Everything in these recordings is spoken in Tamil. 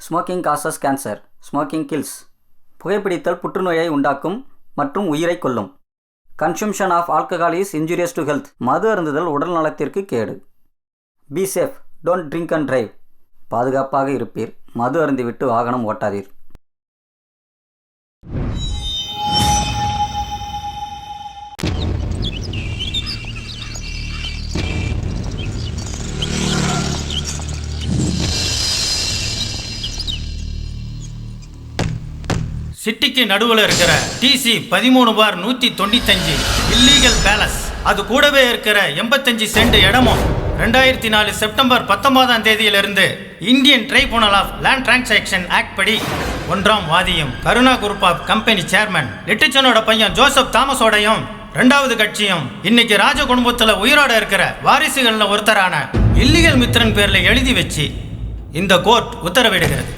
Smoking causes cancer, smoking kills. புகைப்பிடித்தல் புற்றுநோயை உண்டாக்கும் மற்றும் உயிரை கொல்லும். Consumption of alcohol is injurious to health. மது அருந்துதல் உடல் நலத்திற்கு கேடு. Be safe, don't drink and drive. பாதுகாப்பாக இருப்பீர், மது அருந்திவிட்டு வாகனம் ஓட்டாதீர். சிட்டிக்கு நடுவில் இருக்கிற TC 13/195 இல்லீகல் பேலஸ், அது கூடவே இருக்கிற 85 சென்ட் இடமும் 2004 செப்டம்பர் 19ஆம் தேதியிலிருந்து Indian tribunal of land transaction act படி 1ஆம் வாதியும் Karuna group of company chairman லிட்டிச்சனோட பையன் ஜோசப் தாமஸோடையும் 2வது கட்சியும் இன்னைக்கு ராஜ குடும்பத்தில் உயிரோட இருக்கிற வாரிசுகள்ல ஒருத்தரான இல்லீகல் மித்ரன் பேர்ல எழுதி வச்சு இந்த கோர்ட் உத்தரவிடுகிறது.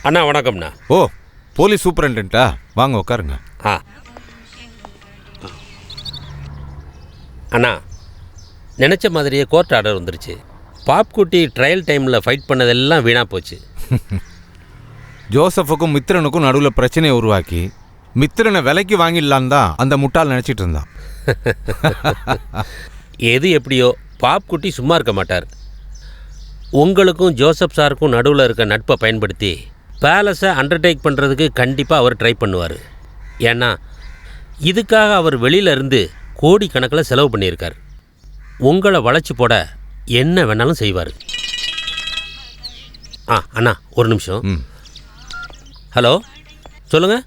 அண்ணா வணக்கம்ண்ணா. ஓ, போலீஸ் சூப்பரண்டா, வாங்க உட்காருங்க. அண்ணா, நினச்ச மாதிரியே கோர்ட் ஆர்டர் வந்துருச்சு. பாப்குட்டி ட்ரையல் டைமில் ஃபைட் பண்ணதெல்லாம் வீணாக போச்சு. ஜோசஃபுக்கும் மித்திரனுக்கும் நடுவில் பிரச்சனையை உருவாக்கி மித்திரனை விலைக்கு வாங்கிடலான்னு தான் அந்த முட்டாள் நினச்சிட்டு இருந்தான். எது எப்படியோ பாப்குட்டி சும்மா இருக்க மாட்டார். உங்களுக்கும் ஜோசப் சாருக்கும் நடுவில் இருக்க நட்பை பயன்படுத்தி பேலஸை அண்டர்டேக் பண்ணுறதுக்கு கண்டிப்பாக அவர் ட்ரை பண்ணுவார். ஏன்னா இதுக்காக அவர் வெளியிலேருந்து கோடிக்கணக்கில் செலவு பண்ணியிருக்கார். உங்களை வளைச்சி போட என்ன வேணாலும் செய்வார். அண்ணா ஒரு நிமிஷம். ஹலோ, சொல்லுங்கள்.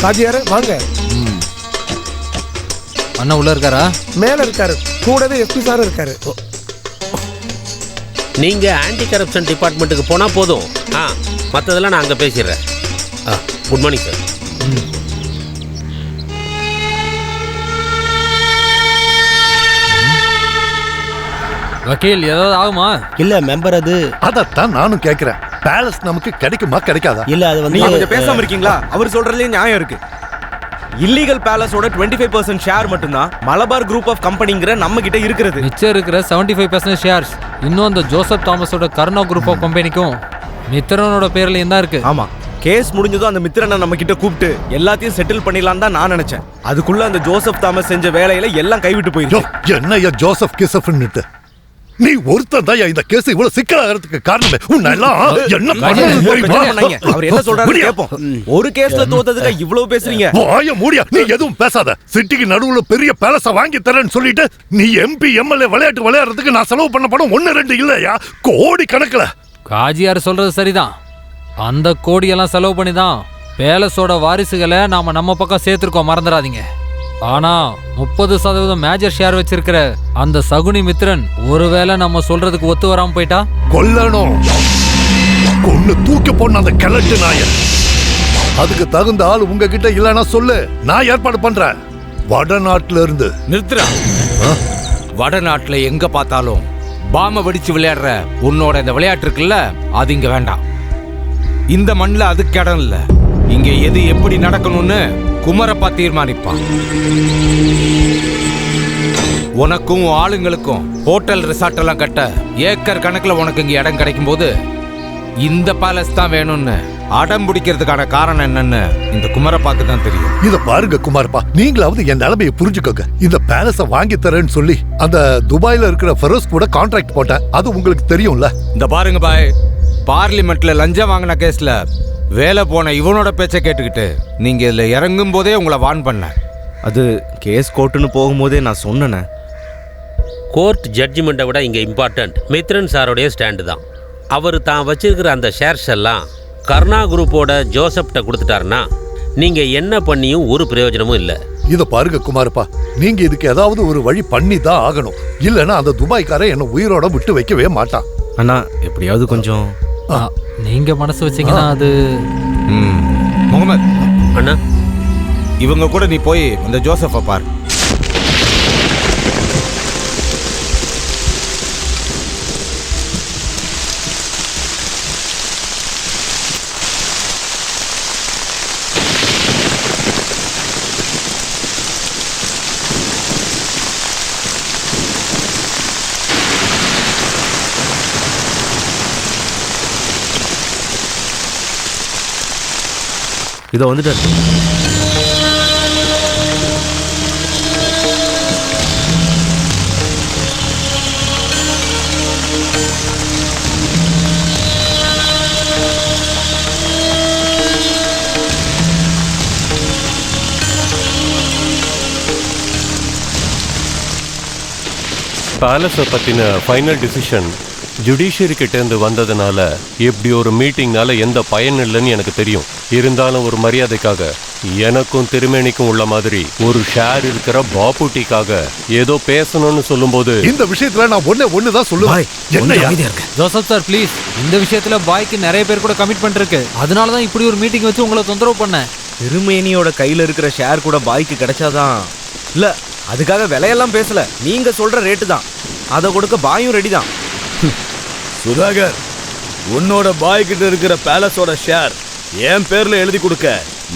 காஜியாரு வாங்க. அண்ணா உள்ள இருக்காரா? மேல இருக்காரு, கூடவே SP சார் இருக்காரு. நீங்கள் ஆன்டி கரப்ஷன் டிபார்ட்மெண்ட்டுக்கு போனால் போதும். மற்றதெல்லாம் நான் அங்கே பேசிடுறேன். Good morning sir. வக்கீல், ஏதாவது ஆகுமா? இல்ல மெம்பர், அதைத்தான் நானும் கேட்கிறேன். பேலஸ் நமக்கு கிடைக்குமா கிடைக்காதா? இல்ல அது வந்து நீங்க கொஞ்சம் பேசாம இருக்கீங்களா? அவர் சொல்றதுலயே நியாயம் இருக்கு. இல்லீகல் பேலஸோட 25% ஷேர் மட்டும்தான் மலபார் குரூப் ஆஃப் கம்பெனிங்கிற நம்ம கிட்ட இருக்கிறது. மிச்சம் இருக்கிற 75% ஷேர்ஸ் இன்னும் அந்த ஜோசப் தாமஸோட கருணா குரூப் ஆஃப் கம்பெனிக்கும் மித்திரனோட பேர்லயும் தான் இருக்கு. ஆமா, கேஸ் முடிஞ்சதும் அந்த மித்திரனை நம்ம கிட்ட கூப்பிட்டு எல்லாத்தையும் செட்டில் பண்ணிடலாம் தான் நான் நினைச்சேன். அதுக்குள்ள அந்த ஜோசப் தாமஸ் செஞ்ச வேலையில எல்லாம் கைவிட்டு போயிருக்கு. என்னையா ஜோசப் கிசப்னுட்டு? நீ ஒருத்தன் தான் இந்த கேஸ் இவ்வளவு சிக்கலாகிறதுக்கு காரணமே. உன்னெல்லாம் என்ன பண்ணீங்க? அவர் என்ன சொல்றாரு கேப்போம். ஒரு கேஸ்ல தோத்ததுக்கு இவ்வளவு பேசுறீங்க? வாய மூடியா, நீ எதுவும் பேசாத. சிட்டிக்கு நடுவுல பெரிய பேலஸ வாங்கி தரேன்னு சொல்லிட்டு நீ MP MLA விளையாட்டு விளையாடுறதுக்கு நான் செலவு பண்ண படம் 1-2 இல்லையா, கோடி கணக்குல. காஜியார் சொல்றது சரிதான். அந்த கோடியெல்லாம் செலவு பண்ணி தான் பேலஸோட வாரிசுகளை நாம நம்ம பக்கம் சேர்த்துருக்கோம், மறந்துடாதீங்க. ஆனா 30% மேஜர் ஷேர் வச்சிருக்கிற அந்த சகுனி மித்ரன் ஒருவேளை நம்ம சொல்றதுக்கு ஒத்து வராம போயிட்டா கொல்லணும். கொன்னு தூக்கி போன அந்த கிழட்டு நாய. அதுக்கு தகுந்த ஆள் உங்ககிட்ட இல்லைன்னா சொல்லு, நான் ஏற்பாடு பண்றேன். வடநாட்டுல இருந்து. நிறுத்துறா. வடநாட்டுல எங்க பார்த்தாலும் பாம வெடிச்சு விளையாடுற உன்னோட இந்த விளையாட்டு இருக்குல்ல, அது இங்க வேண்டாம். இந்த மண்ணில் அதுக்கு இடம் இல்ல. இங்க எது எப்படி நடக்கணும்னு குமரப்பா தீர்மானிப்பான். உனக்கும் ஆளுங்களுக்கும் ஹோட்டல் ரிசார்ட் எல்லாம் கட்ட ஏக்கர் கணக்கில் உனக்கு இங்க இடம் கிடைக்கும் போது இந்த பேலஸ் தான் வேணும்னு அடம் பிடிக்கிறதுக்கான காரணம் என்னன்னு இந்த குமரப்பாக்கு தான் தெரியும். இத பாருங்க குமாரப்பா, நீங்களாவது என் நிலைமையை புரிஞ்சுக்கோங்க. இந்த பேலஸ வாங்கி தரேன்னு சொல்லி அந்த துபாயில இருக்கிற ஃபெரோஸ் கூட கான்ட்ராக்ட் போட்டேன். அது உங்களுக்கு தெரியும்ல. இந்த பாருங்க பாய், பார்லிமெண்ட்ல லஞ்சம் வாங்கின கேஸ்ல வேலை போன இவனோட பேச்சை கேட்டுக்கிட்டு நீங்க இதுல இறங்கும் போதே உங்களை வார்ன் பண்ண. அது கேஸ் கோர்ட்டுன்னு போகும்போதே நான் சொன்னேனே. கோர்ட் ஜட்ஜ்மெண்ட்டை விட இங்கே இம்பார்ட்டண்ட் மித்ரன் சாரோடைய ஸ்டாண்டு தான். அவர் தான் வச்சிருக்கிற அந்த ஷேர்ஸ் எல்லாம் கருணா குரூப்போட ஜோசப்கிட்ட கொடுத்துட்டாருன்னா நீங்கள் என்ன பண்ணியும் ஒரு பிரயோஜனமும் இல்லை. இத பாருங்க குமாரப்பா, நீங்க இதுக்கு ஏதாவது ஒரு வழி பண்ணி தான் ஆகணும். இல்லைன்னா அந்த துபாய்க்காரன் என்ன உயிரோட விட்டு வைக்கவே மாட்டான். அண்ணா எப்படியாவது கொஞ்சம். நீங்க மனசு வச்சீங்கன்னா அது. முகமது அண்ணா, இவங்க கூட நீ போய் அந்த ஜோசப்பை பார். இதோ வந்துட்டாரு. பேலஸை பற்றின ஃபைனல் டிசிஷன் ஜுடிஷியரி கிட்டேருந்து வந்ததுனால இப்படி ஒரு மீட்டிங்னால எந்த பயன் இல்லைன்னு எனக்கு தெரியும். இருந்தாலும் ஒரு மரியாதைக்காக எனக்கும் திருமேனிக்கும் உள்ள மாதிரி ஒரு ஷேர் இருக்கிற பாப்புட்டிக்காக ஏதோ பேசணும்னு சொல்லும்போது இந்த விஷயத்துல நான் ஒண்ணுதான் சொல்லுவேன். என்னையா ஜோசப் சார் ப்ளீஸ், இந்த விஷயத்துல பாய்க்கு நிறைய பேர் கூட கமிட்மெண்ட் இருக்கு. அதனால தான் இப்படி ஒரு மீட்டிங் வச்சு உங்களை தொந்தரவு பண்ணேன். திருமேனியோட கையில இருக்கிற ஷேர் கூட பாய்க்கு கிடைச்சாதான். இல்ல அதுக்காக விலையெல்லாம் பேசல, நீங்க சொல்ற ரேட்டு தான். அதை கொடுக்க பாயும் ரெடி தான். சுதாகர், உன்னோட பாய் கிட்ட இருக்கிற பேலஸோட ஷேர் என் பேர்ல எழுதி கொடுக்க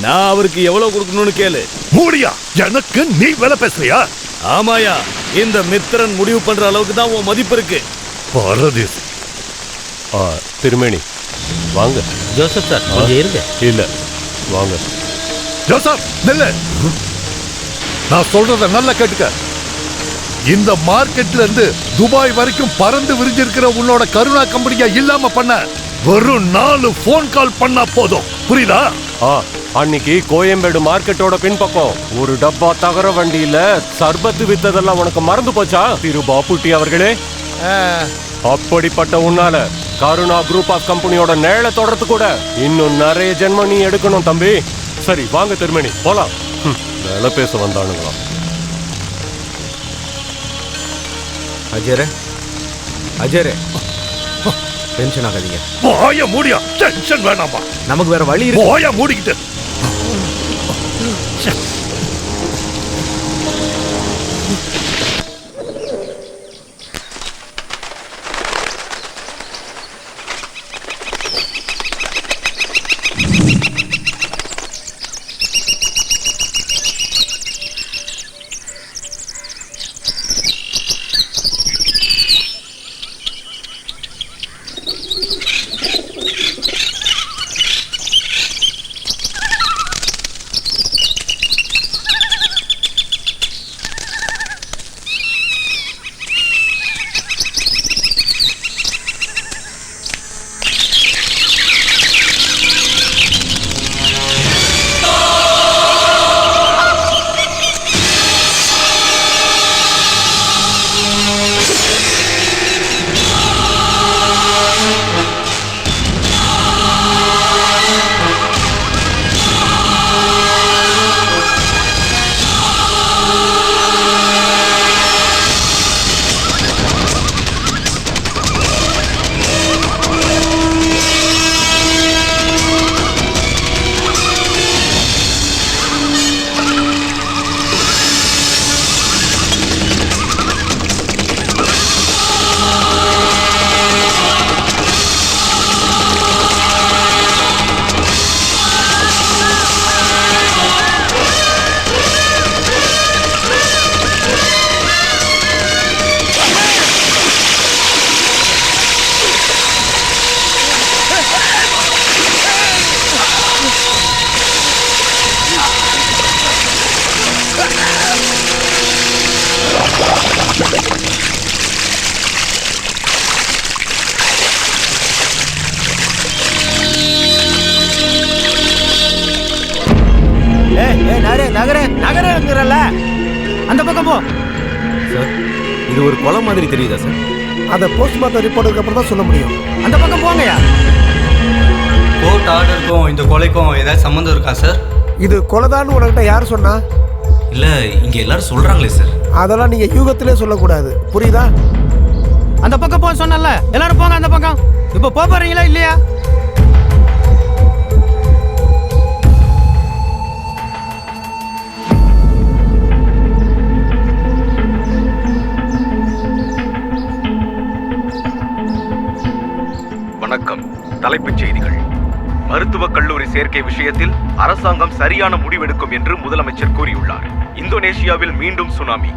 நான் அவருக்கு எவ்வளவு கொடுக்கணும்னு கேளு. மூடியா, எனக்கு நீ வேலை பேசுறியா? ஆமாயா, இந்த மித்திரன் முடிவு பண்ற அளவுக்கு தான் உன் மதிப்பு இருக்கு. பரதேசி. திருமேனி வாங்க. ஜோசப் சார் கொஞ்சம் இருங்க. இல்லை வாங்க. ஜோசப் நில்லு, நான் சொல்றத நல்லா கேட்டுக்க. இந்த மார்க்கெட்ல இருந்து துபாய் வரைக்கும் பறந்து விரிஞ்சிருக்கிற உன்னோட கருணா கம்பெனியா இல்லாம பண்ண வெறும் 4 போன் கால் பண்ணா போதும். புரியுதா? அன்னைக்கு கோயம்பேடு மார்க்கெட்டோட பின்பக்கம் ஒரு டப்பா தகர வண்டியில சர்பத்து வித்ததெல்லாம் உனக்கு மறந்து போச்சா திரு பாப்புட்டி அவர்களே? அப்படிப்பட்ட உன்னால கருணா குரூப் ஆஃப் கம்பெனியோட நேழ தொடர்ந்து கூட இன்னும் நிறைய ஜென்மம் நீ எடுக்கணும் தம்பி. சரி வாங்க திருமணி போலாம். வேலை பேச வந்தானுங்களா? அஜயரே டென்ஷன் ஆகாதீங்க. போய மூடியா, டென்ஷன் வேணாமா? நமக்கு வேற வழி இருக்கு. போய மூடிக்கிட்டு. நகரங்கிறல்ல அந்த பக்கம் போ. சார் இது ஒரு கொலை மாதிரி தெரியுதா சார்? அதை போஸ்ட்மார்ட்டம் ரிப்போர்ட்டுக்கு அப்புறம் தான் சொல்ல முடியும். அந்த பக்கம் போங்கயா. கோர்ட் ஆர்டருக்கும் இந்த கொலைக்கும் ஏதாவது சம்மந்தம் இருக்கா சார்? இது கொலைதான்னு உனக்கிட்ட யார் சொன்னா? இல்லை, இங்கே எல்லாரும் சொல்கிறாங்களே சார். அதெல்லாம் நீங்கள் யூகத்திலே சொல்லக்கூடாது, புரியுதா? அந்த பக்கம் போக சொன்னல, எல்லாரும் போங்க அந்த பக்கம். இப்போ போறீங்களா இல்லையா? வணக்கம். தலைப்புச் செய்திகள். மருத்துவக் கல்லூரி சேர்க்கை விஷயத்தில் அரசாங்கம் சரியான முடிவெடுக்கும் என்று முதலமைச்சர் கூறியுள்ளார். இந்தோனேஷியாவில் மீண்டும் சுனாமி.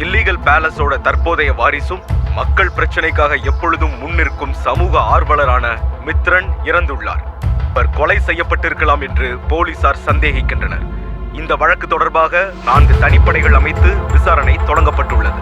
இல்லீகல் பேலஸோட தற்போதைய வாரிசும் மக்கள் பிரச்சனைக்காக எப்பொழுதும் முன்னிற்கும் சமூக ஆர்வலரான மித்ரன் இறந்துள்ளார். அவர் கொலை செய்யப்பட்டிருக்கலாம் என்று போலீசார் சந்தேகிக்கின்றனர். இந்த வழக்கு தொடர்பாக 4 தனிப்படைகள் அமைத்து விசாரணை தொடங்கப்பட்டுள்ளது.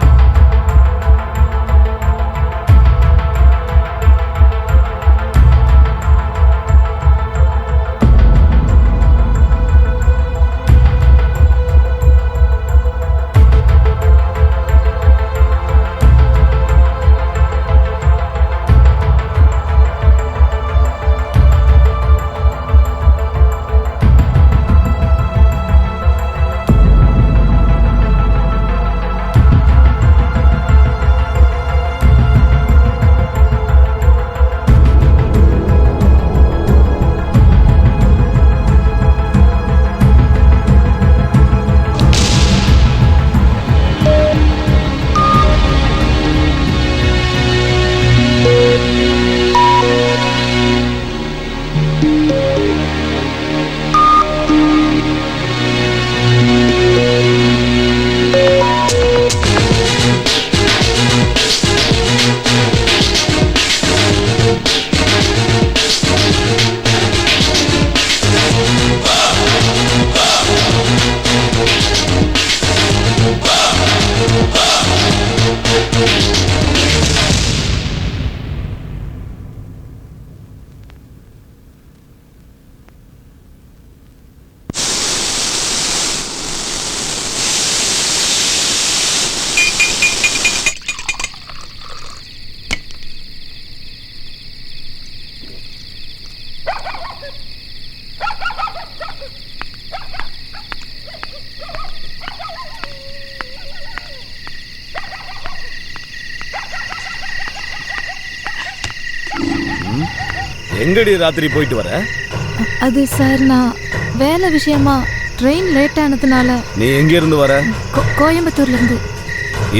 எங்கடி ராத்திரி போயிட்டு வர? அது சார், நான் வேலை விஷயமா ட்ரெயின் லேட் ஆனதுனால. நீ எங்க இருந்து வர? கோயம்புத்தூர்ல இருந்து.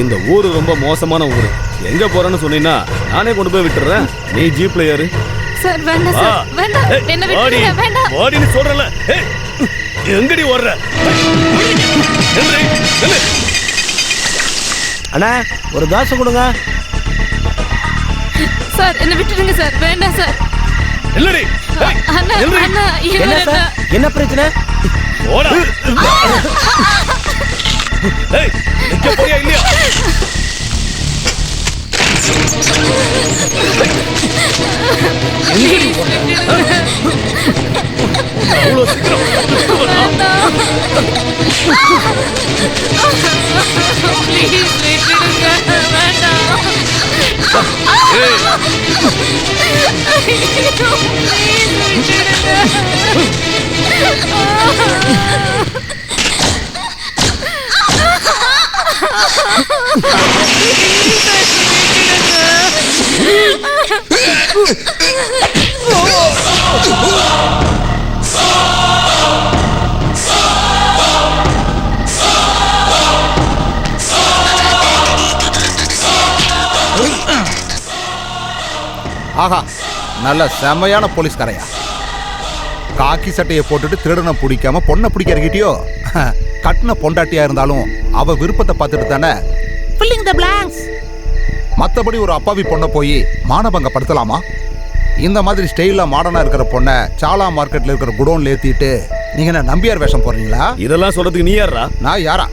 இந்த ஊரு ரொம்ப மோசமான ஊரு. எங்க போறேன்னு சொன்னீங்கன்னா நானே கொண்டு போய் விட்டுறேன். நீ ஜீப்ல ஏறு. சார் வேண்டாம் சார், வேண்டாம், என்ன விட்டுருங்க, வேண்டாம். ஓடின்னு சொல்றல. எங்கடி ஓடுற? அண்ணா, ஒரு காசு கொடுங்க. சார் என்ன விட்டுடுங்க சார், வேண்டாம் சார். இல்லடி. அண்ணா, அண்ணா, என்ன சார்? என்ன பிரச்சனை? ஓடா. ஏய், நிக்க போறியா இல்லையா? எங்கடி போற? அவ்வளோ சீக்கிரம் ப்ளீஸ் விட்டுடுங்க, வேண்டாம். ஆஹா, நல்ல செமையான போலீஸ்காரையா. காக்கி சட்டையை போட்டுட்டு திருடனை பிடிக்காம பொண்ணை பிடிக்க இறக்கிட்டியோ? கட்டின பொண்டாட்டியா இருந்தாலும் அவ விருப்பத்தை பார்த்துட்டு தானே. மற்றபடி ஒரு அப்பாவி பொண்ணை போய் மானபங்கப்படுத்தலாமா? இந்த மாதிரி ஸ்டைலா மாடர்னா இருக்கிற பொண்ணை சாலா மார்க்கெட்ல இருக்கிற குடோன்ல ஏத்திட்டு நீங்க என்ன நம்பியார் வேஷம் போடுறீங்களா? இதெல்லாம் சொல்றதுக்கு நீ யாரா? நான் யாரா?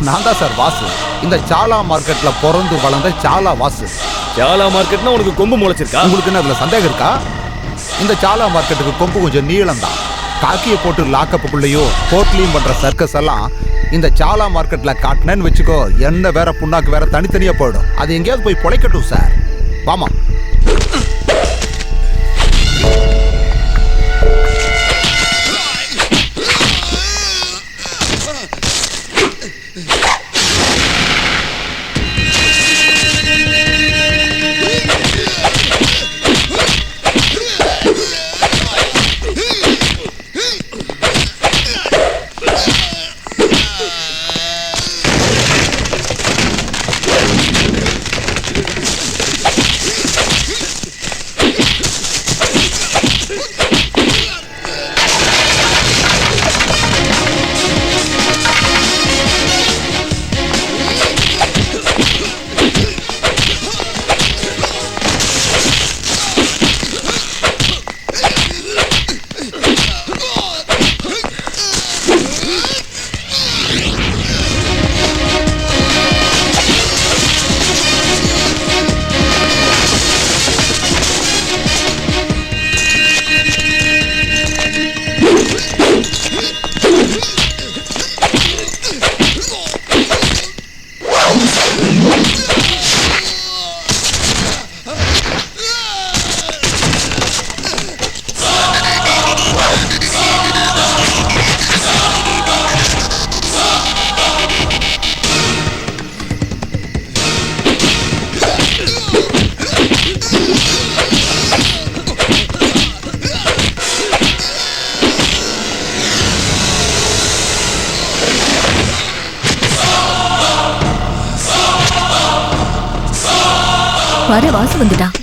நான் தான் சார் வாசு. இந்த சாலா மார்க்கெட்ல பிறந்து வளர்ந்த சாலா வாசு. சாலா மார்க்கெட்னா உனக்கு கொம்பு முளைச்சிருக்கா? உங்களுக்கு என்ன அதுல சந்தேகம் இருக்கா? இந்த சாலா மார்க்கெட்டுக்கு கொம்பு கொஞ்சம் நீளம் தான். காக்கியை போட்டு லாக்கப்புக்குள்ளேயோ கோர்ட்லையும் பண்ற சர்க்கஸ் எல்லாம் இந்த சாலா மார்க்கெட்ல காட்டினேன்னு வச்சுக்கோ, என்ன வேற புண்ணாக்கு வேற தனித்தனியா போயிடும். அது எங்கேயாவது போய் பொழைக்கட்டும் சார். வாமா. பாரு வாசு வந்துட்டான்.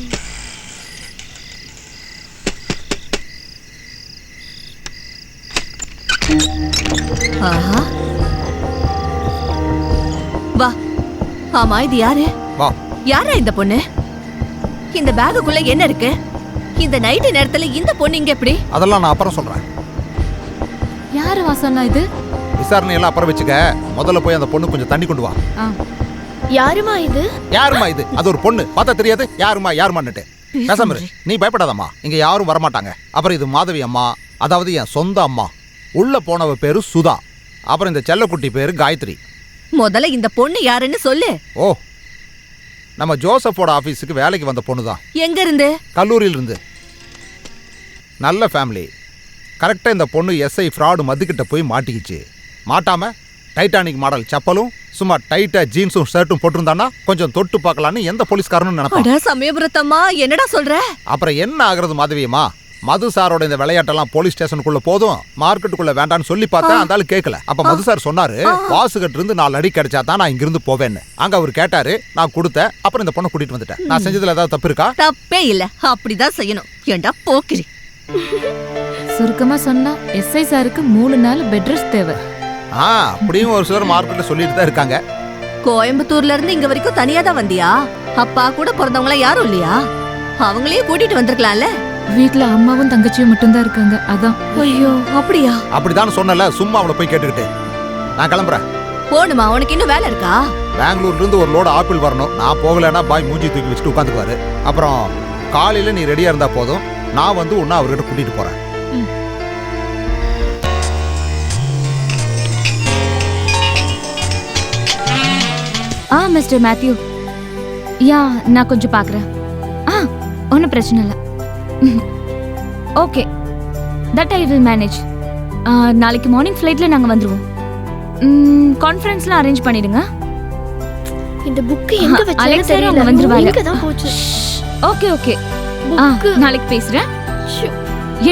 ஆஹா வா. ஆமா இது யாரு? வா. யாரா இந்த பொண்ணு? இந்த பேக்குக்குள்ள என்ன இருக்கு? இந்த நைட்டு நேரத்துல இந்த பொண்ணு இங்க எப்படி? அதெல்லாம் நான் அப்புறம் சொல்றேன். யாரு வாசன்னா இது? விசாரணை எல்லாம் அப்புறம் வச்சுக்க. முதல்ல போய் அந்த பொண்ணு கொஞ்சம் தண்ணி கொண்டு வா. யாருமா இது? யாருமா இது? அது ஒரு பொண்ணு, பார்த்தா தெரியாது யாருமான்னுட்டு. பேசாம இரு. நீ பயப்படாதம்மா, இங்க யாரும் வரமாட்டாங்க. அப்புறம் இது மாதவி அம்மா, அதாவது என் சொந்த அம்மா. உள்ள போனவ பேரு சுதா. அப்புறம் இந்த செல்லக்குட்டி பேரு காயத்ரி. முதல்ல இந்த பொண்ணு யாருன்னு சொல்லு. ஓ, நம்ம ஜோசப்போட ஆபீஸுக்கு வேலைக்கு வந்த பொண்ணு தான். எங்க இருந்து? கல்லூரியில இருந்து. நல்ல ஃபேமிலி. கரெக்டா இந்த பொண்ணு எஸ்ஐ ஃப்ராடு மதுக்கிட்ட போய் மாட்டிக்கிச்சு. மாட்டாம டைட்டானிக் மாடல் செப்பலும் சும்மா டைட்டா ஜீன்ஸும் ஷர்ட்டும் போட்டிருந்தானா கொஞ்சம் தொட்டு பார்க்கலான்னு எந்த போலீஸ்காரனும் நினைப்பான். சமயபுரத்தம்மா என்னடா சொல்ற? அப்புறம் என்ன ஆகுறது மாதவியம்மா? மது சாரோட இந்த விளையாட்டெல்லாம் போலீஸ் ஸ்டேஷனுக்குள்ள போதும், மார்க்கெட்டுக்குள்ள வேண்டான்னு சொல்லி பார்த்தா அந்த ஆளு கேட்கல. அப்ப மது சார் சொன்னாரு, வாசுகிட்ட இருந்து 4 அடி கிடைச்சா தான் நான் இங்கிருந்து போவேன்னு. அங்க அவர் கேட்டாரு, நான் கொடுத்தேன். அப்புறம் இந்த பொண்ணை கூட்டிட்டு வந்துட்டேன். நான் செஞ்சதுல ஏதாவது தப்பு இருக்கா? தப்பே இல்ல, அப்படிதான் செய்யணும். ஏண்டா போக்கிரி. சுருக்கமா சொன்னா எஸ்ஐ சாருக்கு 3 நாள் பெட் ரெஸ்ட் தேவை. அப்படியும் ஒரு சிலர் மார்க்கெட்ல சொல்லிட்டு தான் இருக்காங்க. கோயம்புத்தூர்ல இருந்து இங்க வரைக்கும் தனியா தான் வந்தியா? அப்பா கூட பிறந்தவங்கள யாரும் இல்லையா? அவங்களையும் கூட்டிட்டு வந்திருக்கலாம்ல. வீட்ல அம்மாவும் தங்கச்சியும் மட்டும்தான் இருக்காங்க, அதான். ஐயோ அப்படியா? அப்படிதான் சொன்னல, சும்மா அவளை போய் கேட்டுக்கிட்டு. நான் கிளம்புறேன். போணுமா? உனக்கு இன்னும் வேலை இருக்கா? பெங்களூர்ல இருந்து ஒரு லோடு ஆப்பிள் வரணும். நான் போகலன்னா பாய் மூஞ்சி தூக்கி வச்சுட்டு உட்காந்துக்குவாரு. அப்புறம் காலையில நீ ரெடியா இருந்தா போதும், நான் வந்து உன்னை அவர்கிட்ட கூட்டிட்டு போறேன். மிஸ்டர் மேத்யூ, யா நான் கொஞ்சம் பார்க்குறேன். ஒன்றும் பிரச்சனை இல்லை. Okay, that I will manage. நாளைக்கு மார்னிங் ஃப்ளைட்டில் நாங்கள் வந்துடுவோம். கான்ஃபரன்ஸ்லாம் அரேஞ்ச் பண்ணிடுங்க. இந்த புக்கு எங்க வச்சாலும் அலெக்ஸ் தெரியல. அவங்க வந்துருவாங்க. எங்க தான் போச்சு? ஓகே ஓகே, நாளைக்கு பேசுறேன்.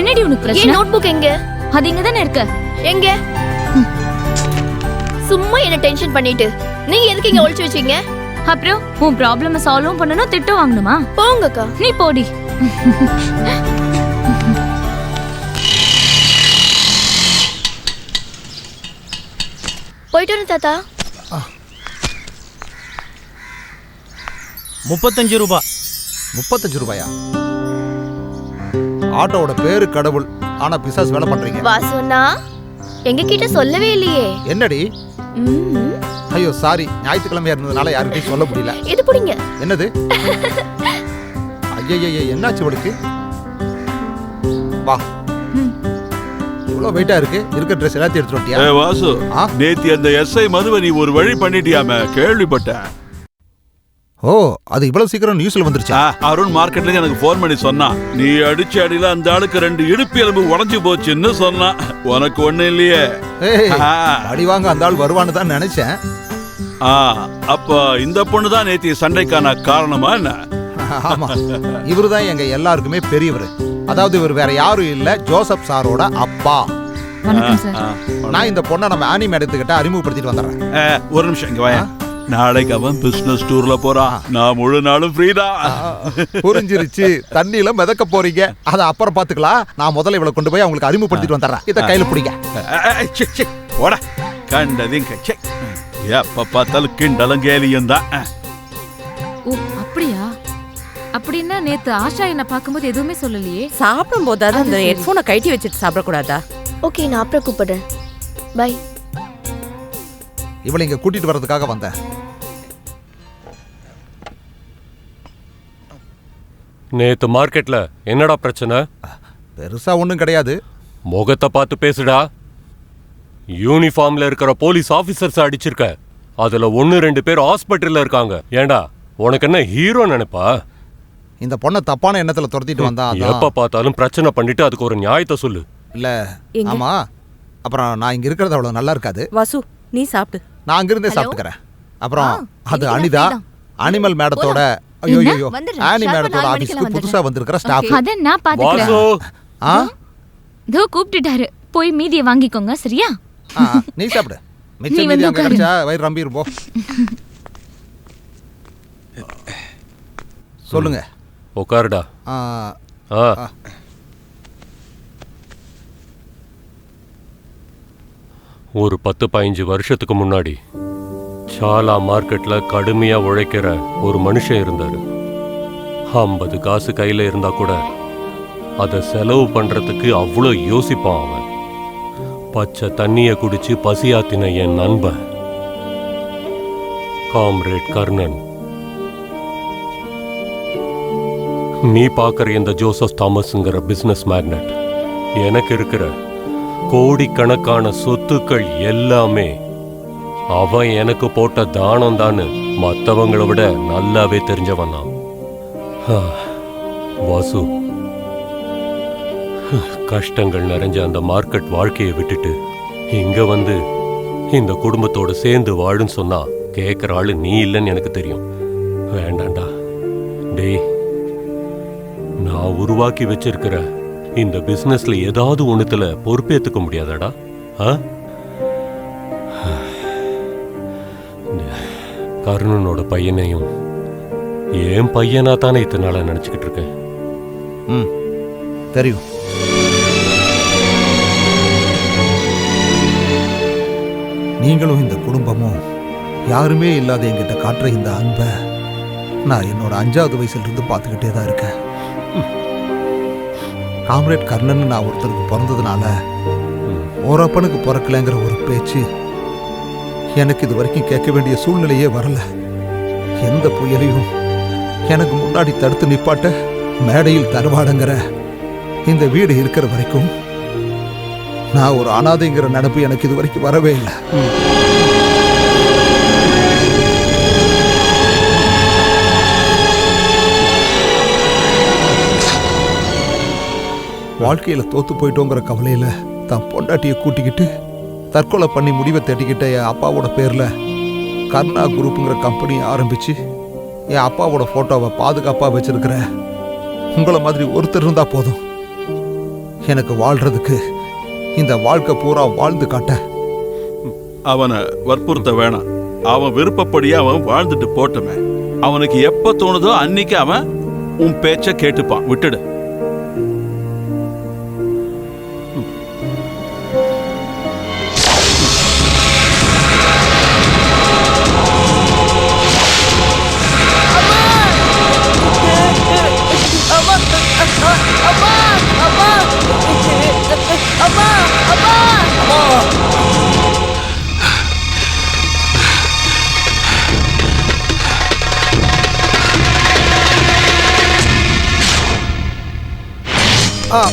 என்னடி உனக்கு பிரச்சனை? என் நோட்புக் எங்க? அது இங்க தானே இருக்கு. எங்க? சும்மா என்ன டென்ஷன் பண்ணிட்டு நீங்க எதுக்கு இங்க ஒளிச்சு வச்சீங்க? அப்புறம் உன் ப்ராப்ளம சால்வ் பண்ணனும், திட்டு வாங்கணுமா? போங்கக்கா. நீ போடி. போயிட்டு வரேன் தாத்தா. 35 ரூபாய். 35 ரூபாயா? ஆட்டோவோட பேரு கடவுள், ஆனா பிசாஸ் வேலை பண்றீங்க. வாசுண்ணா எங்க கிட்ட சொல்லவே இல்லையே. என்னடி? ஐயோ சாரி, ஞாயிற்றுக்கிழமையா இருந்ததுனால யாருக்கிட்டையும் சொல்ல முடியல. இது புடிங்க. என்னது? ஐயய்ய, என்னாச்சு உனக்கு? வா. இவ்வளவு வெயிட்டா இருக்கு. இருக்க ட்ரெஸ் எல்லாத்தையும் எடுத்துட்டு வந்துட்டியா? வாசு, நேத்தி அந்த எஸ்ஐ மதுவை நீ ஒரு வழி பண்ணிட்டியாமே, கேள்விப்பட்டேன். ஓ, அது இவ்வளவு சீக்கிரம் நியூஸ்ல வந்துருச்சா? அருண் மார்க்கெட்ல இருந்து எனக்கு போன் பண்ணி சொன்னான், நீ அடிச்ச அடியில அந்த ஆளுக்கு 2 இடுப்பு எலும்பு உடைஞ்சு போச்சுன்னு சொன்னான். உனக்கு ஒண்ணு இல்லையே? அடி வாங்க அந்த ஆள் வருவான்னு தான் நினைச்சேன். அப்ப இந்த பொண்ணு தான் நேத்தி சண்டைக்கான காரணமா என்ன? ஆமா, இவருதான் எங்க எல்லாருக்குமே பெரியவர். அதாவது இவர் வேற யாரும் இல்ல, ஜோசப் சாரோட அப்பா. நான் இந்த பொண்ணை நம்ம ஆனி மேடத்துக்கிட்ட அறிமுகப்படுத்திட்டு வந்துடுறேன். ஒரு நிமிஷம் இங்க வாயா. நாளைக்கு அவன் பிசினஸ் டூர்ல போறான், நான் முழு நாளும் ஃப்ரீதான். புரிஞ்சிருச்சு. தண்ணியில மிதக்க போறீங்க, அதை அப்புறம் பாத்துக்கலாம். நான் முதல்ல இவளை கொண்டு போய் அவங்களுக்கு அறிமுகப்படுத்திட்டு வந்துடுறேன். இதை கையில பிடிக்க. போட கண்டதையும் எப்ப பார்த்தாலும் கிண்டலும் கேலியும் தான். ஓ அப்படியா? அப்படின்னா நேத்து ஆஷா என்ன பாக்கும்போது எதுவுமே சொல்லலையே. சாப்பிடும் போதாவது அந்த ஹெட்போனை கழட்டி வச்சுட்டு சாப்பிடக்கூடாதா? ஓகே, நான் அப்புறம் கூப்பிடுறேன். பை. இவளை இங்க கூட்டிட்டு வர்றதுக்காக வந்தேன். நேத்து மார்க்கெட்ல என்னடா பிரச்சனை? பெருசா ஒண்ணும் கிடையாது. முகத்தை பார்த்து பேசுடா. யூனிஃபார்ம்ல இருக்கிற போலீஸ் ஆபீசர்ஸ் அடிச்சிருக்க. அதுல 1-2 பேர் ஹாஸ்பிட்டல்ல இருக்காங்க. ஏண்டா உனக்கு என்ன ஹீரோ நினைப்பா? இந்த பொண்ணை தப்பான எண்ணத்துல துரத்திட்டு வந்தா. எப்ப பார்த்தாலும் பிரச்சனை பண்ணிட்டு அதுக்கு ஒரு நியாயத்தை சொல்லு. இல்ல ஆமா, அப்புறம் நான் இங்க இருக்கிறது அவ்வளவு நல்லா இருக்காது. வாசு, நீ சாப்பிடு. நான் அங்கிருந்தே சாப்பிட்டுக்கிறேன். அப்புறம் அது அனிதா, அனிமல் மேடத்தோட ஆனி மேடத்தோட ஆபீஸ்க்கு புதுசா வந்திருக்கிற ஸ்டாஃப். அத நான் பாத்துக்கிறேன். தோ கூப்பிட்டுட்டாரு, போய் மீதியை வாங்கிக்கோங்க. சரியா? நீ சாப்பிடு. மிச்சம் மீதி அங்க கிடைச்சா வயிறு ரம்பிரும் போ. சொல்லுங்க. உட்காருடா. ஒரு 10-15 வருஷத்துக்கு முன்னாடி சாலா மார்க்கெட்ல கடுமையா உழைக்கிற ஒரு மனுஷன் இருந்தாரு. 50 காசு கையில இருந்தா கூட அதை செலவு பண்றதுக்கு அவ்வளோ யோசிப்பான் அவன். பச்சை தண்ணியை குடிச்சு பசியாத்தின என் நண்பன் காம்ரேட் கர்ணன். நீ பார்க்குற இந்த ஜோசப் தாமஸ்ங்கிற பிஸ்னஸ் மேக்னட் எனக்கு இருக்கிற கோடிக்கணக்கான சொத்துக்கள் எல்லாமே அவன் எனக்கு போட்ட தானம் தான்னு மற்றவங்களை விட நல்லாவே தெரிஞ்சவன் தான். வாசு, கஷ்டங்கள் நிறைஞ்ச அந்த மார்க்கெட் வாழ்க்கையை விட்டுட்டு இங்க வந்து இந்த குடும்பத்தோட சேர்ந்து வாழுன்னு சொன்னா கேட்குற ஆளு நீ இல்லைன்னு எனக்கு தெரியும். வேண்டாண்டா டேய், நான் உருவாக்கி வச்சிருக்கிற இந்த பிசினஸ்ல ஏதாவது ஒண்ணுத்துல பொறுப்பேற்றுக்க முடியாதாடா? கருணனோட பையனையும் என் பையனா தானே இத்தனை நாளா நினைச்சுக்கிட்டு இருக்கேன். தெரியும். நீங்களும் இந்த குடும்பமும் யாருமே இல்லாத என்கிட்ட காட்டுற இந்த அன்பை நான் என்னோட 5வது வயசுல இருந்து பார்த்துக்கிட்டே தான் இருக்கேன். காம்ரேட் கர்ணன் நான் ஒருத்தருக்கு பிறந்ததுனால ஓரப்பனுக்கு பிறக்கலைங்கிற ஒரு பேச்சு எனக்கு இது வரைக்கும் கேட்க வேண்டிய சூழ்நிலையே வரல. எந்த புயலையும் எனக்கு முன்னாடி தடுத்து நிப்பாட்ட மேடையில் தருவாடுங்கிற இந்த வீடு இருக்கிற வரைக்கும் நான் ஒரு அனாதைங்கிற நினைப்பு எனக்கு இது வரைக்கும் வரவே இல்லை. வாழ்க்கையில தோத்து போயிட்டோங்கிற கவலையில தான் பொண்டாட்டியை கூட்டிக்கிட்டு தற்கொலை பண்ணி முடிவை தேடிக்கிட்ட என் அப்பாவோட பேர்ல கர்ணா குரூப்புங்கிற கம்பெனியை ஆரம்பிச்சு என் அப்பாவோட போட்டோவை பாதுகாப்பா வச்சிருக்கிற உங்களை மாதிரி ஒருத்தர் இருந்தா போதும். எனக்கு வாழ்றதுக்கு இந்த வாழ்க்கை பூரா வாழ்ந்து காட்ட. அவனை வற்புறுத்த வேணாம். அவன் விருப்பப்படியே அவன் வாழ்ந்துட்டு போட்டுமே. அவனுக்கு எப்ப தோணுதோ அன்னைக்கு அவன் உன் பேச்ச கேட்டுப்பான். விட்டுடு.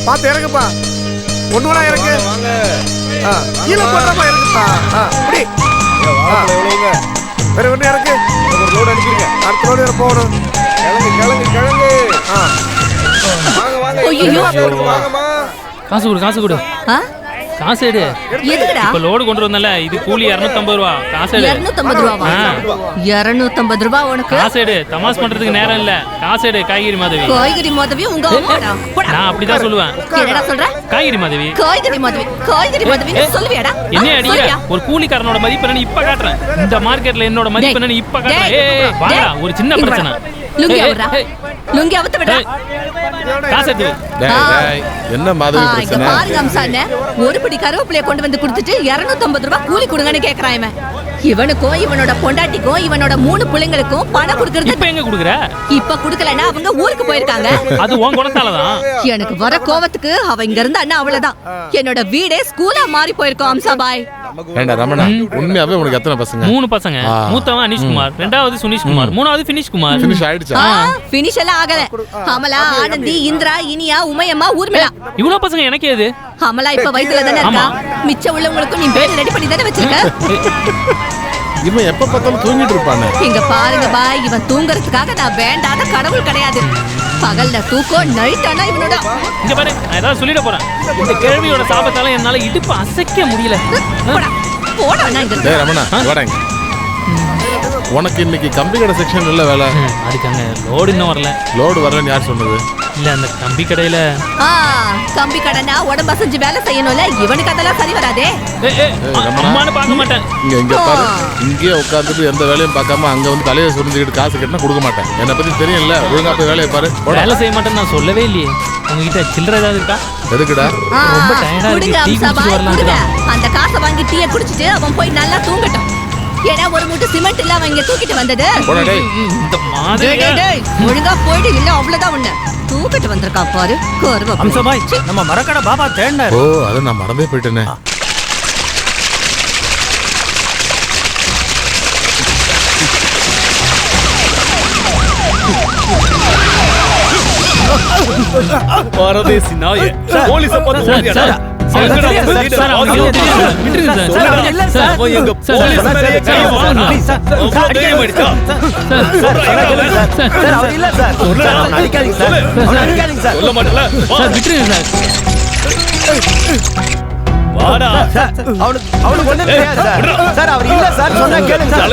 பாத்து இறங்குப்பா. ஒண்ணுடா இறங்கு. கீழே போட்டப்பா இறங்குப்பா. அப்படி வேற ஒண்ணு இறங்கு. ஒரு லோடு அனுப்பிடுங்க. அடுத்த லோடு வேற போகணும். கிளங்கு கிளங்கு கிளங்கு. வாங்க வாங்க. வாங்கம்மா. காசு கொடு, காசு கொடு. காசு எடு. எதுக்குடா? இப்ப லோடு கொண்டு வந்தல, இது கூலி 250 ரூபா. காசு எடு. 250 ரூபாவா? 250 ரூபா உனக்கு? காசு எடு. தமாஸ் பண்றதுக்கு நேரம் இல்ல. காசு எடு. காய்கறி மாதவி. காய்கறி மாதவி உங்க அம்மாடா. நான் அப்படிதான் சொல்லுவேன். என்னடா சொல்ற? காய்கறி மாதவி. காய்கறி மாதவி. காய்கறி மாதவி சொல்லுவியாடா? என்ன அடியா? ஒரு கூலிக்காரனோட மதிப்பு என்னன்னு இப்ப காட்டுறேன். இந்த மார்க்கெட்ல என்னோட மதிப்பு என்னன்னு இப்ப காட்டுறேன். ஏய் வாடா, ஒரு சின்ன பிரச்சனை. லுங்கி அவரா. லுங்கி அவத்த விடா. காசு எடு. என்ன மாதவி பிரச்சனை? பாருங்க அம்சானே, ஒரு படி கருவேப்பிலைய கொண்டு வந்து கொடுத்துட்டு 250 ரூபாய் கூலி கொடுங்கன்னு கேக்குறான் இவன். இவனுக்கும் இவனோட பொண்டாட்டிக்கும் இவனோட 3 பிள்ளைங்களுக்கும் பணம் கொடுக்கறது. இப்ப எங்க குடுக்குற? இப்ப குடுக்கலன்னா அவங்க ஊருக்கு போயிருக்காங்க. அது உன் குணத்தால தான். எனக்கு வர கோவத்துக்கு அவ இங்க இருந்து அண்ணா அவ்வளவுதான். என்னோட வீடே ஸ்கூலா மாறி போயிருக்கோம் அம்சாபாய். ஏண்டா ரமணா, உண்மையாவே உனக்கு எத்தனை பசங்க? 3 பசங்க. மூத்தவன் அனிஷ்குமார், ரெண்டாவது சுனிஷ்குமார், மூணாவது ஃபினிஷ்குமார். ஃபினிஷ் ஆயிடுச்சா? ஃபினிஷ் எல்லாம் ஆகல. அமலா, ஆனந்தி, இந்திரா, இனியா, உமையம்மா, ஊர்மிளா. இவ்வளவு பசங்க எனக்கு ஏது? அமலா இப்ப வயித்துல தானே இருக்கா. மிச்ச உள்ளவங்களுக்கும் நீ பேர் ரெடி பண்ணி தானே வச்சிருக்க. இவன் எப்ப பார்த்தாலும் தூங்கிட்டு இருப்பானே. இங்க பாருங்க பாய், இவன் தூங்குறதுக்காக நான் வேண்டாத கடவுள் கிடையாது. பகல்ல தூக்கம், நைட் ஆனா இவனோட. இங்க பாரு, நான் ஏதாவது சொல்லிட போறேன். இந்த கேள்வியோட சாபத்தால என்னால இடுப்பு அசைக்க முடியல. போடா நான் இங்க. டேய் ரமணா, வாடா இங்க. உனக்கு இன்னைக்கு கம்பி கடை செக்ஷன் இல்ல வேலை. அதுக்கு அங்க லோடு இன்னும் வரல. லோடு வரலன்னு யார் சொன்னது? இல்ல அந்த கம்பி கடையில கம்பி கடைனா உடம்பு செஞ்சு வேலை செய்யணும்ல, இவனுக்கு அதெல்லாம் சரி வராதே. அம்மானு பார்க்க மாட்டேன். இங்க பாரு, இங்கேயே உட்காந்துட்டு எந்த வேலையும் பார்க்காம அங்க வந்து தலையை சுரிஞ்சுக்கிட்டு காசு கட்டினா கொடுக்க மாட்டேன். என்னை பத்தி தெரியல, ஒழுங்கா போய் வேலையை பாரு. வேலை செய்ய மாட்டேன்னு நான் சொல்லவே இல்லையே. உங்ககிட்ட சில்லறை ஏதாவது இருக்கா? எதுக்குடா? ரொம்ப டயர்டா இருக்கு, டீ குடிச்சிட்டு வரலாம். அந்த காசை வாங்கி டீயை குடிச்சிட்டு அவன் போய் நல்லா தூங்கட்டும். ஏன்னா ஒரு மூட்டை சிமெண்ட் இல்ல அவன் இங்க தூக்கிட்டு வந்தது. இந்த மாதிரி ஒழுங்கா போயிடு, இல்ல அவ்வளவுதான் உன்ன தூக்கிட்டு வந்திருக்கா பாரு. அம்சபாய், நம்ம மரக்கடை பாபா தேடினார். ஓ, அதை நான் மறந்தே போயிட்டேனே. பரதேசி நாயே, போலீஸ பார்த்து ஓடியாடா. அவனுக்கு ஒண்ணும் தெரியாது சார். அவர் இல்ல சார், சொன்னா கேளுங்க சார்.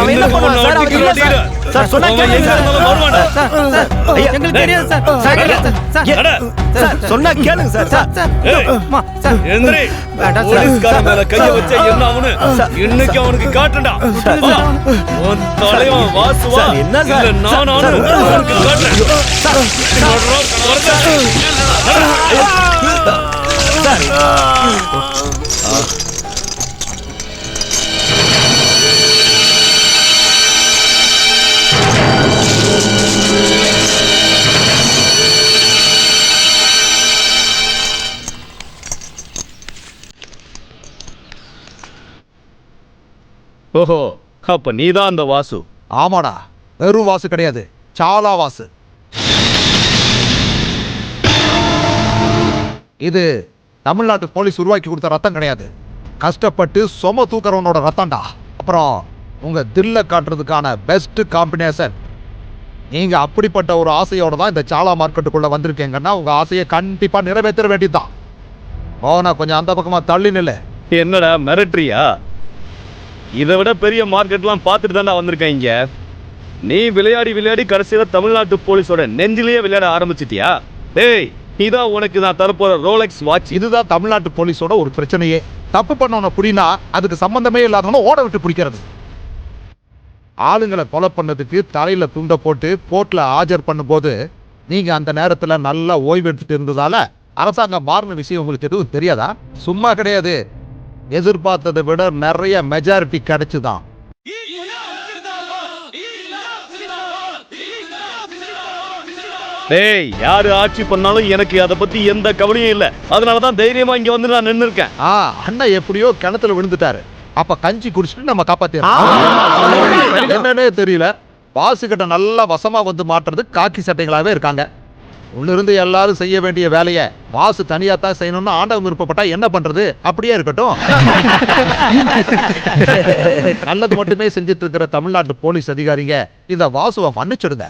அவன் என்ன பண்ணுவான் சார்? அவர் இல்ல சார், சொன்னா கேளுங்க எங்களுக்கு தெரியாது சார். சொன்னா கேளுங்க சார். போலீஸ்காரன் மேல கைய வச்ச என்ன அவனு இன்னைக்கு அவனுக்கு காட்டுடா. உன் தலைவன் வாசுவா என்ன சார்? நான் அவனுக்கு காட்டுறேன். ஓஹோ, அப்ப நீதான் அந்த வாசு? ஆமாடா, வெறும் வாசு கிடையாது, சாலா வாசு. இது தமிழ்நாட்டு போலீஸ் உருவாக்கி கொடுத்த ரத்தம் கிடையாது, கஷ்டப்பட்டு சொம தூக்குறவனோட ரத்தம்டா. அப்புறம் உங்க தில்ல காட்டுறதுக்கான பெஸ்ட் காம்பினேஷன். நீங்க அப்படிப்பட்ட ஒரு ஆசையோட தான் இந்த சாலா மார்க்கெட்டுக்குள்ள வந்திருக்கீங்கன்னா உங்க ஆசையை கண்டிப்பா நிறைவேற்ற வேண்டியதுதான். போனா கொஞ்சம் அந்த பக்கமா தள்ளி நில்ல. என்னடா மிரட்டுறியா? இதை விட பெரிய மார்க்கெட்லாம் பார்த்துட்டு தானே வந்திருக்கேன் இங்க. நீ விளையாடி கடைசியில தமிழ்நாட்டு போலீஸோட நெஞ்சிலேயே விளையாட ஆரம்பிச்சிட்டியா? டேய், இதான் உனக்கு நான் தரப்போற ரோலெக்ஸ் வாட்ச். இதுதான் தமிழ்நாட்டு போலீஸோட ஒரு பிரச்சனையே. தப்பு பண்ணவன புடினா அதுக்கு சம்பந்தமே இல்லாதவன ஓட விட்டு பிடிக்கிறது. ஆளுங்களை கொலை பண்ணதுக்கு தலையில துண்டை போட்டு கோர்ட்ல ஆஜர் பண்ணும்போது நீங்க அந்த நேரத்துல நல்லா ஓய்வு எடுத்துட்டு இருந்ததால அரசாங்கம் மாறின விஷயம் உங்களுக்கு எதுவும் தெரியாதா? சும்மா கிடையாது, எதிர்பார்த்ததை விட நிறைய மெஜாரிட்டி கிடைச்சுதான். டேய், யாரு ஆட்சி பண்ணாலும் எனக்கு அதை பத்தி எந்த கவலையும் இல்ல. அதனாலதான் தைரியமா இங்க வந்து நான் நின்னு இருக்கேன். அண்ணன் எப்படியோ கிணத்துல விழுந்துட்டாரு. அப்ப கஞ்சி குடிச்சிட்டு நம்ம காப்பாத்திடலாம். என்னன்னே தெரியல, பாசுகிட்ட நல்லா வசமா வந்து மாட்டுறது காக்கி சட்டைகளாவே இருக்காங்க. உள்ளிருந்து எல்லாரும் செய்ய வேண்டிய வேலையை வாசு தனியா தான் செய்யணும்னு ஆண்டவன் விருப்பப்பட்டா என்ன பண்றது? அப்படியே இருக்கட்டும். நல்லது மட்டுமே செஞ்சிட்டு இருக்கிற தமிழ்நாட்டு போலீஸ் அதிகாரிங்க இந்த வாசுவை மன்னிச்சிடுங்க.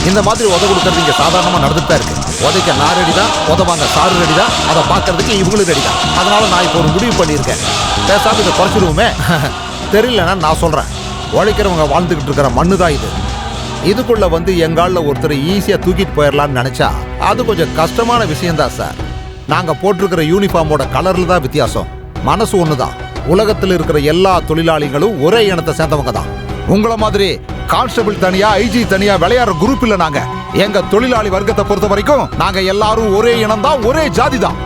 இந்த மாதிரி உத கொடுக்கறது இங்க சாதாரணமா நடந்துட்டு தான் இருக்கு. உதைக்க நான் ரெடி தான், உதவாங்க சாரு ரெடி தான், அதை பார்க்கறதுக்கு இவங்களும் ரெடி தான். அதனால நான் இப்போ ஒரு முடிவு பண்ணியிருக்கேன். பேசாம இதை குறைச்சிருவோமே. தெரியலன்னா நான் சொல்றேன், உழைக்கிறவங்க வாழ்ந்துகிட்டு இருக்கிற மண்ணு தான் இது. இதுக்குள்ள வந்து எங்கால ஒருத்தர் ஈஸியா தூக்கிட்டு போயிடலாம்னு நினைச்சா அது கொஞ்சம் கஷ்டமான விஷயம்தான் சார். நாங்க போட்டிருக்கிற யூனிஃபார்மோட கலர்ல தான் வித்தியாசம். மனசு ஒண்ணுதான். உலகத்தில் இருக்கிற எல்லா தொழிலாளிகளும் ஒரே இனத்தை சேர்ந்தவங்க தான். உங்களை மாதிரி கான்ஸ்டபிள் தனியா, ஐஜி தனியா விளையாடுற குரூப் இல்ல நாங்க. எங்க தொழிலாளி வர்க்கத்தை பொறுத்த வரைக்கும் நாங்க எல்லாரும் ஒரே இனம் தான், ஒரே ஜாதி தான்.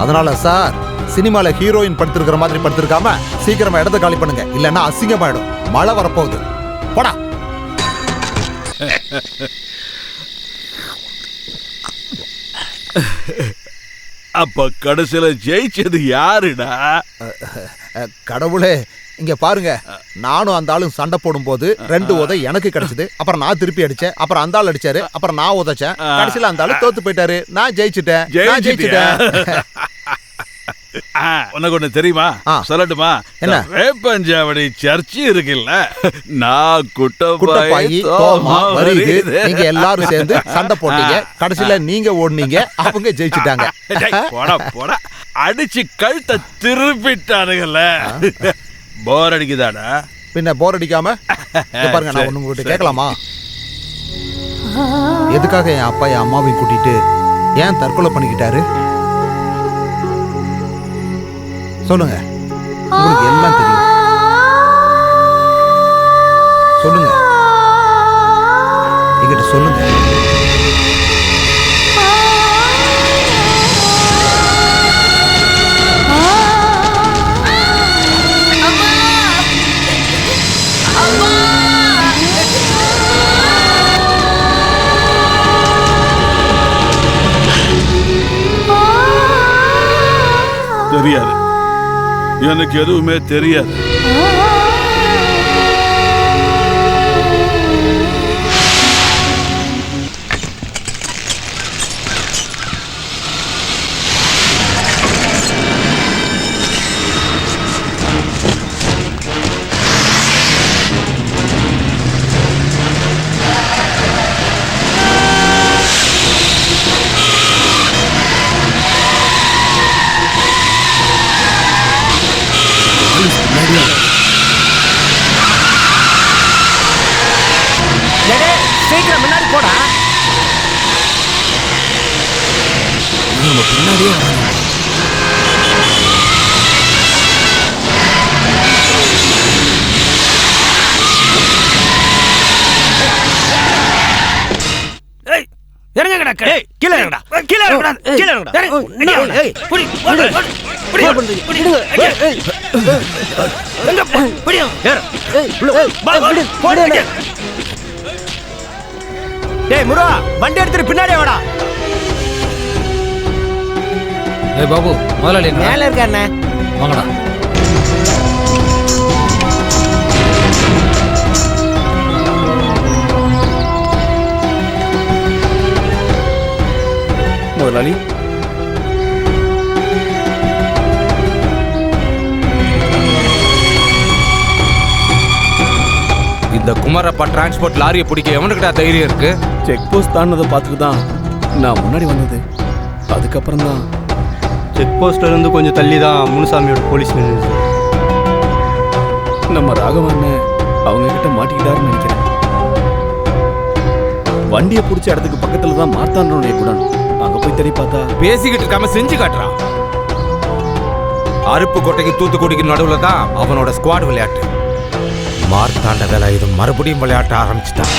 அதனால சார், சினிமால ஹீரோயின் படுத்திருக்கிற மாதிரி படுத்திருக்காம சீக்கிரமா இடத்த காலி பண்ணுங்க, இல்லன்னா அசிங்கமாயிடும். மழை வரப்போகுது. போடா. அப்ப கடைசியில ஜெயிச்சது யாருடா? கடவுளே, இங்க பாருங்க, நானும் அந்த ஆளும் சண்டை போடும் போது 2 உதை எனக்கு கிடைச்சது. அப்புறம் நான் திருப்பி அடிச்சேன், அப்புறம் அந்த ஆள் அடிச்சாரு, அப்புறம் நான் உதைச்சேன். கடைசியில அந்த ஆளு தோத்து போயிட்டாரு. நான் ஜெயிச்சிட்டேன். உனக்கு ஒண்ணு தெரியுமா? சொல்லட்டுமா? என்ன? வேப்பஞ்சாவடி சர்ச்சு இருக்குல்ல, நான் குட்டப்பாயி தோமா வருது, நீங்க எல்லாரும் சேர்ந்து சண்டை போட்டீங்க. கடைசியில நீங்க ஓடுனீங்க, அவங்க ஜெயிச்சிட்டாங்க. போடா போடா, அடிச்சு கழுத்தை திருப்பிட்டானுங்கல்ல. போர் அடிக்குதாடா? பின்ன போர் அடிக்காம பாருங்க, நான் ஒண்ணு உங்ககிட்ட கேட்கலாமா? எதுக்காக என் அப்பா என் அம்மாவையும் கூட்டிட்டு ஏன் தற்கொலை பண்ணிக்கிட்டாரு? சொல்லுங்க, உங்களுக்கு எல்லாம் தெரியும். சொல்லுங்க, என்கிட்ட சொல்லுங்க. தெரியாது, எனக்கு எதுவுமே தெரியாது. சீக்கிரம் முன்னாடி போடா. பின்னாடியே இறங்கடா. கீழே இறங்கடா, கீழே இறங்கடா, கீழே இறங்கடா. ஏய் புடி புடி புடி புடி. எங்க புடியா? ஏய் போடு. டேய் முருகா, வண்டி எடுத்துட்டு பின்னாடியே வாடா. ஏய் பாபு, முதலாளி மேல இருக்கானே, வாங்கடா. முதலாளி, இந்த குமாரப்பா டிரான்ஸ்போர்ட் லாரியை பிடிக்க எவனுக்கிட்ட தைரியம் இருக்கு? செக் போஸ்ட் தாண்டதை பார்த்துட்டு தான் நான் முன்னாடி வந்தது. அதுக்கப்புறம் தான் செக் போஸ்ட்ல இருந்து கொஞ்சம் தள்ளி தான் முனுசாமியோட போலீஸ் நின்னுச்சு. நம்ம ராகவன் அவங்க கிட்ட மாட்டிக்கிட்டாருன்னு நினைக்கிறேன். வண்டியை பிடிச்ச இடத்துக்கு பக்கத்துல தான் மார்த்தாண்டனுடைய குடன். அங்க போய் தேடி பார்த்தா பேசிக்கிட்டு இருக்காம செஞ்சு காட்டுறான். அருப்புக்கோட்டைக்கு தூத்துக்குடிக்கு நடுவுல தான் அவனோட ஸ்குவாட் விளையாட்டு. மார்த்தாண்ட வேலை இது மறுபடியும் விளையாட்ட ஆரம்பிச்சுட்டான்.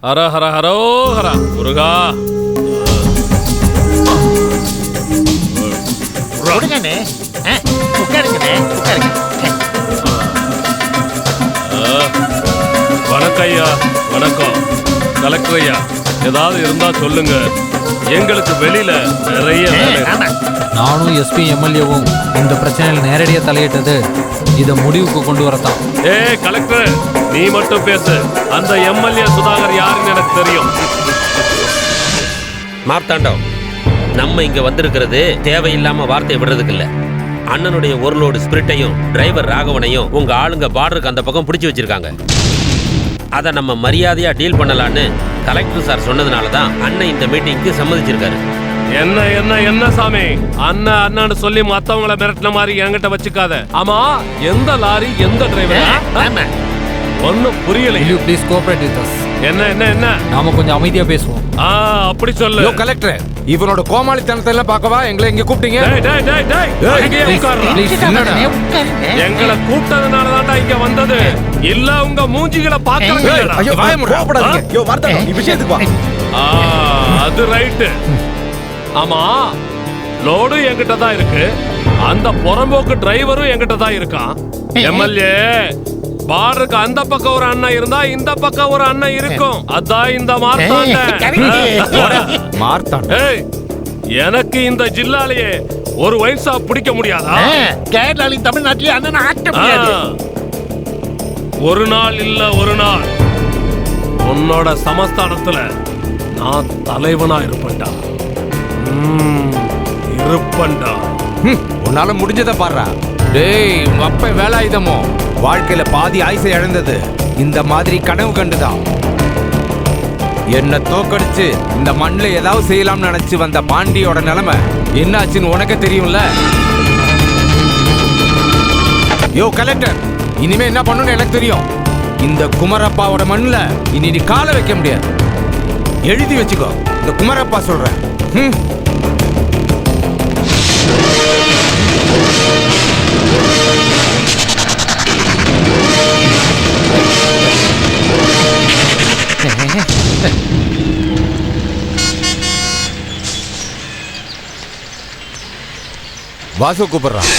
ஹர ஹர ஹரோ ஹர முருகா. உட்காருங்கண்ணே, உட்காருங்க. வணக்கம் ஐயா. வணக்கம் கலெக்டர் ஐயா. ஏதாவது இருந்தா சொல்லுங்க. எங்களுக்கு வெளியில நிறைய வேலை இருக்கு. நானும் எஸ்பி எம்எல்ஏவும் இந்த பிரச்சனையில் நேரடியாக தலையிட்டது இதை முடிவுக்கு கொண்டு வரத்தான். கலெக்டர், நீ மட்டும் பேசு. அந்த எம்எல்ஏ சுதாகர் யாருன்னு எனக்கு தெரியும். மார்த்தாண்டம், நம்ம இங்க வந்திருக்கிறது தேவையில்லாம வார்த்தை விடுறதுக்கு இல்ல. அண்ணனுடைய ஒரு லோடு ஸ்பிரிட்டையும் டிரைவர் ராகவனையும் உங்க ஆளுங்க பார்டருக்கு அந்த பக்கம் பிடிச்சி வச்சிருக்காங்க. அதை நம்ம மரியாதையா டீல் பண்ணலான்னு கலெக்டர் சார் சொன்னதுனால தான் அண்ணன் இந்த மீட்டிங்க்கு சம்மதிச்சிருக்காரு. என்ன என்ன என்ன சாமி, அண்ணன் அண்ணன்னு சொல்லி மத்தவங்கள மிரட்டின மாதிரி என்கிட்ட வச்சுக்காத. ஆமா, எந்த லாரி எந்த டிரைவர் ஒன்னும் புரியல. Please cooperate with us. என்ன என்ன என்ன நாம கொஞ்சம் அமைதியா பேசுவோம். அப்படி சொல்லு. யோ கலெக்டர், இவனோட கோமாளித்தனத்தை எல்லாம் பார்க்கவா எங்களை இங்க கூப்பிட்டீங்க? எங்களை கூப்பிட்டதுனால தான்டா இங்க வந்தது. இல்ல உங்க மூஞ்சிகளை பார்க்கறதுக்கு. அது ரைட்டு. ஆமா, லோடு என்கிட்ட தான் இருக்கு. அந்த புறம்போக்கு டிரைவரும் என்கிட்ட தான் இருக்கான். எம்எல்ஏ, பார்டருக்கு அந்த பக்கம் ஒரு அண்ணன் இருந்தா இந்த பக்கம் ஒரு அண்ணன் இருக்கும். அதான் இந்த மார்த்தாண்ட. எனக்கு இந்த ஜில்லாலேயே ஒரு ஒயின் ஷாப் பிடிக்க முடியாதா? கேரளாவில் தமிழ்நாட்டிலே அண்ணன் ஆட்ட முடியாது. ஒரு நாள் இல்ல ஒரு நாள் உன்னோட சமஸ்தானத்துல நான் தலைவனா இருப்பேன்டா. இருப்பேன்டா. உன்னால முடிஞ்சதை பாடுறா. டேய், உங்க அப்ப வேலாயுதமோ வாழ்க்கையில பாதி ஆயுசை இழந்தது இந்த மாதிரி கனவு கண்டுதான். என்ன தோக்கடிச்சு இந்த மண்ணில் ஏதாவது செய்யலாம்னு நினைச்சு வந்த பாண்டியோட நிலைமை என்னாச்சுன்னு உனக்கு தெரியும்ல. யோ கலெக்டர், இனிமே என்ன பண்ணணும்னு எனக்கு தெரியும். இந்த குமரப்பாவோட மண்ணில் இனி நீ காலை வைக்க முடியாது. எழுதி வச்சுக்கோ, இந்த குமரப்பா சொல்றேன். வாசு கூப்பிடுறான்.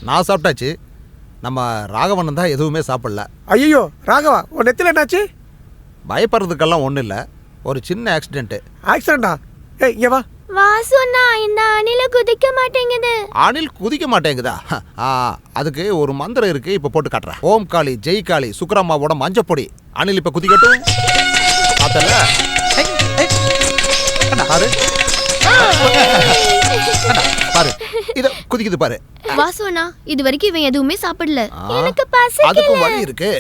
நான் சாப்பிட்டாச்சு. நம்ம ராகவன் தான் எதுவுமே சாப்பிடல. ஐயோ ராகவா, உன் நெத்தில என்னாச்சு? பயப்படுறதுக்கெல்லாம் ஒன்றும் இல்லை, ஒரு சின்ன ஆக்சிடென்ட்டு. ஆக்சிடென்டா? ஏய் இங்க வா. வாசுண்ணா, இந்த அணில குதிக்க மாட்டேங்குது. அணில் குதிக்க மாட்டேங்குதா? அதுக்கு ஒரு மந்திரம் இருக்கு, இப்ப போட்டு காட்டுறேன். ஓம் காளி ஜெய் காளி சுக்கரம்மாவோட மஞ்சப்பொடி. அணில் இப்ப குதிக்கட்டும். அதல்ல பாரு, இத குதிக்குது பாரு. வாசுண்ணா, இது வரைக்கும் இவன் எதுவுமே சாப்பிடல. எனக்கு அதுக்கும் வழி இருக்கு.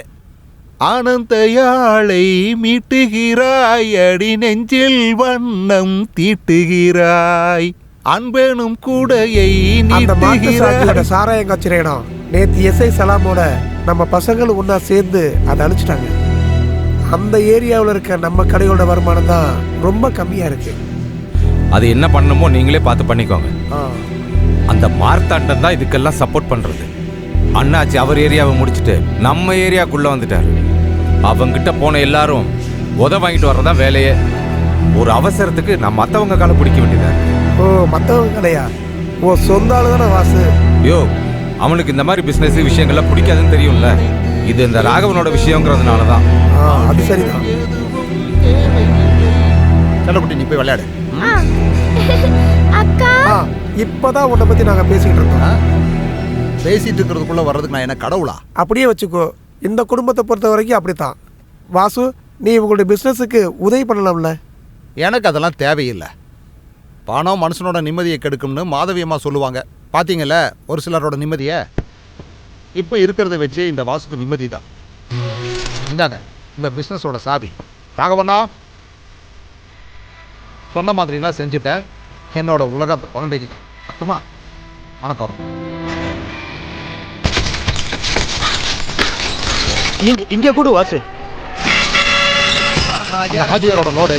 ஆனந்த யாழை மீட்டுகிறாய், அடி நெஞ்சில் வண்ணம் தீட்டுகிறாய், அன்பெனும் கூடையை நீட்டுகிறாய். சாராயம் காய்ச்சிரேடம் நேத்து எஸ்ஐ சலாமோட நம்ம பசங்களும் ஒன்னா சேர்ந்து அதை அழிச்சிட்டாங்க. அந்த ஏரியாவில் இருக்க நம்ம கடையோட வருமானம் தான் ரொம்ப கம்மியா இருக்கு. அது என்ன பண்ணணுமோ நீங்களே பார்த்து பண்ணிக்கோங்க. அந்த மார்த்தாண்டன் தான் இதுக்கெல்லாம் சப்போர்ட் பண்றது. அண்ணாச்சி அவர் ஏரியாவை முடிச்சுட்டு நம்ம ஏரியாக்குள்ள வந்துட்டாரு. அவங்கிட்ட போன எல்லாரும் வாங்கிட்டு வர்றதான் வேலையே. ஒரு அவசரத்துக்கு நான் மற்றவங்க காலை பிடிக்க வேண்டியதா. ஓ, மற்றவங்க கடையா? ஓ, சொந்த ஆளு தானே வாசு? யோ, அவனுக்கு இந்த மாதிரி பிசினஸ் விஷயங்கள்லாம் பிடிக்காதுன்னு தெரியும்ல. இது இந்த ராகவனோட விஷயங்கிறதுனால தான். அது சரிதான். செல்லக்குட்டி, நீ போய் விளையாடு. அக்கா, இப்பதான் உன்னை பத்தி நாங்க பேசிட்டு இருக்கோம். பேசிட்டு இருக்கிறதுக்குள்ள வர்றதுக்கு நான் என்ன கடவுளா? அப்படியே வச்சுக்கோ. இந்த குடும்பத்தை பொறுத்த வரைக்கும் அப்படித்தான். வாசு, நீ இவங்களுடைய பிஸ்னஸுக்கு உதவி பண்ணலாம்ல? எனக்கு அதெல்லாம் தேவையில்லை. பணம் மனுஷனோட நிம்மதியை கெடுக்கும்னு மாதவியம்மா சொல்லுவாங்க. பார்த்தீங்கல்ல ஒரு சிலரோட நிம்மதியை. இப்போ இருக்கிறத வச்சு இந்த வாசுக்கு நிம்மதி தான். இந்தாங்க இந்த பிஸ்னஸோட சாவி. ராகவண்ணா, சொன்ன மாதிரிலாம் செஞ்சுட்டேன். என்னோட உலகத்தை குழந்தைக்கு அப்புறமா வணக்கம். இங்கே கூட வாசு ஹாஜியாரோட லோடு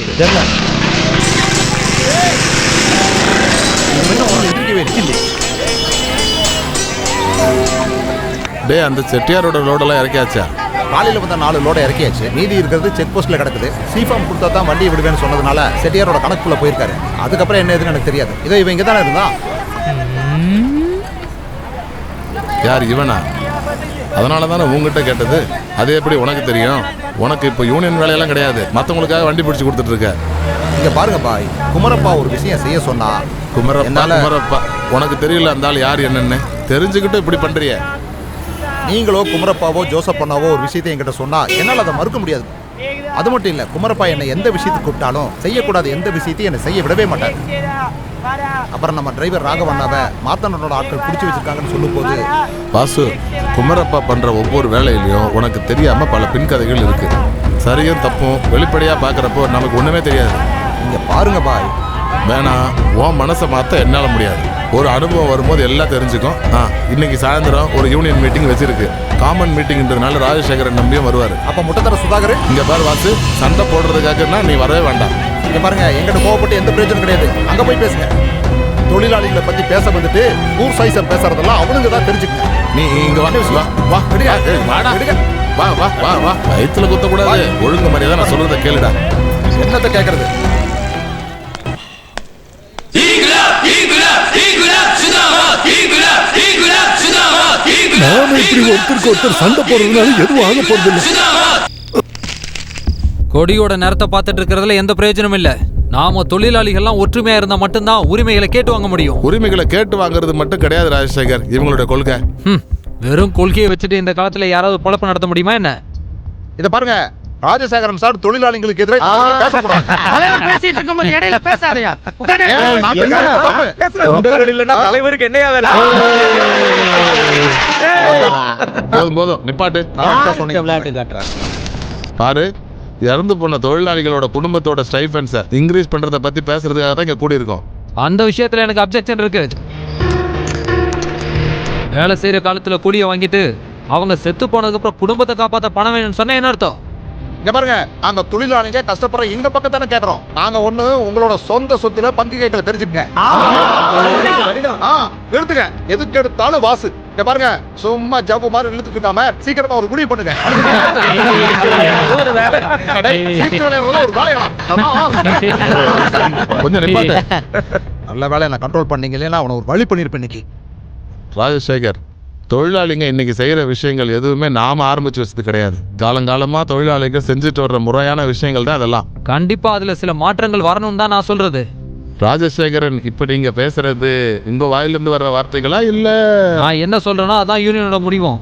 டே, அந்த செட்டியாரோட லோடெல்லாம் இறக்கியாச்சா? காலையில் வந்த 4 லோடை இறக்கியாச்சு. மீதி இருக்கிறது செக் போஸ்ட்டில் கிடக்குது. சீஃபார்ம் கொடுத்தா தான் வண்டியை விடுவேன்னு சொன்னதுனால செட்டியாரோட கணக்குள்ள போயிருக்காரு. அதுக்கப்புறம் என்ன எதுன்னு எனக்கு தெரியாது. இதோ இவன் இங்கே தானே இருந்தா. யார் இவனா? அதனால தானே உங்ககிட்ட கேட்டது. அது எப்படி உனக்கு தெரியும்? உனக்கு இப்போ யூனியன் வேலையெல்லாம் கிடையாது. மற்றவங்களுக்காக வண்டி பிடிச்சி கொடுத்துட்டு இருக்க. இங்கே பாருங்க பாய், குமரப்பா ஒரு விஷயம் செய்ய சொன்னா. குமரப்பா உனக்கு தெரியல அந்த ஆள் யார் என்னன்னு தெரிஞ்சுக்கிட்டு இப்படி பண்றிய? நீங்களோ குமரப்பாவோ ஜோசப் பண்ணாவோ ஒரு விஷயத்தை என்கிட்ட சொன்னா என்னால் அதை மறுக்க முடியாது. அது மட்டும் இல்லை, குமரப்பா என்னை எந்த விஷயத்துக்கு கூப்பிட்டாலும் செய்யக்கூடாது எந்த விஷயத்தையும் என்னை செய்ய விடவே மாட்டார். அப்புறம் நம்ம டிரைவர் ராகவண்ணாவை மாத்தனோட ஆட்கள் பிடிச்சி வச்சிருக்காங்கன்னு சொல்லும் போது, வாசு, குமரப்பா பண்ற ஒவ்வொரு வேலையிலையும் உனக்கு தெரியாம பல பின்கதைகள் இருக்கு. சரியும் தப்பும் வெளிப்படையா பாக்குறப்போ நமக்கு ஒண்ணுமே தெரியாது. இங்க பாருங்க பாய், வேணாம், உன் மனசை மாத்த என்னால முடியாது. ஒரு அனுபவம் வரும்போது எல்லாம் தெரிஞ்சுக்கும். இன்னைக்கு சாயந்தரம் ஒரு யூனியன் மீட்டிங் வச்சிருக்கு. காமன் மீட்டிங்ன்றதுனால ராஜசேகரன் நம்பியும் வருவாரு. அப்ப முட்டத்தர சுதாகர் இங்க பாரு வாசு, சண்டை போடுறதுக்காகனா நீ வரவே வேண்டாம். இங்க பாருங்க, எங்கிட்ட கோவப்பட்டு எந்த பிரயோஜனம் கிடையாது. அங்க போய் பேசுங்க. தொழிலாளிகளை பத்தி பேச வந்துட்டு ஊர் சைசம் பேசுறதெல்லாம் அவனுங்க தான் தெரிஞ்சுக்கங்க. நீ இங்க வா வா வா வா, வயிற்றுல குத்த கூடாது. ஒழுங்கு மரியாதை நான் சொல்றத கேளுடா. என்னத்தை கேட்கறது? நாம இப்படி ஒருத்தருக்கு ஒருத்தர் சண்டை போடுறதுனால எதுவும் ஆக போறது இல்லை. கொடியோட நேரத்தை பார்த்துட்டு இருக்கிறதுல எந்த பிரயோஜனம் இல்ல. நாம தொழிலாளிகள்லாம் ஒற்றுமையா இருந்தா மட்டும்தான் உரிமைகளை கேட்டு வாங்க முடியும். உரிமைகளை கேட்டு வாங்குறது மட்டும் கிடையாது ராஜசேகர் இவங்களோட கொள்கை. வெறும் கொள்கையை வச்சுட்டு இந்த காலத்துல யாராவது பொழப்பு நடத்த முடியுமா என்ன? இத பாருங்க, ராஜசேகரன் சார் தொழிலாளிகளுக்கு எதிராக பேசக்கூடாது. பேசிட்டு இருக்கும்போது இடையில பேசாதயா. தலைவருக்கு என்னையா வேலை? போதும் நிப்பாட்டு. பாரு, இறந்து போன தொழிலாளிகளோட குடும்பத்தோட ஸ்டைஃபண்ட்ஸை இன்க்ரீஸ் பண்றத பத்தி பேசுறதுக்காக தான் இங்க கூடி இருக்கோம். அந்த விஷயத்துல எனக்கு அப்ஜெக்ஷன் இருக்கு. வேலை செய்யற காலத்துல கூலியை வாங்கிட்டு அவங்க செத்து போனதுக்கு அப்புறம் குடும்பத்தை காப்பாத்த பணம் வேணும்னு சொன்னா என்ன அர்த்தம்? இங்க பாருங்க, நாங்க தொழிலாளிங்க கஷ்டப்படுற இந்த பக்கம் தானே கேட்கறோம். நாங்க ஒண்ணு உங்களோட சொந்த சொத்துல பங்கு கேட்கல, தெரிஞ்சுக்கங்க. எடுத்துங்க, எதுக்கு எடுத்தாலும் வாசு. இங்க பாருங்க, சும்மா ஜவ்வு மாதிரி இழுத்துட்டு இருக்காம சீக்கிரமா ஒரு முடிவு பண்ணுங்க. கொஞ்சம் நிப்பாட்டு. நல்ல வேலை நான் கண்ட்ரோல் பண்ணீங்க, இல்லைன்னா அவனை ஒரு வழி பண்ணிருப்பேன் இன்னைக்கு. ராஜசேகர், தொழிலாளிங்க இன்னைக்கு செய்யற விஷயங்கள் எதுவுமே நாம ஆரம்பிச்சு வச்சது கிடையாது. காலங்காலமா தொழிலாளிகள் செஞ்சுட்டு வர்ற முறையான விஷயங்கள் தான் அதெல்லாம். கண்டிப்பா அதுல சில மாற்றங்கள் வரணும் தான் நான் சொல்றது. ராஜசேகரன், இப்ப நீங்க பேசுறது உங்க வாயிலிருந்து வர்ற வார்த்தைகளா இல்ல நான் என்ன சொல்றேன்னா அதான் யூனியனோட முடிவும்.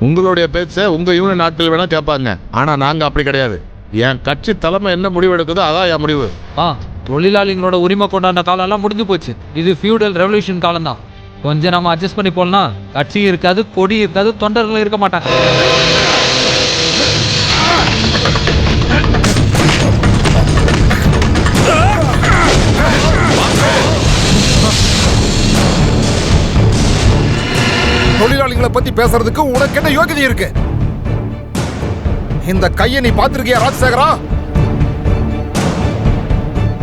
உங்களுடைய பேச்ச உங்க யூனியன் ஆட்கள் வேணா கேட்பாங்க, ஆனா நாங்க அப்படி கிடையாது. என் கட்சி தலைமை என்ன முடிவு எடுக்குதோ அதான் என் முடிவு. தொழிலாளிகளோட உரிமை கொண்டாடின காலம் எல்லாம் முடிஞ்சு போச்சு. இது ஃபியூடல் ரெவல்யூஷன் காலம் தான். கொஞ்சம் நம்ம அட்ஜஸ்ட் பண்ணி போடலாம். கட்சி இருக்காது, கொடி இருக்காது, தொண்டர்கள் இருக்க மாட்டாங்க. தொழிலாளிகளை பத்தி பேசுறதுக்கு உனக்கு என்ன யோகிதை இருக்கு? இந்த கையை நீ பார்த்திருக்கியா ராஜசேகரா?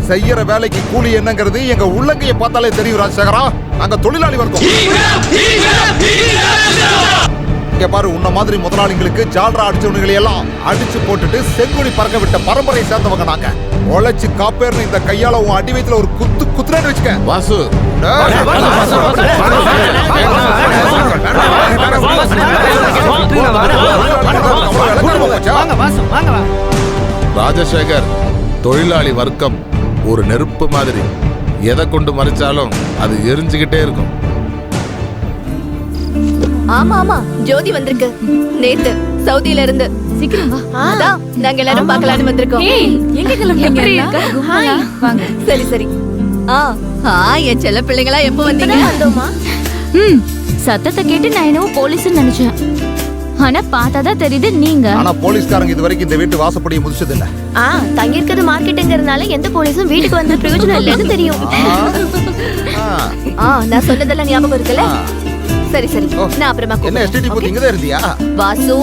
செய்யற வேலைக்கு கூலி என்னங்கிறது எங்க உள்ளங்கையை பார்த்தாலே தெரியும் ராஜசேகரா. அங்க தொழிலாளி வர்க்கம். இங்க பாரு, உன்ன மாதிரி முதலாளிகளுக்கு ஜால்ரா அடிச்சவனுங்களை எல்லாம் அடிச்சு போட்டுட்டு செங்குடி பறக்க விட்ட பரம்பரையை சேர்ந்தவங்க நாங்க. உழைச்சு காப்பேர்னு இந்த கையால உன் அடி வயித்துல ஒரு குத்து குத்துறேன்னு வச்சுக்க. வாசு, ராஜசேகர், தொழிலாளி வர்க்கம் ஒரு நெருப்பு மாதிரி. எதை கொண்டு மறைச்சாலும் அது எரிஞ்சுக்கிட்டே இருக்கும். ஆமா ஆமா ஜோதி வந்திருக்கு நேத்து சவுதியில இருந்து. சீக்கிரம் வா. அதான் நாங்க எல்லாரும் பார்க்கலாம்னு வந்திருக்கோம். எங்க கிளம்புறீங்க எல்லாம்? ஹாய். வாங்க. சரி சரி. என் செல்ல பிள்ளைங்களா எப்போ வந்தீங்க? வந்தோமா? சத்தத்தை கேட்டு நான் என்னவோ போலீஸ்னு நினைச்சேன். ஆனா பார்த்தாதான் தெரியுது நீங்க. ஆனா போலீஸ்காரங்க இது வரைக்கும் இந்த வீட்டு வாசப்படியை முடிச்சது இல்ல. தங்கி இருக்கிறது மார்க்கெட்டுங்கிறதுனால எந்த போலீஸும் வீட்டுக்கு வந்த பிரயோஜனம் இல்லைன்னு தெரியும். நான் சொன்னதெல்லாம் ஞாபகம் இருக்குல்ல? சரி சரி நான் அப்புறமா என்ன எஸ்டிடி போட்டு இங்க தான் இருந்தியா? வாசு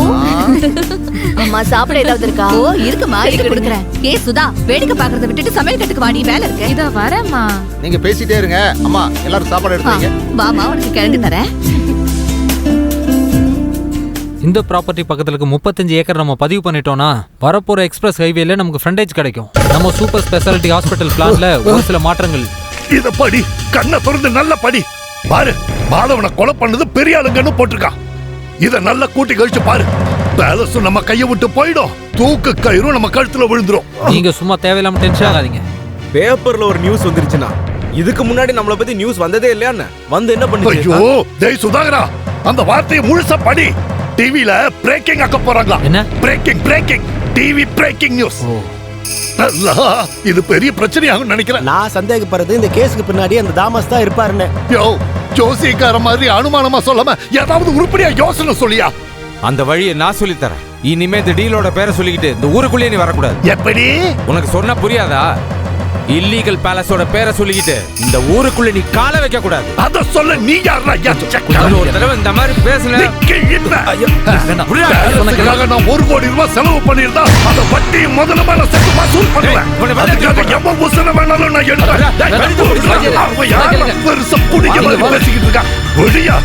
அம்மா சாப்பிட ஏதாவது இருக்கா? இருக்குமா, இருக்கு கொடுக்குறேன். சுதா வேடிக்கை பாக்குறத விட்டுட்டு சமையல் கட்டுக்கு வாடி, வேலை இருக்கு. இதோ வரேம்மா. நீங்க பேசிட்டே இருங்க. அம்மா எல்லாரும் சாப்பாடு எடுத்துங்க. வாமா உனக்கு கிழங்கு தரேன். இந்த ப்ராப்பர்ட்டி பக்கத்துல இருக்க 35 ஏக்கர் நம்ம பதிவு பண்ணிட்டோம்னா வரப்போற எக்ஸ்பிரஸ் ஹைவேல நமக்கு ஃப்ரண்டேஜ் கிடைக்கும். நம்ம சூப்பர் ஸ்பெஷாலிட்டி ஹாஸ்பிட்டல் பிளான்ல ஒரு சில மாற்றங்கள். இத படி, கண்ணை திறந்து நல்ல படி. பாரு, மாதவனை கொலை பண்ணது பெரிய ஆளுங்கன்னு போட்டிருக்கா. இத நல்லா கூட்டி கழிச்சு பாரு. பேலஸும் நம்ம கையை விட்டு போயிடும், தூக்கு கயிறும் நம்ம கழுத்துல விழுந்துரும். நீங்க சும்மா தேவையில்லாம டென்ஷன் ஆகாதீங்க. பேப்பர்ல ஒரு நியூஸ் வந்துருச்சுன்னா இதுக்கு முன்னாடி நம்மள பத்தி நியூஸ் வந்ததே இல்லையான்னு வந்து என்ன பண்ணுச்சு? ஐயோ டேய் சுதாகரா, அந்த வார்த்தையை முழுசா படி. டிவில பிரேக்கிங் ஆக்க போறாங்களா? என்ன breaking? Breaking TV breaking news. இது பெரிய பிரச்சனையாகும் நினைக்கிறேன். நான் சந்தேகப்படுறது இந்த கேஸுக்கு பின்னாடி அந்த தாமஸ் தான் இருப்பாருன்னு. யோ, ஜோசிக்கார மாதிரி அனுமானமா சொல்லாம ஏதாவது உருப்படியா யோசனை சொல்லியா? அந்த வழியை நான் சொல்லி தரேன். இனிமே இந்த டீலோட பேரை சொல்லிக்கிட்டு இந்த ஊருக்குள்ளே நீ வரக்கூடாது. எப்படி? உனக்கு சொன்னா புரியாதா? இல்லீகல் பேலஸோட பேரை சொல்லிக்கிட்டு இந்த ஊருக்குள்ள நீ கால வைக்க கூடாது. அத சொல்ல நீ யாரா? ஒரு தடவை இந்த மாதிரி பேசுன நான் 1 கோடி ரூபாய் செலவு பண்ணிருந்தா அந்த வட்டி முதல்ல நான் சேர்த்து வசூல் பண்ணுவேன். அதுக்காக எவ்வளவு உசன வேணாலும் நான் எடுப்பேன். பெருசா புடிக்க மாதிரி பேசிக்கிட்டு இருக்கா. ஒழியா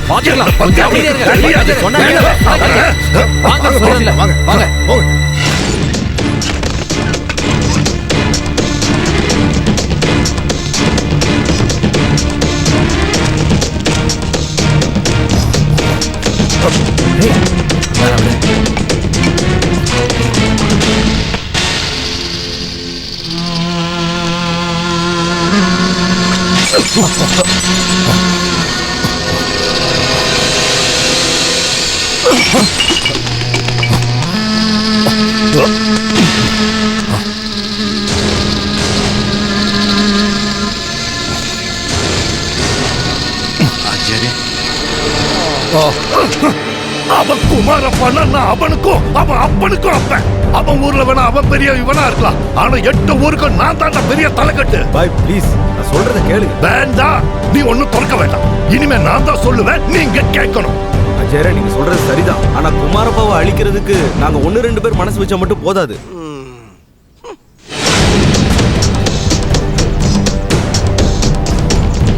அவன் குமாரப்பா, நான் அவனுக்கும் அவன் அப்பனுக்கும் அப்பன். அவன் ஊர்ல வேணா அவன் பெரிய இவனா இருக்கலாம், ஆனா 8 ஊருக்கும் நான் தான் பெரிய தலைக்கட்டு. பாய் ப்ளீஸ், நான் சொல்றத கேளு. வேண்டாம், நீ ஒண்ணும் திறக்க வேண்டாம். இனிமே நான் தான் சொல்லுவேன், நீங்க கேட்கணும். அஜயரா, நீங்க சொல்றது சரிதான். ஆனா குமாரப்பாவை அழிக்கிறதுக்கு நாங்க 1-2 பேர் மனசு வச்சா மட்டும் போதாது.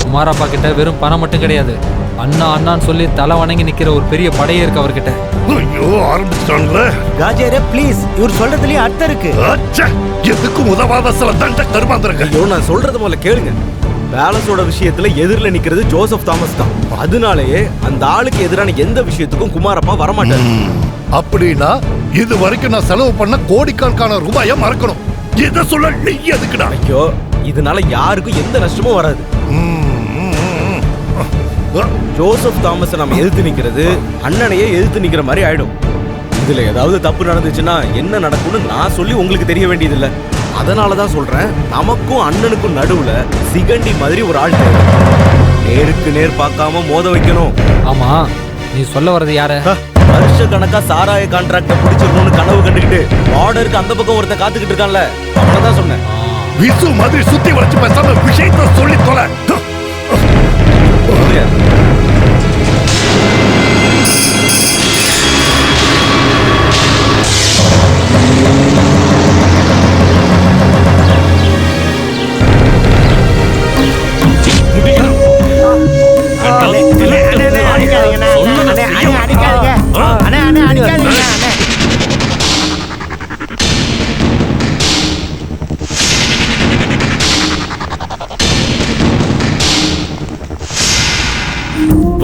குமாரப்பா கிட்ட வெறும் பணம் மட்டும் கிடையாது, அண்ணா அண்ணான்னு சொல்லி தலை வணங்கி நிக்கிற ஒரு பெரிய படையே இருக்கு அவர்கிட்ட. ஐயோ ஆரம்பிச்சிட்டாங்களே. காஜேரே ப்ளீஸ், இவர் சொல்றதுலயே அர்த்தம் இருக்கு. எதுக்கும் உதவாத சில தண்ட கருமாந்திரங்க. ஐயோ, நான் சொல்றது முதல்ல கேளுங்க. பேலஸோட விஷயத்துல எதிரில நிக்கிறது ஜோசப் தாமஸ் தான். அதனாலேயே அந்த ஆளுக்கு எதிரான எந்த விஷயத்துக்கும் குமாரப்பா வரமாட்டாரு. அப்படின்னா இது வரைக்கும் நான் செலவு பண்ண கோடிக்கணக்கான ரூபாயை மறக்கணும். இத சொல்ல நீ எதுக்குடா? ஐயோ, இதனால யாருக்கும் எந்த நஷ்டமும் வராது. ஜோசப் தாமஸ் நம்ம எதிர்த்து நிக்கிறது அண்ணனையே எதிர்த்து நிக்கிற மாதிரி ஆயிடும். இதுல ஏதாவது தப்பு நடந்துச்சுன்னா என்ன நடக்கும்னு நான் சொல்லி உங்களுக்கு தெரிய வேண்டியதில்லை. அதனாலதான் சொல்றேன், நமக்கும் அண்ணனுக்கும் நடுவுல சிகண்டி மாதிரி ஒரு ஆள் தேவை. நேருக்கு நேர் பார்க்காம மோத வைக்கணும். ஆமா, நீ சொல்ல வர்றது யார? வருஷ கணக்கா சாராய கான்ட்ராக்ட பிடிச்சிடணும்னு கனவு கண்டுகிட்டு பார்டருக்கு அந்த பக்கம் ஒருத்தன் காத்துக்கிட்டு இருக்கான்ல, அவனதான் சொன்னேன். விசு மாதிரி சுத்தி வச்சு பேசாம விஷயத்தை சொல்லி தொலை.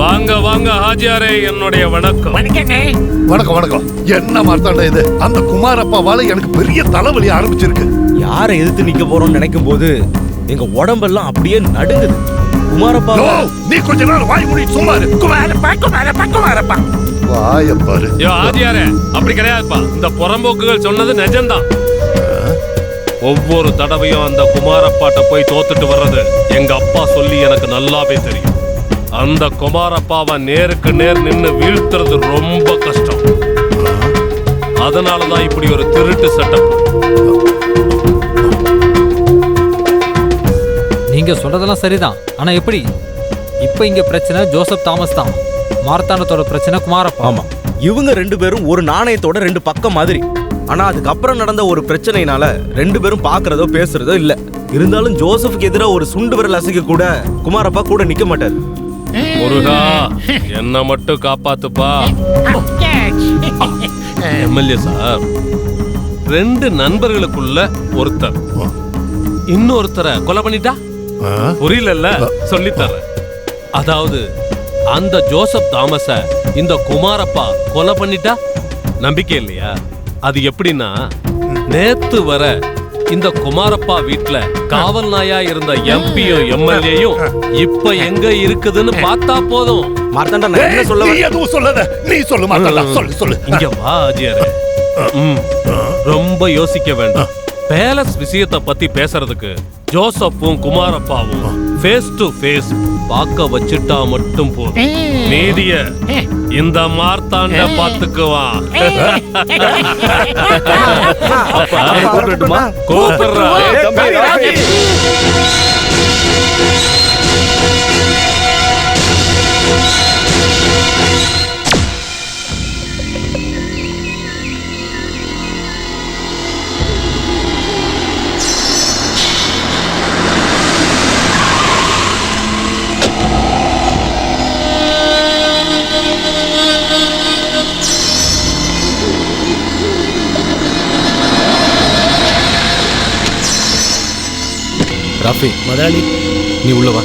வாங்க வாங்க ஹாஜியாரே, என்னுடைய வணக்கம். வணக்கம் வணக்கம். என்ன மார்த்தாண்ட இது? அந்த குமாரப்பாவால எனக்கு பெரிய தலைவலி ஆரம்பிச்சிருக்கு. யாரை எதிர்த்து நிக்க போறோம்னு நினைக்கும் போது எங்க உடம்பெல்லாம் அப்படியே நடுங்குது. குமாரப்பா நீ கொஞ்ச நாள் வாய் மூடி சும்மா இரு. குமாரப்பா வாய பாரு. ஆதியாரே அப்படி கிடையாதுப்பா. இந்த புறம்போக்குகள் சொன்னது நிஜம்தான். ஒவ்வொரு தடவையும் அந்த குமாரப்பாட்ட போய் தோத்துட்டு வர்றது எங்க அப்பா சொல்லி எனக்கு நல்லாவே தெரியும். அந்த குமாரப்பாவை நேருக்கு நேர் நின்னு வீழ்த்துறது ரொம்ப கஷ்டம். அதனாலதான் இப்படி ஒரு திருட்டு செட்டப். நீங்க சொல்றதெல்லாம் சரிதான். ஆனா எப்படி? இப்ப இங்க பிரச்சனை ஜோசப் தாமஸ் தான். மார்த்தாண்டத்தோட பிரச்சனை குமாரப்பா. ஆமா, இவங்க ரெண்டு பேரும் ஒரு நாணயத்தோட ரெண்டு பக்கம் மாதிரி. ஆனா அதுக்கப்புறம் நடந்த ஒரு பிரச்சனைனால ரெண்டு பேரும் பாக்குறதோ பேசுறதோ இல்ல. இருந்தாலும் ஜோசப்க்கு எதிராக ஒரு சுண்டு விரல் அசைக்க கூட குமாரப்பா கூட நிக்க மாட்டாரு. முருகா என்ன மட்டும் காப்பாத்துப்பா. எம்எல்ஏ சார், ரெண்டு நண்பர்களுக்குள்ள ஒருத்தர் இன்னொருத்தரை கொலை பண்ணிட்டா புரியல, சொல்லித்தரேன். அதாவது அந்த ஜோசப் தாமஸ இந்த குமாரப்பா கொலை பண்ணிட்டா நம்பிக்கை இல்லையா? அது எப்படின்னா, நேத்து வர இந்த குமாரப்பா வீட்ல காவல் நாயா இருந்த எம்பியும் எம்எல்ஏயும் இப்ப எங்க இருக்குதுன்னு பார்த்தா போதும். என்ன சொல்ல? நீ எதுவும் சொல்லாத. நீ சொல்லு மார்த்தாண்டா. சொல்லு. இங்க வா ஆஜியாரே. ரொம்ப யோசிக்க வேண்டாம். பேலஸ் விஷயத்தை பத்தி பேசுறதுக்கு ஜோசப்பும் குமாரப்பாவும் ஃபேஸ் டு ஃபேஸ் பார்க்க வச்சுட்டா மட்டும் போதும். மீதிய இந்த மார்த்தாண்ட பாத்துக்குவான். கூப்பிடுறா. ராஃபி, முதலாளி நீ உள்ள வா.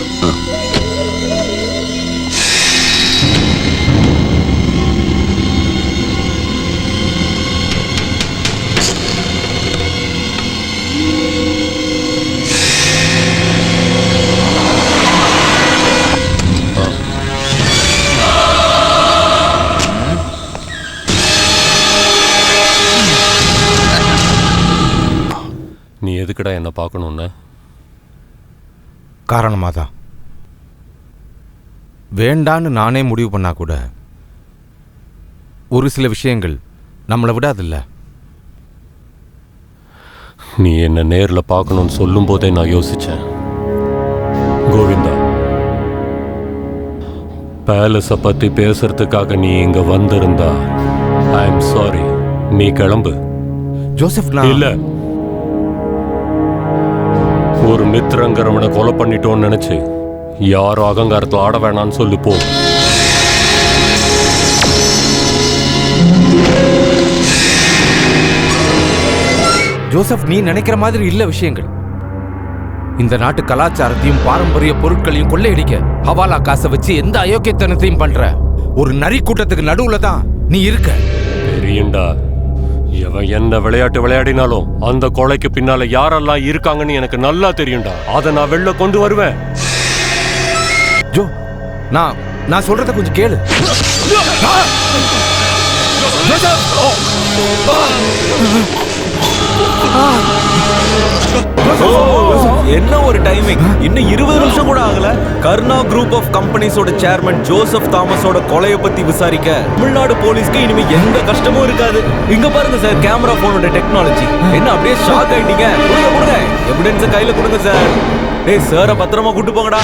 நீ எதுக்குடா என்ன பார்க்கணும்னு? காரணமாக தான். வேண்டான்னு நானே முடிவு பண்ணா கூட ஒரு சில விஷயங்கள் நம்மளை விடாதில்ல. நீ என்ன நேரில் பார்க்கணும்னு சொல்லும் போதே நான் யோசிச்சேன். கோவிந்தா, பேலஸை பற்றி பேசுறதுக்காக நீ இங்க வந்திருந்தா ஐ எம் சாரி. நீ கிளம்பு. ஜோசப் இல்ல, ஒரு மித்ரங்கிறவனை கொலை பண்ணிட்டோன்னு நினைச்சு யாரும் அகங்காரத்தில் ஆட வேணான்னு சொல்லி போ. ஜோசப், நீ நினைக்கிற மாதிரி இல்ல விஷயங்கள். இந்த நாட்டு கலாச்சாரத்தையும் பாரம்பரிய பொருட்களையும் கொள்ளையடிக்க ஹவாலா காசை வச்சு எந்த அயோக்கியத்தனத்தையும் பண்ற ஒரு நரி கூட்டத்துக்கு நடுவுல தான் நீ இருக்க. தெரியுண்டா, எவன் என்ன விளையாட்டு விளையாடினாலும் அந்த கொலைக்கு பின்னால யாரெல்லாம் இருக்காங்கன்னு எனக்கு நல்லா தெரியும்டா. அதை நான் வெளில கொண்டு வருவேன். ஜோ, நான் சொல்றத கொஞ்சம் கேளு. என்ன ஒரு டைமிங்! இன்னும் 20 நிமிஷம் கூட ஆகல. கர்ணா குரூப் ஆஃப் கம்பெனிஸோட சேர்மன் ஜோசப் தாமஸோட கொலையை பத்தி விசாரிக்க தமிழ்நாடு போலீஸ்க்கு இனிமே எந்த கஷ்டமும் இருக்காது. இங்க பாருங்க சார், கேமரா போனோட டெக்னாலஜி. என்ன அப்படியே ஷாக் ஆயிட்டீங்க? கொடுங்க, எவிடன்ஸ் கையில கொடுங்க சார். டேய் சாரை பத்திரமா கூட்டு போங்கடா.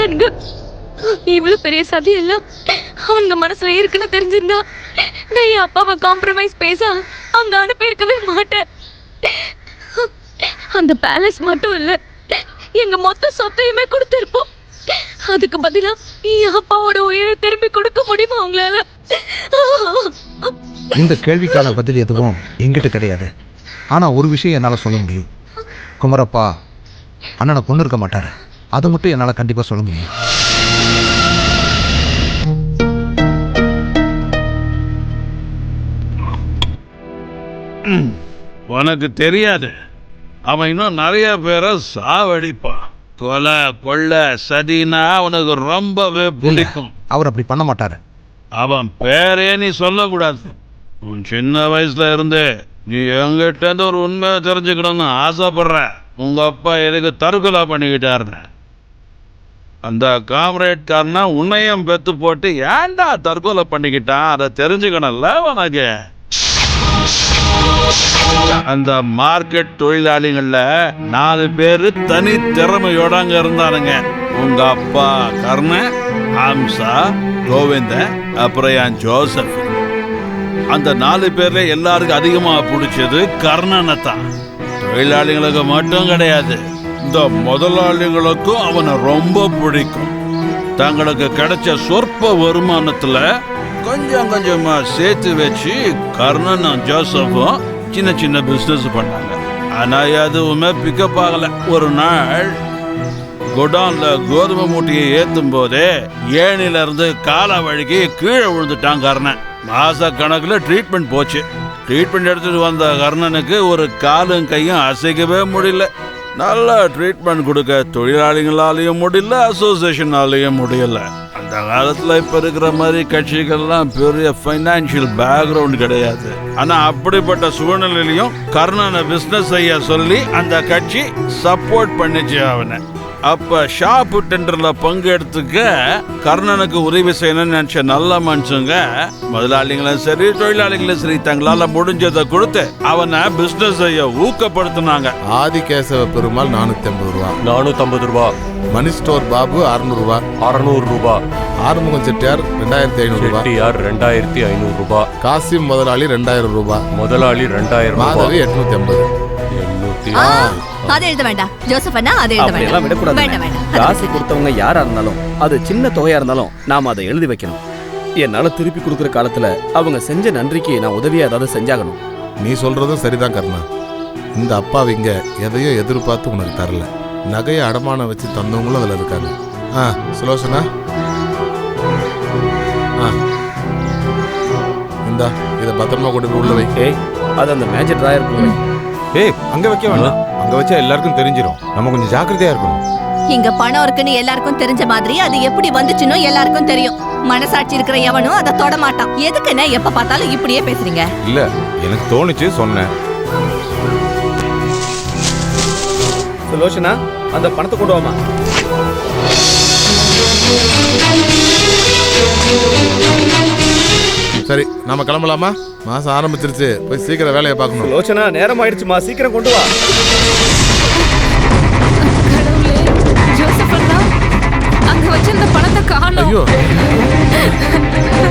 பண்ணிட்டானுங்க. இவ்வளவு பெரிய சதி எல்லாம் அவங்க மனசுல இருக்குன்னு தெரிஞ்சிருந்தா நான் என் அப்பாவை காம்ப்ரமைஸ் பேச அங்க அனுப்பியிருக்கவே மாட்டேன். அந்த பேலஸ் மட்டும் இல்ல, எங்க மொத்த சொத்தையுமே கொடுத்திருப்போம். அதுக்கு பதிலா என் அப்பாவோட உயிரை திரும்பி கொடுக்க முடியுமா அவங்களால? இந்த கேள்விக்கான பதில் எதுவும் எங்கிட்ட கிடையாது. ஆனா ஒரு விஷயம் என்னால சொல்ல முடியும். குமரப்பா அண்ணனை கொண்டு இருக்க மாட்டாரு. அது மட்டும் என்னால கண்டிப்பா சொல்ல முடியும். உனக்கு தெரியாது, அவன் இன்னும் நிறைய பேரை சாவடிப்பான். கொலை கொள்ளை சதினா அவனுக்கு ரொம்பவே பிடிக்கும். அவர் அப்படி பண்ண மாட்டாரு. அவன் பேரே நீ சொல்லக்கூடாது. உன் சின்ன வயசுல இருந்து நீ எங்கிட்ட இருந்து ஒரு உண்மையை தெரிஞ்சுக்கணும்னு ஆசைப்படுற. உங்க அப்பா எதுக்கு தற்கொலை பண்ணிக்கிட்டாருன்னு. அந்த காம்ரேட்காரனா உன்னையும் பெத்து போட்டு ஏன்டா தற்கொலை பண்ணிக்கிட்டான் அதை தெரிஞ்சுக்கணும்ல உனக்கு. அந்த மார்க்கெட் தொழிலாளிகள்ல 4 பேரு தனி திறமையோட அங்க இருந்தானுங்க. உங்க அப்பா கர்ணன், ஹம்சா, கோவிந்த, அப்புறம் என் ஜோசப். அந்த 4 பேர்ல எல்லாருக்கும் அதிகமா பிடிச்சது கர்ணனை தான். தொழிலாளிகளுக்கு மட்டும் கிடையாது, இந்த முதலாளிகளுக்கும் அவனை ரொம்ப பிடிக்கும். தங்களுக்கு கிடைச்ச சொற்ப வருமானத்துல கொஞ்சம் கொஞ்சமா சேர்த்து வச்சு கர்ணனும் ஜோசப்பும் சின்ன சின்ன பிசினஸ் பண்ணாங்க. ஆனா எதுவுமே பிக்கப் ஆகல. ஒரு நாள் குடோன்ல கோதுமை மூட்டையை ஏத்தும் போதே ஏணில இருந்து கால வழிக்கு கீழே விழுந்துட்டான் கர்ணன். மாச கணக்குல ட்ரீட்மெண்ட் போச்சு. ட்ரீட்மெண்ட் எடுத்துட்டு வந்த கர்ணனுக்கு ஒரு காலும் கையும் அசைக்கவே முடியல. நல்ல ட்ரீட்மெண்ட் கொடுக்க தொழிலாளிகளாலையும் முடியல, அசோசியேஷனாலையும் முடியல. அந்த காலத்துல இப்ப இருக்கிற மாதிரி கட்சிகள்லாம் பெரிய ஃபைனான்சியல் பேக்ரவுண்ட் கிடையாது. ஆனா அப்படிப்பட்ட சூழ்நிலையிலையும் கர்ணனை பிசினஸ் செய்ய சொல்லி அந்த கட்சி சப்போர்ட் பண்ணிச்சு அவனை. அப்ப ஷாப் டெண்டர்ல பங்கு எடுத்துக்க கர்ணனுக்கு உதவி செய்யணும்னு நினைச்ச நல்ல மனுஷங்க, முதலாளிகளும் சரி தொழிலாளிகளும் சரி, தங்களால முடிஞ்சதை கொடுத்து அவனை பிசினஸ் செய்ய ஊக்கப்படுத்தினாங்க. ஆதிகேசவ பெருமாள் 450 ரூபா, 450 ரூபா, மணி ஸ்டோர் பாபு 600 ரூபா, 600 ரூபா, ஆறுமுகம் செட்டியார் 2500 ரூபா, செட்டியார் 2500 ரூபா, காசிம் முதலாளி 2000 ரூபா, முதலாளி 2000 ரூபா, மாதவி 850. அதை எழுத வேண்டாம் ஜோசப் அண்ணா, அதை எழுத அப்படியெல்லாம் விடக்கூடாது. வேண்டாம் வேண்டாம். காசு கொடுத்தவங்க யாரா இருந்தாலும் அது சின்ன தொகையா இருந்தாலும் நாம அதை எழுதி வைக்கணும். என்னால திருப்பி கொடுக்குற காலத்துல அவங்க செஞ்ச நன்றிக்கு நான் உதவியா ஏதாவது செஞ்சாகணும். நீ சொல்றதும் சரிதான் கர்ணா. இந்த அப்பாவிங்க எதையும் எதிர்பார்த்து உனக்கு தரல. நகையை அடமானம் வச்சு தந்தவங்களும் அதுல இருக்காங்க. சுலோசனா, இந்தா இதை பத்திரமா கொண்டு போய் உள்ள வை. ஏய், அது அந்த மேஜர் டிராயர் வை. ஏய், அங்க வைக்க வேண்டாம். அங்க வச்சா எல்லாருக்கும் தெரிஞ்சிடும். நம்ம கொஞ்சம் ஜாக்கிரதையா இருக்கணும். இங்க பணம் இருக்குன்னு எல்லாருக்கும் தெரிஞ்ச மாதிரி அது எப்படி வந்துச்சுன்னு எல்லாருக்கும் தெரியும். மனசாட்சி இருக்கிற எவனும் அதை தொட மாட்டான். எதுக்குன்னு எப்ப பார்த்தாலும் இப்படியே பேசுறீங்க? இல்ல, எனக்கு தோணுச்சு சொன்னேன். சுலோசனா, அந்த பணத்தை கொண்டு வாமா. சரி, நாம கிளம்பலாமா? மாசம் ஆரம்பிச்சிருச்சு, போய் சீக்கிரம் வேலையை பார்க்கணும். சுலோசனா, நேரம் ஆயிடுச்சுமா, சீக்கிரம் கொண்டு வா. ஜோசப் அண்ணா, அங்க வச்சிருந்த பணத்தை காணோம். ஐயோ,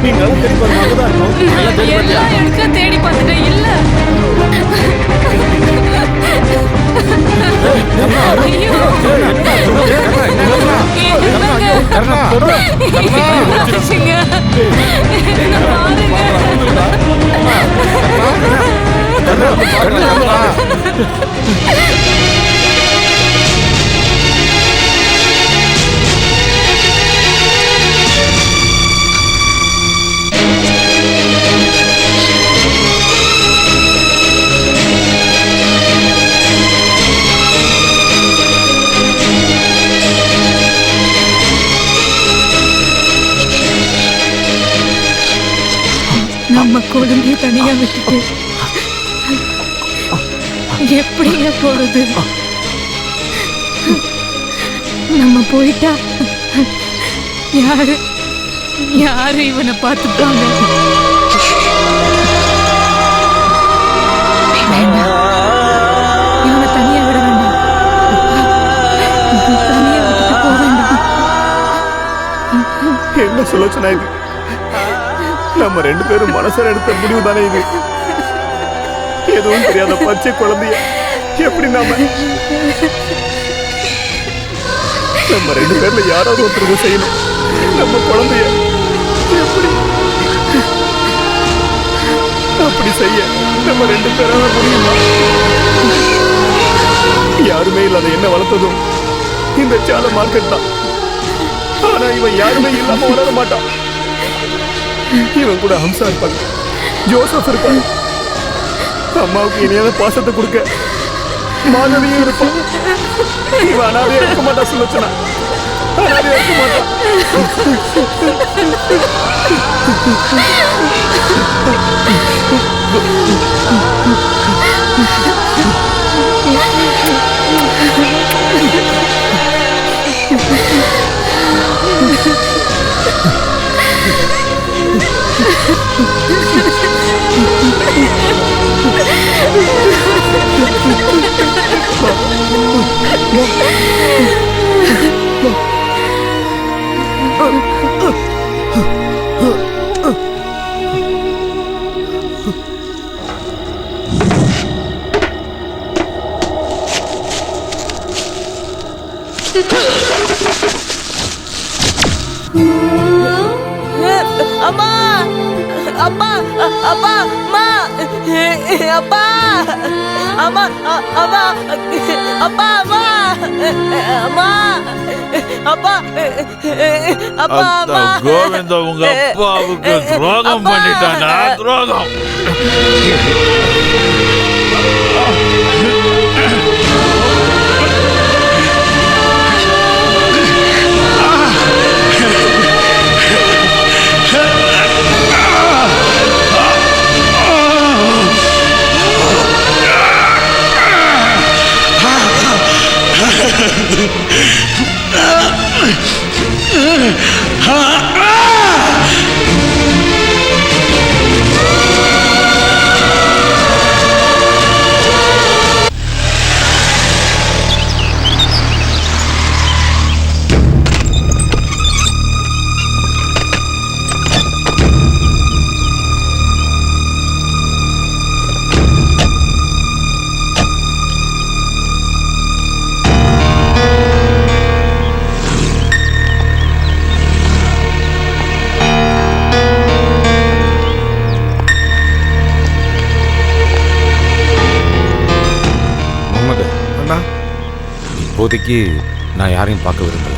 நீங்க எல்லாம் தேடி பாருங்க, அங்கதான் இருக்கும். எல்லா இடத்துலயும் தேடி பார்த்துட்டேன், இல்ல. ஐயோ, நம்ம குழந்தைய தனியா விட்டுட்டு எப்படிங்க போறது? நம்ம போயிட்டா யாரு இவனை பார்த்துப்பாங்க? இவனை தனியா விட வேண்டாம். தனியா விட்டுட்டு போக வேண்டாம். என்ன சுலோச்சனா இது? நம்ம 2 பேரும் மனசார எடுத்த முடிவு தானே இது? எதுவும் தெரியாத பச்சை குழந்தைய எப்படி நம்ம 2 பேர்ல யாராவது ஒருத்தருக்கு செய்யணும். நம்ம குழந்தைய எப்படி அப்படி செய்ய நம்ம 2 பேரால முடியுமா? யாருமே இல்லாத என்ன வளர்த்ததும் இந்த சாலை மார்க்கெட் தான். ஆனா இவன் யாருமே இல்லாம வளர மாட்டான். இவன் கூட ஹம்சா இருப்பாங்க, ஜோசப் இருப்பாங்க, அம்மாவுக்கு இணையான பாசத்தை கொடுக்க மாணவியும் இருப்பான். இவன் அனாதையா இருக்க மாட்டான் சுலோச்சனா, அனாதையா இருக்க மாட்டான். அம்மா அப்பா அப்பா அம்மா அப்பா அம்மா அப்பா அப்பா அம்மா அம்மா அப்பா அப்பா அம்மா கோவிந்த உங்க அப்பாவுக்கு துரோகம் பண்ணிட்டானா? துரோகம். இப்போதைக்கு நான் யாரையும் பார்க்க விரும்பல.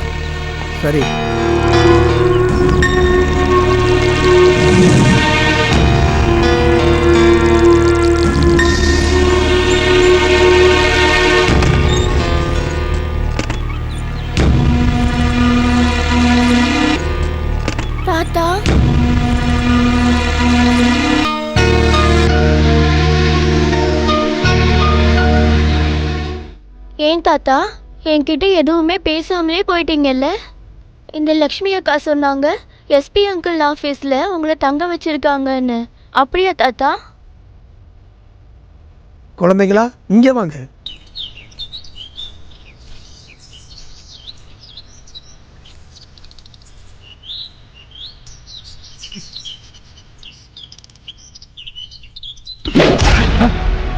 சரி. தாத்தா ஏன் தாத்தா என்கிட்ட எதுவுமே பேசாமலே போயிட்டீங்கல்ல? இந்த லக்ஷ்மி அக்கா சொன்னாங்க எஸ்பி அங்கிள் ஆஃபீஸில் உங்களை தங்க வச்சிருக்காங்கன்னு. அப்படியா தாத்தா? குழந்தைங்களா இங்கே வாங்க.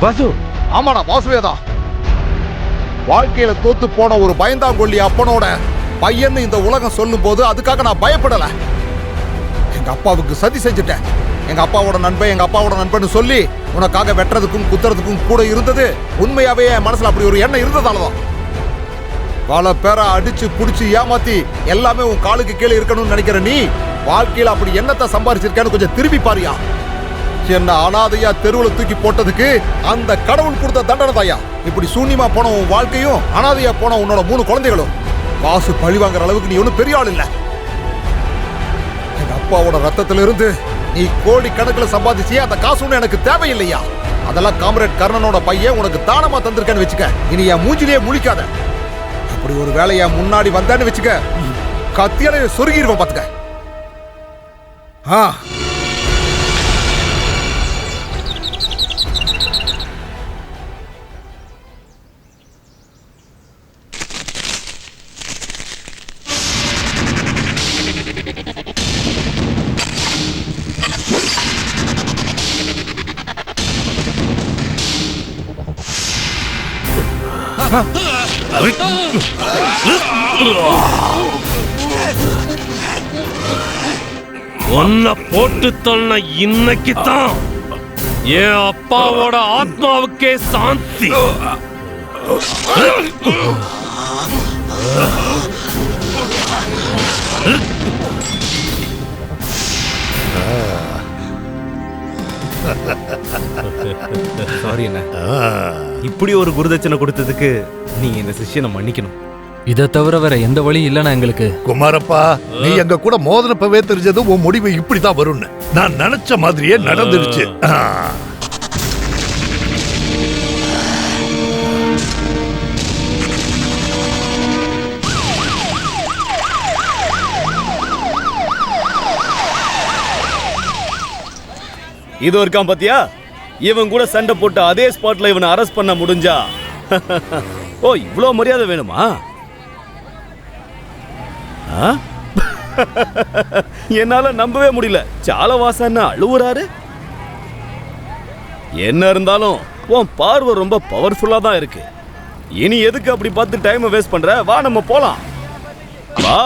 வாசு. ஆமாடா வாசுவேதா. வாழ்க்கையில தோத்து போன ஒரு பயந்தாங்கொல்லி அப்பனோட பையன் இந்த உலகம் சொல்லும் போது அதுக்காக நான் பயப்படல. எங்க அப்பாவுக்கு சதி செஞ்சுட்டேன். எங்க அப்பாவோட நண்பன் எங்க அப்பாவோட நண்பன் சொல்லி உனக்காக வெட்டுறதுக்கும் குத்துறதுக்கும் கூட இருந்தது உண்மையாவே என் மனசுல அப்படி ஒரு எண்ணம் இருந்ததாலதான். பல பேரை அடிச்சு புடிச்சு ஏமாத்தி எல்லாமே உன் காலுக்கு கீழே இருக்கணும்னு நினைக்கிற நீ வாழ்க்கையில அப்படி என்னத்தை சம்பாரிச்சிருக்கேன்னு கொஞ்சம் திரும்பி பாரியா. என்ன அனாதையா தெருவுல தூக்கி போட்டதுக்கு அந்த கடவுள் கொடுத்த தண்டனை தாயா. இப்படி சூன்யமா போன உன் வாழ்க்கையும் அனாதையா போன உன்னோட 3 குழந்தைகளும். காசு பழி வாங்குற அளவுக்கு நீ ஒன்னும் பெரிய ஆள் இல்ல. எங்க அப்பாவோட ரத்தத்துல இருந்து நீ கோடி கணக்கில் சம்பாதிச்சியே அந்த காசு ஒண்ணு எனக்கு தேவையில்லையா. அதெல்லாம் காம்ரேட் கர்ணனோட பையன் உனக்கு தானமா தந்திருக்கேன்னு வச்சுக்க. இனி என் மூஞ்சிலேயே முழிக்காத. அப்படி ஒரு வேலையா முன்னாடி வந்தேன்னு வச்சுக்க கத்தியால சொருகிடுவேன் பாத்துக்க. உன்னை போட்டு தள்ள இன்னைக்கு தான் என் அப்பாவோட ஆத்மாவுக்கே சாந்தி. சாரி அண்ணா, இப்படி ஒரு குருதட்சணை கொடுத்ததுக்கு நீங்க இந்த சிஷ்யனை மன்னிக்கணும். இதை தவிர வேற எந்த வழியும் இல்லைண்ணா எங்களுக்கு. குமாரப்பா, நீ எங்க கூட மோதினப்பவே தெரிஞ்சது உன் முடிவு இப்படிதான் வரும்னு. நான் நினைச்ச மாதிரியே நடந்துருச்சு. இது இருக்கான் பாத்தியா, இவன் கூட சண்டை போட்டு அதே ஸ்பாட்ல இவனை அரெஸ்ட் பண்ண முடிஞ்சா ஓ இவ்வளவு மரியாதை வேணுமா? என்னால நம்பவே முடியல. சாலவாசன்னு அழுவுறாரு. என்ன இருந்தாலும் உன் பார்வை ரொம்ப பவர்ஃபுல்லா தான் இருக்கு. இனி எதுக்கு அப்படி பார்த்து டைம் வேஸ்ட் பண்ற? வா நம்ம போலாம். வா.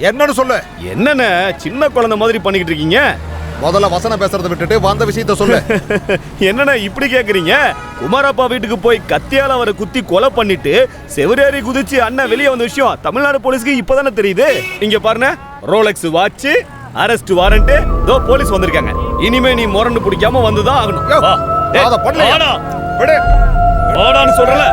என்னன்னு சொல்லு. என்னன்னு சின்ன குழந்தை மாதிரி பண்ணிக்கிட்டு இருக்கீங்க? முதல்ல வசனம் பேசுறதை விட்டுட்டு வந்த விஷயத்த சொல்லு. என்னன்னா இப்படி கேக்குறீங்க? குமாரப்பா வீட்டுக்கு போய் கத்தியால அவரை குத்தி கொலை பண்ணிட்டு செவரேறி குதிச்சு அண்ணன் வெளியே வந்த விஷயம் தமிழ்நாடு போலீஸ்க்கு இப்பதானே தெரியுது. இங்க பாருங்க, ரோலெக்ஸ் வாட்ச், அரெஸ்ட் வாரண்ட், தோ போலீஸ் வந்திருக்காங்க. இனிமே நீ முரண்டு பிடிக்காம வந்துதான் ஆகணும். வா. அத பண்ணல. விடு. வாடான்னு சொல்றல.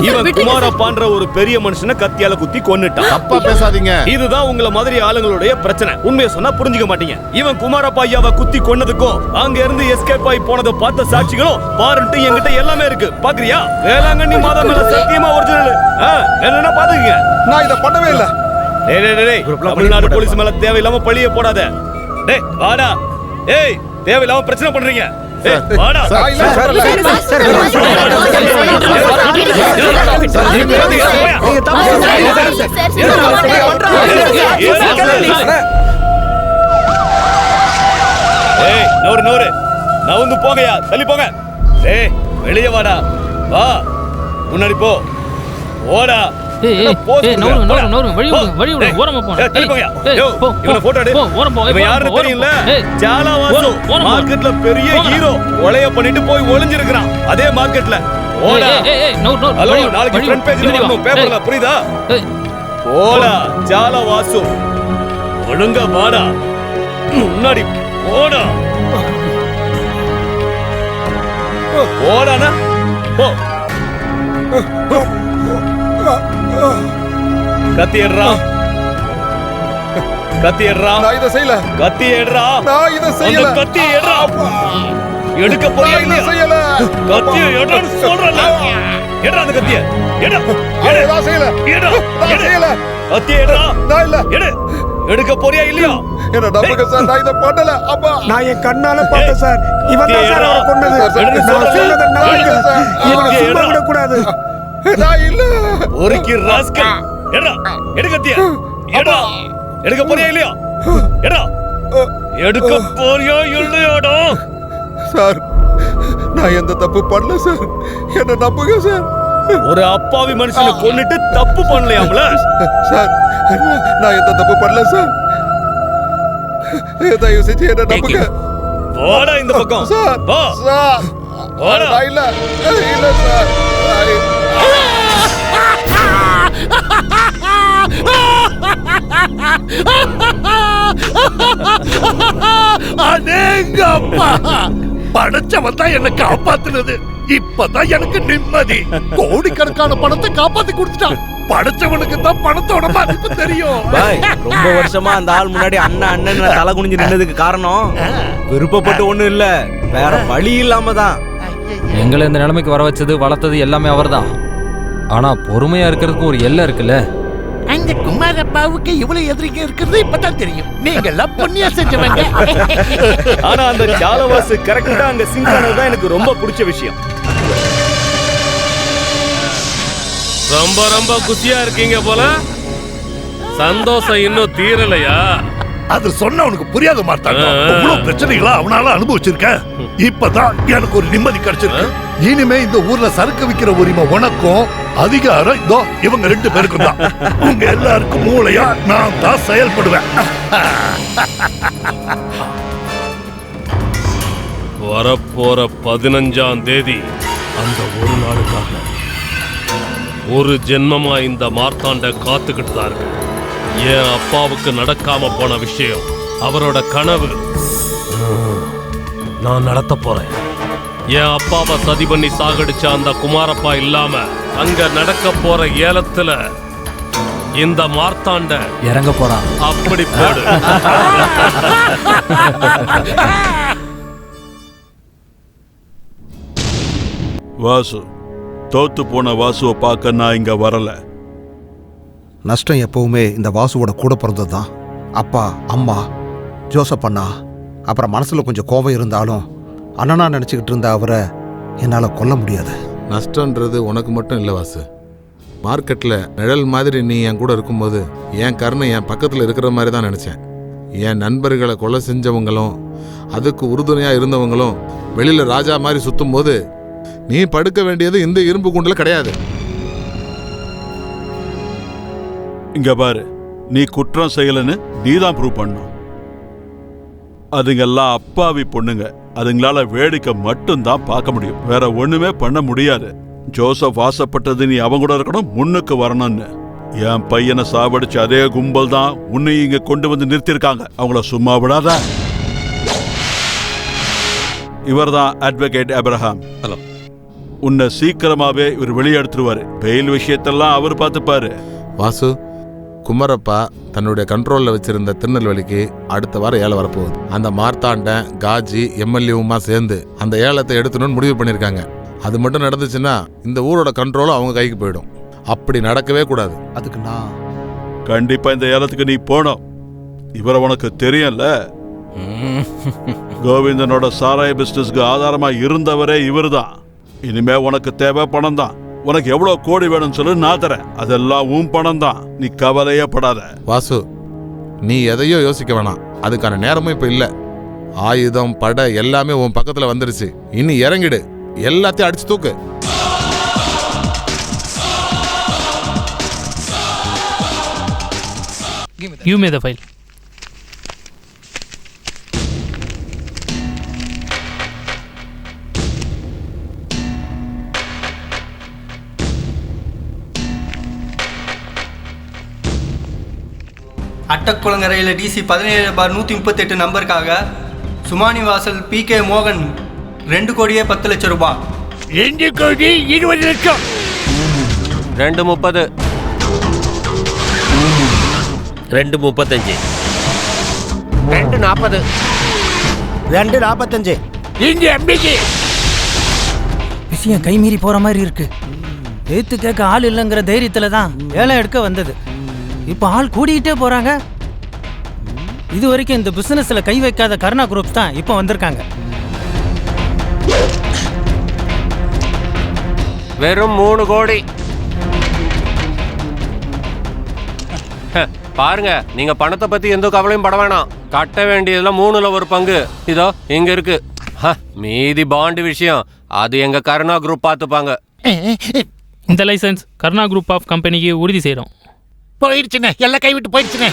இவன் குமாரப்பான்ற ஒரு பெரிய மனுஷனை கத்தியால குத்தி கொன்னுட்டான். தப்பா பேசாதீங்க. இதுதான் உங்கள மாதிரி ஆளுங்களுடைய பிரச்சனை. உண்மையை சொன்னா புரிஞ்சுக்க மாட்டீங்க. இவன் குமாரப்பா ஐயாவை குத்தி கொன்னதுக்கும் அங்க இருந்து எஸ்கேப் ஆகி போனதை பார்த்த சாட்சிகளும் வாரண்ட் என்கிட்ட எல்லாமே இருக்கு. பாக்குறியா? வேளாங்கண்ணி மாதா மேல சத்தியமா ஒரிஜினல். என்னன்னா பாத்துக்கங்க. நான் இத பண்ணவே இல்ல. தமிழ்நாடு போலீஸ் மேல தேவையில்லாம பழிய போடாத. டேய் வாடா. ஏய் தேவையில்லாம பிரச்சனை பண்றீங்க. வாடா. நோரு நவுந்து போங்கயா, தள்ளி போங்க. ஏய் வெளியே வாடா. வா முன்னாடி போ. ஓடா. மார்க்கெட்ல பெரிய ஹீரோ கொலைய பண்ணிட்டு போய் ஒளிஞ்சிருக்கான் அதே மார்க்கெட்ல. ஹலோ, நாளைக்கு ஃப்ரண்ட் பேஜ்ல வரணும் பேப்பர்ல, புரியுதா? போடா ஜால வாசு, ஒழுங்கா வாடா. முன்னாடி போடா. போடானா போ. கத்தி எடுறா. கத்தி எடுறா. நான் இத செய்யல. கத்தி எடுறா. நான் இத செய்யல. கத்தி எடுறா. எடுக்க போறியா இல்லையா? செய்யல. கத்தி எடுறன்னு சொல்றல. எடுறா அந்த கத்திய. எடு. எடு. நான் செய்யல. எடு. நான் செய்யல. கத்தி எடுறா. நான் இல்ல. எடு. எடுக்க போறியா இல்லையா? என்ன நம்புங்க சார், நான் இத பண்ணல. அப்பா நான் என் கண்ணால பார்த்தேன் சார். இவன் தான் சார் அவரை கொன்னது. நான் சொல்றத நம்புங்க சார். இவனை சும்மா விட கூடாது. நான் இல்ல. ஒருக்கி ராஸ்கல். எடுடா. எடு கத்திய. எடுடா. எடுக்க போறியா இல்லையா? எடுடா. எடுக்க போறியா இல்லையாடா? சார் நான் எந்த தப்பு பண்ணல சார். என்ன நம்புங்க சார். ஒரு அப்பாவி மனுஷனை கொன்னுட்டு தப்பு பண்ணலையாம்ல? சார் நான் எந்த தப்பு பண்ணல சார். தயவு செஞ்சு என்ன நம்புங்க. வாடா இந்த பக்கம். சார் வா. சார் வாடா. இல்ல இல்ல சார். அடேங்கப்பா, படைச்சவன் தான் என்ன காப்பாத்துனது. இப்பதான் எனக்கு நிம்மதி. கோடிக்கணக்கான பணத்தை காப்பாத்தி கொடுத்துட்டான். படைச்சவனுக்கு தான் பணத்தோட மதிப்பு தெரியும். ரொம்ப வருஷமா அந்த ஆள் முன்னாடி அண்ணன் அண்ணன் தலை குனிஞ்சு நின்னதுக்கு காரணம் விருப்பப்பட்டு ஒண்ணும் இல்ல, வேற வழி இல்லாம தான். எங்களை இந்த நிலைமைக்கு வர வச்சது வளர்த்தது எல்லாமே அவர்தான். ஆனா பொறுமையா இருக்கிறதுக்கு ஒரு எல்லை இருக்குல்ல. அந்த குமாரப்பாவுக்கு இவ்வளவு எதிரிக்க இருக்கிறது இப்பதான் தெரியும். நீங்க எல்லாம் புண்ணியம் செஞ்சவங்க. ஆனா அந்த ஜாலவாசு கரெக்டா அங்க சிங்க் ஆனதுதான் எனக்கு ரொம்ப பிடிச்ச விஷயம். ரொம்ப ரொம்ப குஷியா இருக்கீங்க போல. சந்தோஷம் இன்னும் தீரலையா? அது சொன்ன உனக்கு புரியாத மாட்டாங்க. இவ்வளவு பிரச்சனைகளா அவனால அனுபவிச்சிருக்கேன். இப்பதான் எனக்கு ஒரு நிம்மதி கிடைச்சிருக்கு. இனிமே இந்த ஊர்ல சரக்கு விக்கிற உரிமை உனக்கும், அதிகாரம் இதோ இவங்க 2 பேருக்கும் தான். உங்க எல்லாருக்கும் மூளையா நான் தான் செயல்படுவேன். வரப்போற 15ஆம் தேதி அந்த ஒரு நாளுக்காக ஒரு ஜென்மமா இந்த மார்த்தாண்ட காத்துக்கிட்டு தான் இருக்கு. என் அப்பாவுக்கு நடக்காம போன விஷயம், அவரோட கனவு நான் நடத்த போறேன். என் அப்பாவை சதி பண்ணி சாகடிச்ச அந்த குமாரப்பா இல்லாம அங்க நடக்க போற ஏலத்துல இந்த மார்த்தாண்ட இறங்க போறான். அப்படி போடு. வாசு, தோத்து போன வாசுவை பார்க்க நான் இங்க வரல. நஷ்டம் எப்பவுமே இந்த வாசுவோட கூட பிறந்தது தான். அப்பா, அம்மா, ஜோசப் அண்ணா, அப்புறம் மனசுல கொஞ்சம் கோபம் இருந்தாலும் அண்ணனா நினைச்சுக்கிட்டு இருந்த அவரை என்னால கொல்ல முடியாது. நஷ்டன்றது உனக்கு மட்டும் இல்லை வாசு. மார்க்கெட்டில் நிழல் மாதிரி நீ என் கூட இருக்கும்போது என் கருணை என் பக்கத்தில் இருக்கிற மாதிரி தான் நினச்சேன். என் நண்பர்களை கொலை செஞ்சவங்களும் அதுக்கு உறுதுணையாக இருந்தவங்களும் வெளியில் ராஜா மாதிரி சுற்றும் போது நீ படுக்க வேண்டியது இந்த இரும்பு கூண்டில் கிடையாது. இங்க பாரு, நீ குற்றம் செய்யலன்னு நீ தான் ப்ரூவ் பண்ணும். அதுங்கெல்லாம் அப்பாவி பொண்ணுங்க. அதுங்களால வேடிக்கை மட்டும்தான் பார்க்க முடியும், வேற ஒண்ணுமே பண்ண முடியாது. ஜோசப் ஆசைப்பட்டது நீ அவங்க கூட இருக்கணும், முன்னுக்கு வரணும்னு. என் பையனை சாவடிச்ச அதே கும்பல் தான் உன்னை இங்க கொண்டு வந்து நிறுத்திருக்காங்க. அவங்கள சும்மா விடாத. இவர் தான் அட்வொகேட் அப்ரஹாம். ஹலோ. உன்னை சீக்கிரமாவே இவர் வெளியே எடுத்துருவாரு. பெயில் விஷயத்தெல்லாம் அவர் பார்த்துப்பாரு. வாசு, குமரப்பா தன்னுடைய கண்ட்ரோலில் வச்சிருந்த திருநெல்வேலிக்கு அடுத்த வாரம் ஏலம் வரப்போகுது. அந்த மார்த்தாண்டன், காஜி, எம்எல்ஏவுமா சேர்ந்து அந்த ஏலத்தை எடுத்துணும்னு முடிவு பண்ணியிருக்காங்க. அது மட்டும் நடந்துச்சுன்னா இந்த ஊரோட கண்ட்ரோலும் அவங்க கைக்கு போயிடும். அப்படி நடக்கவே கூடாது. அதுக்கு நான் கண்டிப்பா இந்த ஏலத்துக்கு நீ போனோம். இவரை உனக்கு தெரியும்ல, கோவிந்தனோட சாராய பிசினஸ்க்கு ஆதாரமா இருந்தவரே இவர் தான். இனிமே உனக்கு தேவை பணம் தான். உனக்கு எவ்வளவு கோடி வேணும்னு சொல்லு, நான் தரேன். அதெல்லாம் உன் பணம் தான், நீ கவலையே படாத. வாசு, நீ எதையோ யோசிக்க வேணாம். அதுக்கான நேரமும் இப்ப இல்ல. ஆயுதம், படை எல்லாமே உன் பக்கத்துல வந்துருச்சு. இனி இறங்கிடு, எல்லாத்தையும் அடிச்சு தூக்கு. Give me the file. அட்டக்குளங்கரையில் டிசி 17/138 நம்பருக்காக சுமானி வாசல் PK மோகன் 2 கோடியே 10 லட்சம் ரூபாய். 2 கோடி 20 லட்சம். 2:30. 2:35. 2:40. 2:45. இங்க எம்பிக்கு விஷயம் கைமீறி போற மாதிரி இருக்கு. ஏத்து கேட்க ஆள் இல்லைங்கிற தைரியத்துல தான் ஏலம் எடுக்க வந்தது. இப்போ ஆள் கூடிக்கிட்டே போறாங்க. இது வரைக்கும் இந்த பிசினஸ்ல கை வைக்காத கருணா குரூப்ஸ் தான் இப்போ வந்திருக்காங்க. வெறும் 3 கோடி. பாருங்க, நீங்க பணத்தை பத்தி எந்த கவலையும் பட வேணாம். கட்ட வேண்டியதுல 3ல் 1 பங்கு இதோ இங்க இருக்கு. மீதி பாண்டு விஷயம் அது எங்க கருணா குரூப் பார்த்துப்பாங்க. இந்த லைசன்ஸ் கருணா குரூப் ஆஃப் கம்பெனிக்கு உறுதி செய்கிறோம். போயிடுச்சுண்ணே, எல்லாம் கைவிட்டு போயிடுச்சுண்ணே.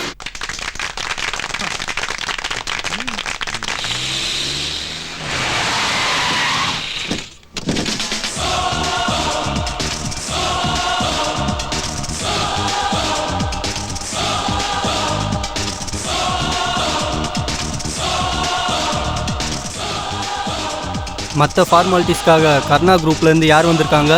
மற்ற ஃபார்மாலிட்டிஸ்க்காக கருணா குரூப்லேருந்து யார் வந்திருக்காங்க?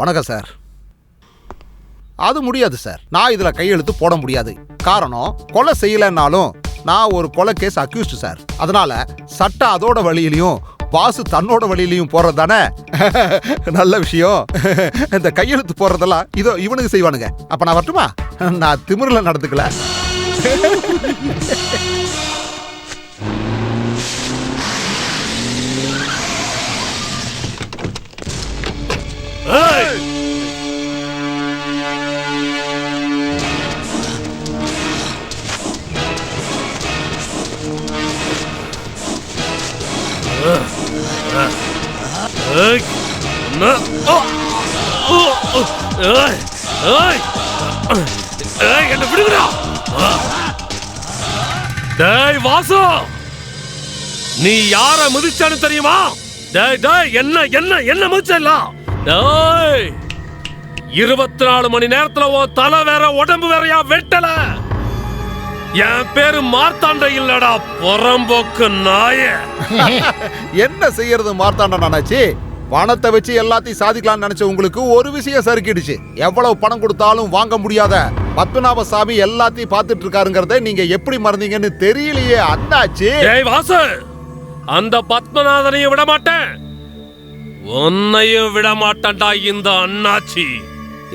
வணக்கம் சார். அது முடியாது சார். நான் இதுல கையெழுத்து போட முடியாது. காரணம், கொலை செய்யலைன்னாலும் நான் ஒரு கொலை கேஸ் அக்யூஸ்டு சார். அதனால சட்டம் அதோட வழியிலையும் வாசு தன்னோட வழியிலையும் போறது தானே நல்ல விஷயம். இந்த கையெழுத்து போடுறதெல்லாம் இதோ இவனுக்கு செய்வானுங்க. அப்ப நான் வரட்டுமா? நான் திமிர்ல நடந்துக்கல. என்ன விடுங்கடா. டேய் வாசு, நீ யார மிதிச்சான்னு தெரியுமா? டேய் டேய் என்ன என்ன என்ன மிதிச்சல? டேய் 24 மணி நேரத்துல ஓ தலை வேற உடம்பு வேறயா வெட்டல. என் பேரு மார்த்தாண்ட இல்லடா, புறம்போக்கு நாயே. என்ன செய்யறது மார்த்தாண்ட நானாச்சு? பணத்தை வச்சு எல்லாத்தையும் சாதிக்கலாம்னு நினைச்ச உங்களுக்கு ஒரு விஷயம் சறுக்கிடுச்சு. எவ்வளவு பணம் கொடுத்தாலும் வாங்க முடியாத பத்மநாபசாமி எல்லாத்தையும் பார்த்துட்டு இருக்காருங்கிறத நீங்க எப்படி மறந்தீங்கன்னு தெரியலையே அண்ணாச்சி. ஏய் வாசு, அந்த பத்மநாதனையும் விட மாட்டேன், உன்னையும் விட மாட்டேன்டா இந்த அண்ணாச்சி.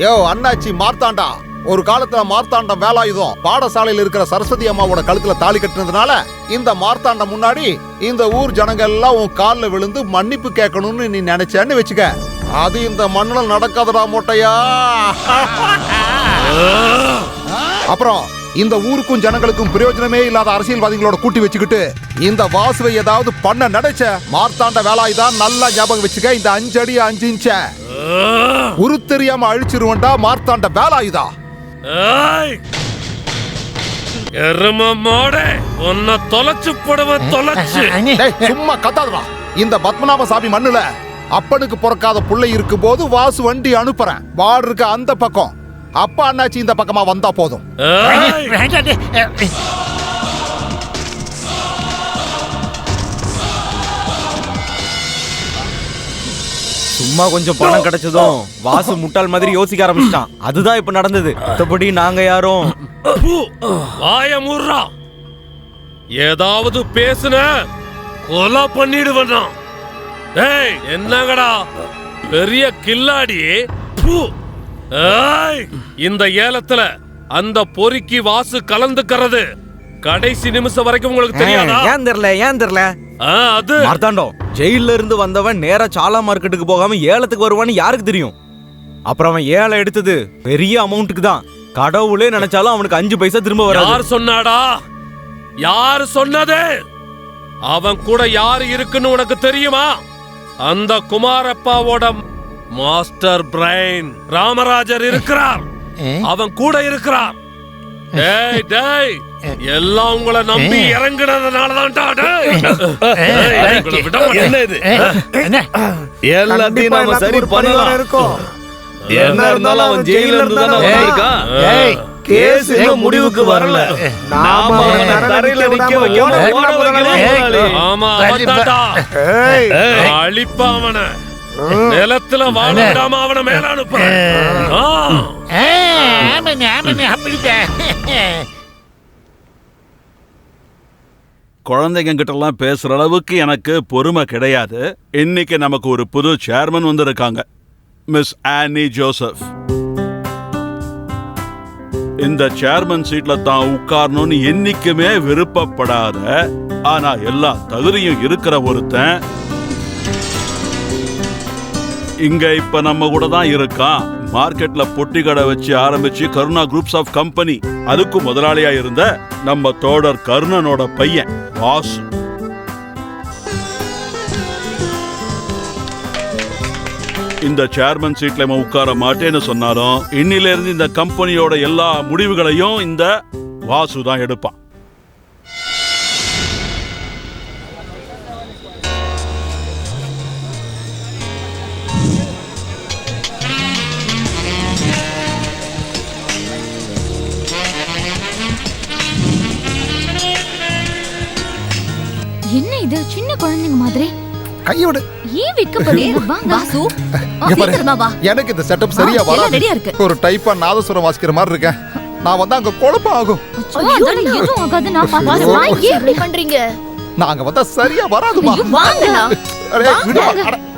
யோ அண்ணாச்சி மார்த்தாண்டா, ஒரு காலத்துல மார்த்தாண்டம் வேலாயுதம் பாடசாலையில் இருக்கிற சரஸ்வதி அம்மாவோட கழுத்துல தாலி கட்டினதுனால இந்த மார்த்தாண்டம் முன்னாடி இந்த ஊர் ஜனங்க எல்லாம் உன் காலில் விழுந்து மன்னிப்பு கேட்கணும்னு நீ நினைச்சேன்னு வச்சுக்க. அது இந்த மண்ணில் நடக்காதடா மொட்டையா. அப்புறம் இந்த ஊருக்கும் ஜனங்களுக்கும் பிரயோஜனமே இல்லாத அரசியல்வாதிகளோட கூட்டி வச்சுக்கிட்டு இந்த வாசுவை ஏதாவது பண்ண நினைச்ச மார்த்தாண்ட வேலாயுதான் நல்லா ஞாபகம் வச்சுக்க. இந்த 5 அடி 5 இன்ச்ச உரு தெரியாம அழிச்சிருவண்டா மார்த்தாண்ட வேலாயுதா. உன்னை தொலைச்சு போடுவ தொலைச்சு. சும்மா கத்தாதடா. இந்த பத்மநாபசாமி மண்ணுல அப்பனுக்கு பிறக்காத புள்ளை இருக்கும் போது வாசு வண்டி அனுப்புறேன். வார்டு இருக்க அந்த பக்கம். அப்பா அண்ணாச்சி இந்த பக்கமா வந்தா போதும். சும்மா கொஞ்சம் பணம் கிடைச்சதும் வாசு முட்டாள் மாதிரி யோசிக்க ஆரம்பிச்சிட்டான். அதுதான் இப்ப நடந்தது. மற்றபடி நாங்க யாரும். வாய மூடுறா. ஏதாவது பேசுன கொலை பண்ணிடுவா. டேய் என்னங்கடா பெரிய கில்லாடி. இந்த ஏலத்துல அந்த பொறுக்கி வாசு கலந்துக்கிறது கடைசி நிமிஷம் வரைக்கும் உங்களுக்கு தெரியாதா? ஏன் தெரியல அது மார்த்தாண்டம் ஜெயில இருந்து வந்தவன் நேரா சாலா மார்க்கெட்டுக்கு போகாம ஏலத்துக்கு வருவான்னு யாருக்கு தெரியும்? அப்புறம் அவன் ஏலம் எடுத்தது பெரிய அமௌண்ட்டுக்கு தான். கடவுளே நினைச்சாலும் அவனுக்கு 5 பைசா திரும்ப வராது. யார் சொன்னாடா? யார் சொன்னது? அவன் கூட யாரு இருக்குன்னு உனக்கு தெரியுமா? அந்த குமாரப்பாவோட மாஸ்டர் பிரைன் ராமராஜர் இருக்கிறார். அவன் கூட இருக்கிறார். டேய் டேய் எல்லாம் உங்களை நம்பி இறங்குனதுனாலதான். என்ன இது? எல்லாத்தையும் நாம சரி பண்ணலாம். என்ன இருந்தாலும் அவன் ஜெயில இருந்து தானே வந்திருக்கான். கேஸ் இன்னும் முடிவுக்கு வரல. நாம அவனை தரையில நிக்க வைக்காம ஓட வைக்கணும். ஆமா அவன்தான்டா. அழிப்பா அவனை. நிலத்துல வாழ விடாம அவனை மேல அனுப்ப. குழந்தைங்க கிட்ட எல்லாம் பேசுற அளவுக்கு எனக்கு பொறுமை கிடையாது. இன்னைக்கு நமக்கு ஒரு புது சேர்மன் வந்திருக்காங்க, மிஸ் ஆனி ஜோசப். இந்த சேர்மன் சீட்ல தான் உட்காரணும்னு என்னைக்குமே விருப்பப்படாத ஆனா எல்லா தகுதியும் இருக்கிற ஒருத்தன் இங்க இப்ப நம்ம கூட தான் இருக்கான். மார்க்கெட்ல பொட்டி கடை வச்சு ஆரம்பிச்சு கருணா குரூப்ஸ் ஆஃப் கம்பெனி அதுக்கு முதலாளியா இருந்த நம்ம தோடர் கருணனோட பையன் வாசு. இந்த சேர்மன் சீட்ல உட்கார மாட்டேன்னு சொன்னாலும் இன்னில இருந்து இந்த கம்பெனியோட எல்லா முடிவுகளையும் இந்த வாசு தான் எடுப்பான். என்ன இது சின்ன குழந்தைங்க மாதிரி? கையோடு ஏன் வெக்கப்படுறே? வாசு சீக்கிரமா வா. எனக்கு இந்த செட்டப் சரியா வராது. ரெடியா இருக்கு. ஒரு டைப்பா நாதஸ்வரம் வாசிக்கிற மாதிரி இருக்கேன். நான் வந்தா அங்க குழப்பம் ஆகும். எதுவும் ஆகாது. நான் பாத்து. ஏன் இப்படி பண்றீங்க? நாங்க வந்தா சரியா வராதுமா. வாங்கடா.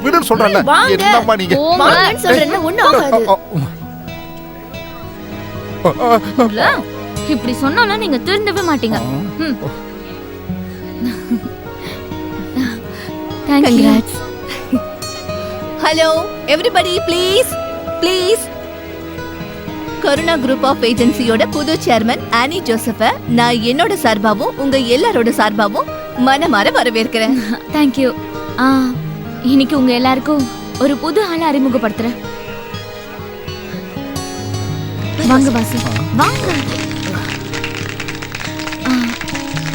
விடுன்னு சொல்றேன்ல. என்னம்மா நீங்க? வாங்கன்னு சொல்றேன்ல, ஒண்ணும் ஆகாது. இல்ல, இப்படி சொன்னாலும் நீங்க திருந்தவே மாட்டீங்க. Congrats. Hello everybody, please please. Karuna group of ஏஜென்சியோட புது சேர்மன் ஆனி ஜோசஃபை நான் என்னோட சார்பாவும் உங்க எல்லாரோட சார்பாவும் மனமார வரவேற்கிறேன். தேங்க்யூ. இன்னைக்கு உங்க எல்லாருக்கும் ஒரு புது ஆளை அறிமுகப்படுத்துறேன். வாங்க வாசு, வாங்க.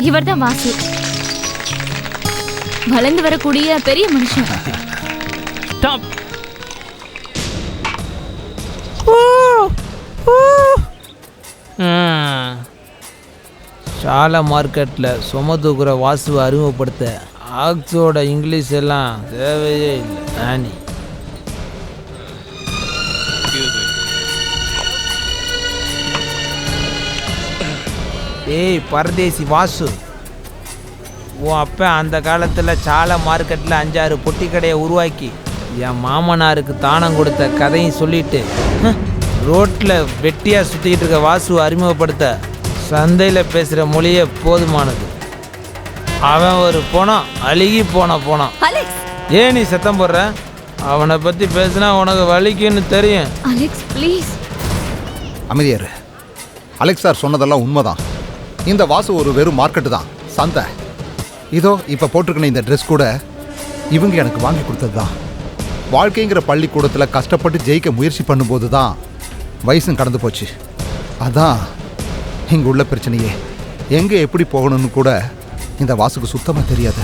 இவர்தான் வாசு, வளர்ந்து வரக்கூடிய பெரிய மனுஷன். ஷாலா மார்க்கெட்டில் சும தூக்குற வாசுவை அறிமுகப்படுத்த ஆக்ஸோட இங்கிலீஷ் எல்லாம் தேவையே இல்லை. ஆனி ஏய் பரதேசி வாசு, உன் அப்போ அந்த காலத்தில் சாலை மார்க்கெட்டில் 5-6 பொட்டி கடையை உருவாக்கி என் மாமனாருக்கு தானம் கொடுத்த கதையும் சொல்லிட்டு ரோட்டில் வெட்டியாக சுற்றிக்கிட்டு இருக்க வாசுவை அறிமுகப்படுத்த சந்தையில் பேசுகிற மொழியே போதுமானது. அவன் ஒரு போனான், அழுகி போனான். ஏன் நீ சத்தம் போடுற? அவனை பற்றி பேசினா உனக்கு வலிக்குன்னு தெரியும். Alex please. அமைதியாரு. அலெக்ஸ் சார் சொன்னதெல்லாம் உண்மைதான். இந்த வாசு ஒரு வெறும் மார்க்கெட்டு தான், சந்தை. இதோ இப்போ போட்டிருக்கணும் இந்த ட்ரெஸ் கூட இவங்க எனக்கு வாங்கி கொடுத்தது தான். வாழ்க்கைங்கிற பள்ளிக்கூடத்தில் கஷ்டப்பட்டு ஜெயிக்க முயற்சி பண்ணும்போது தான் வயசும் கடந்து போச்சு. அதான் இங்கே உள்ள பிரச்சனையே. எங்கே எப்படி போகணும்னு கூட இந்த வாசுக்கு சுத்தமாக தெரியாது.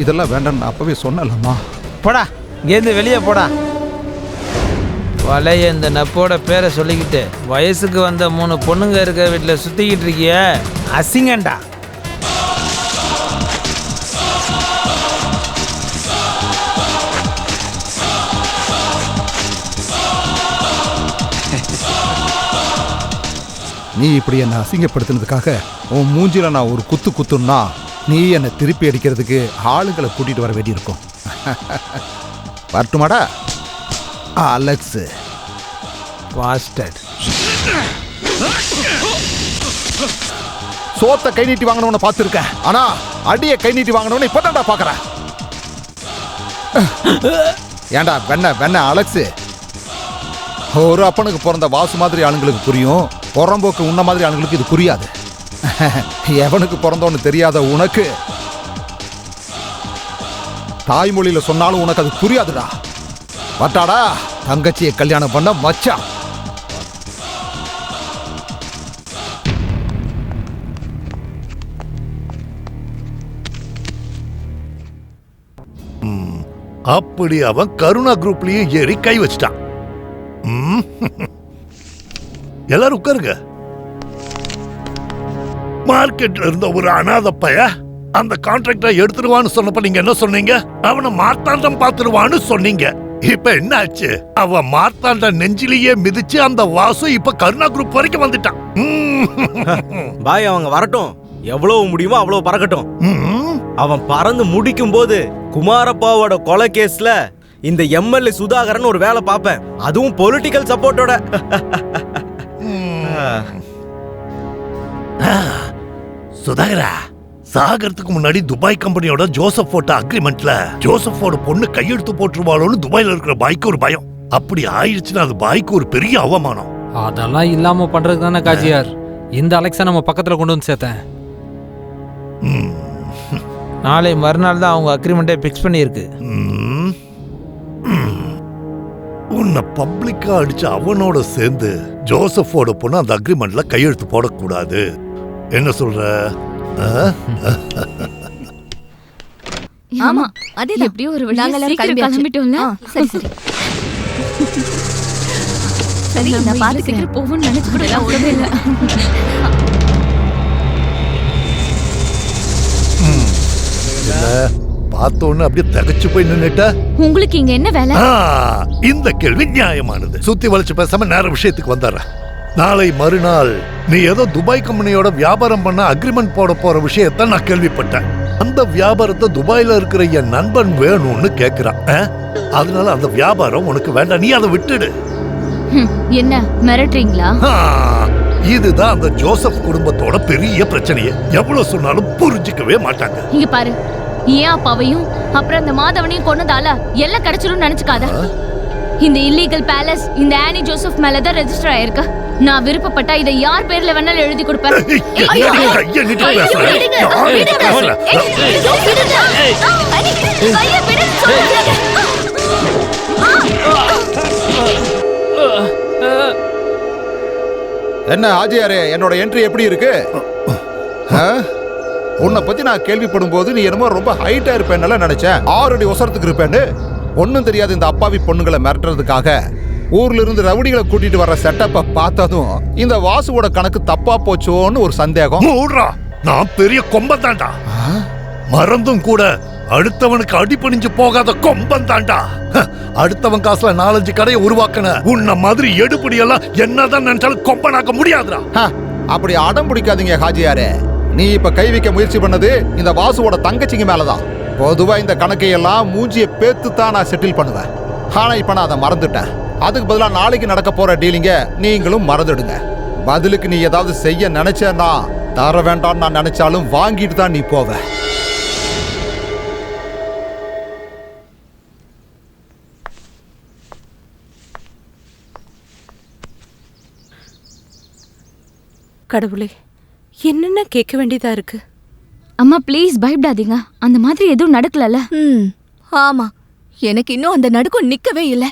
இதெல்லாம் வேண்டாம்னு நான் அப்போவே சொன்னலம்மா. போடா இங்கேருந்து வெளியே போடா. வலைய இந்த நப்போட பேரை சொல்லிக்கிட்டு வயசுக்கு வந்த 3 பொண்ணுங்க இருக்க வீட்டில் சுற்றிக்கிட்டு இருக்கிய, அசிங்கண்டா. நீ இப்படி என்னை அசிங்கப்படுத்தினதுக்காக உன் மூஞ்சில நான் ஒரு குத்துன்னா நீ என்னை திருப்பி அடிக்கிறதுக்கு ஆளுங்களை கூட்டிகிட்டு வர வேண்டியிருக்கும். வரட்டுமாடா அலெக்ஸ் பாஸ்டர்ட். சோத்தை கை நீட்டி வாங்கினவனை பார்த்துருக்கேன், ஆனா அடியை கை நீட்டி வாங்கினவனை இப்பதான்டா பார்க்கறேன். ஏண்டா வெண்ண அலெக்ஸ், ஒரு அப்பனுக்கு பிறந்த வாசு மாதிரி ஆளுங்களுக்கு புரியும், புறம்போக்கு உன்ன மாதிரி ஆளுங்களுக்கு இது புரியாது. எவனுக்கு பிறந்தோன்னு தெரியாத உனக்கு தாய்மொழியில சொன்னாலும் உனக்கு அது புரியாதுடா. வட்டாடா தங்கச்சியை கல்யாணம் பண்ண மச்சான். அப்படி அவன் கருணா குரூப்லயும் ஏறி கை வச்சிட்டான். எல்லாரும் உட்காருங்க. மார்க்கெட்ல இருந்த ஒரு அனாதை பைய அந்த கான்ட்ராக்டை எடுத்துருவான்னு சொன்னப்ப நீங்க என்ன சொன்னீங்க? அவனை மார்த்தாண்டம் பாத்துருவான்னு சொன்னீங்க. இப்ப என்ன ஆச்சு? அவன் மார்த்தாண்ட நெஞ்சிலேயே மிதிச்சு அந்த வாசு இப்ப கருணா குரூப் வரைக்கும் வந்துட்டான். பாய் அவங்க வரட்டும், எவ்வளவு முடியுமோ அவ்வளவு பறக்கட்டும். அவன் பறந்து முடிக்கும் போது குமாரப்பாவோட கொலை கேஸ்ல இந்த எம்எல்ஏ சுதாகரன் ஒரு வேலை பார்ப்பேன், அதுவும் பொலிட்டிக்கல் சப்போர்ட்டோட. சுதாகரா, சாகறதுக்கு முன்னாடி துபாய் கம்பெனியோட ஜோசப் போட்ட அக்ரிமெண்ட்ல ஜோசப்போட பொண்ணு கையெழுத்து போட்டுருவாளோன்னு துபாயில இருக்கிற பாய்க்கு ஒரு பயம். அப்படி ஆயிடுச்சுன்னா அது பாய்க்கு ஒரு பெரிய அவமானம். அதெல்லாம் இல்லாம பண்றதுக்கு தானே காஜியார் இந்த அலெக்ஸா நம்ம பக்கத்துல கொண்டு வந்து சேர்த்தேன். நாளை மறுநாள் தான் அவங்க அக்ரிமெண்ட்டை பிக்ஸ் பண்ணியிருக்கு. உன்னை பப்ளிக்கா அடிச்சு அவனோட சேர்ந்து ஜோசப்போட பொண்ணு அந்த அக்ரிமெண்ட்ல கையெழுத்து போடக்கூடாது. என்ன சொல்ற? ஆமா, அதே எப்படியோ ஒரு வழியா சீக்கிரம் கிளம்பிட்டோம்ல. சரி சரி சரி, நான் பாத்து சீக்கிரம் போவோம்னு நினைச்சு கூட ஓடவே இல்லை. பார்த்தோன்னு அப்படியே தகச்சு போய் நின்னுட்ட. உங்களுக்கு இங்க என்ன வேலை? இந்த கேள்வி நியாயமானது. சுத்தி வளைச்சு பேசாம நேர விஷயத்துக்கு வந்துடுற. நாளை மறுநாள் நீ ஏதோ துபாய் கம்பெனியோட வியாபாரம் பண்ண அக்ரிமெண்ட் போட போற விஷயத்த நான் கேள்விப்பட்டேன். அந்த வியாபாரத்தை துபாயில இருக்கிற என் நண்பன் வேணும்னு கேக்குறான். அதனால அந்த வியாபாரம் உனக்கு வேண்டாம், நீ அதை விட்டுடு. என்ன மிரட்டுறீங்களா? இதுதான் அந்த ஜோசப் குடும்பத்தோட பெரிய பிரச்சனையே. எவ்வளவு சொன்னாலும் புரிஞ்சுக்கவே மாட்டாங்க. இங்க பாரு, ஏன் அப்பாவையும் அப்புறம் அந்த மாதவனையும் கொன்னதால எல்லாம் கிடைச்சிடும் நினைச்சுக்காத. இந்த இல்லீகல் பேலஸ் இந்த ஆனி ஜோசப் மேலதான் ரெஜிஸ்டர் ஆயிருக்கு. நான் விருப்பப்பட்டா இதை யார் பேர்ல வேணாலும் எழுதி கொடுப்பேன். என்ன ஆஜியாரே, என்னோட என்ட்ரி எப்படி இருக்கு? உன்னை பத்தி நான் கேள்விப்படும் போது நீ என்னமோ ரொம்ப ஹைட்டா இருப்பேன்னு நினைச்சேன். 6 அடி ஒசரத்துக்கு இருப்பேன்னு. ஒன்னும் தெரியாது இந்த அப்பாவி பொண்ணுங்களை மிரட்டுறதுக்காக ஊர்ல இருந்து ரவுடிகளை கூட்டிட்டு வர்ற செட்டப்பை பார்த்ததும் இந்த வாசுவோட கணக்கு தப்பா போச்சோன்னு ஒரு சந்தேகம். நான் பெரிய கொம்பன் தாண்டா, மறந்தும் கூட அடுத்தவனுக்கு அடிபணிஞ்சு போகாத கொம்பன் தாண்டா. அடுத்தவன் காசுல 4-5 கடையை உருவாக்கின உன்ன மாதிரி எடுபடி எல்லாம் என்னதான் நினைச்சாலும் கொம்பனாக்க முடியாதுடா. அப்படி அடம் பிடிக்காதீங்க ஹாஜியாரே. நீ இப்ப கை வைக்க முயற்சி பண்ணது இந்த வாசுவோட தங்கச்சிங்க மேலதான். பொதுவா இந்த கணக்கையெல்லாம் மூஞ்சியை பேத்து தான் நான் செட்டில் பண்ணுவேன். ஆனா இப்ப நான் அதை மறந்துட்டேன். அதுக்கு பதிலா நாளைக்கு நடக்க போற டீலிங்க நீங்களும் மறந்துடுங்க. பதிலுக்கு நீ ஏதாவது செய்ய நினைச்சேன்னா தர வேண்டாம் நான் நினைச்சாலும் வாங்கிட்டு தான் நீ போவ. கடவுளே, என்னென்ன கேட்க வேண்டியதா இருக்கு. அம்மா ப்ளீஸ் பயப்படாதீங்க, அந்த மாதிரி எதுவும் நடக்கலல்ல. ஆமா, எனக்கு இன்னும் அந்த நடுக்கம் நிக்கவே இல்லை.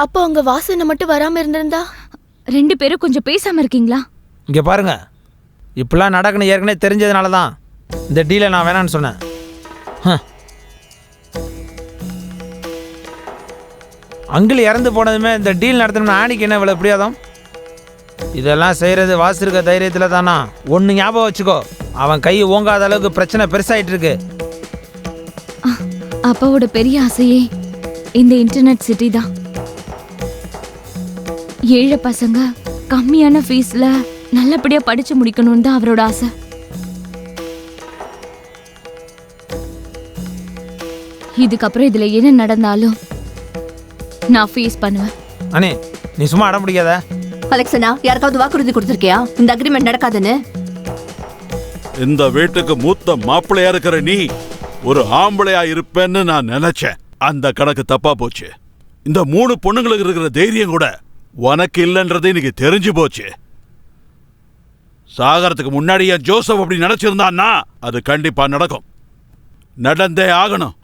அப்போ உங்க வாசனை மட்டும் வராம இருந்திருந்தா? 2 பேரும் கொஞ்சம் பேசாம இருக்கீங்களா? இங்க பாருங்க, இப்பெல்லாம் நடக்கணும் ஏற்கனவே தெரிஞ்சதுனால தான் இந்த டீலை நான் வேணான்னு சொன்னேன். அங்கிள் இறந்து போனதுமே இந்த டீல் நடத்தணும்னு ஆணிக்கு என்ன இவ்வளோ எப்படியாதான்? இதெல்லாம் செய்கிறது வாசு இருக்க தைரியத்தில் தானா? ஒன்று ஞாபகம் வச்சுக்கோ, அவன் கை ஓங்காத அளவுக்கு பிரச்சனை பெருசாயிட்டு இருக்கு. அப்பாவோட பெரிய ஆசையே இந்த இன்டர்நெட் சிட்டி தான். ஏழை பசங்க கம்மியான ஃபீஸ்ல நல்லபடியா படிச்சு முடிக்கணும்னு தான் அவரோட ஆசை. இதுக்கப்புறம் இதுல என்ன நடந்தாலும் நான் ஃபேஸ் பண்ணுவேன். அண்ணே நீ சும்மா அடம் பிடிக்காத. அலெக்சனா, யாருக்காவது வாக்குறுதி கொடுத்துருக்கியா இந்த அக்ரிமெண்ட் நடக்காதுன்னு? இந்த வீட்டுக்கு மூத்த மாப்பிள்ளையா இருக்கிற நீ ஒரு ஆம்பளையா இருப்பேன்னு நான் நினைச்சேன். அந்த கணக்கு தப்பா போச்சு. இந்த 3 பொண்ணுங்களுக்கு இருக்கிற தைரியம் கூட உனக்கு இல்லைன்றது இன்னைக்கு தெரிஞ்சு போச்சு. சாகரத்துக்கு முன்னாடி என் ஜோசப் அப்படி நினைச்சிருந்தான்னா அது கண்டிப்பா நடக்கும், நடந்தே ஆகணும்.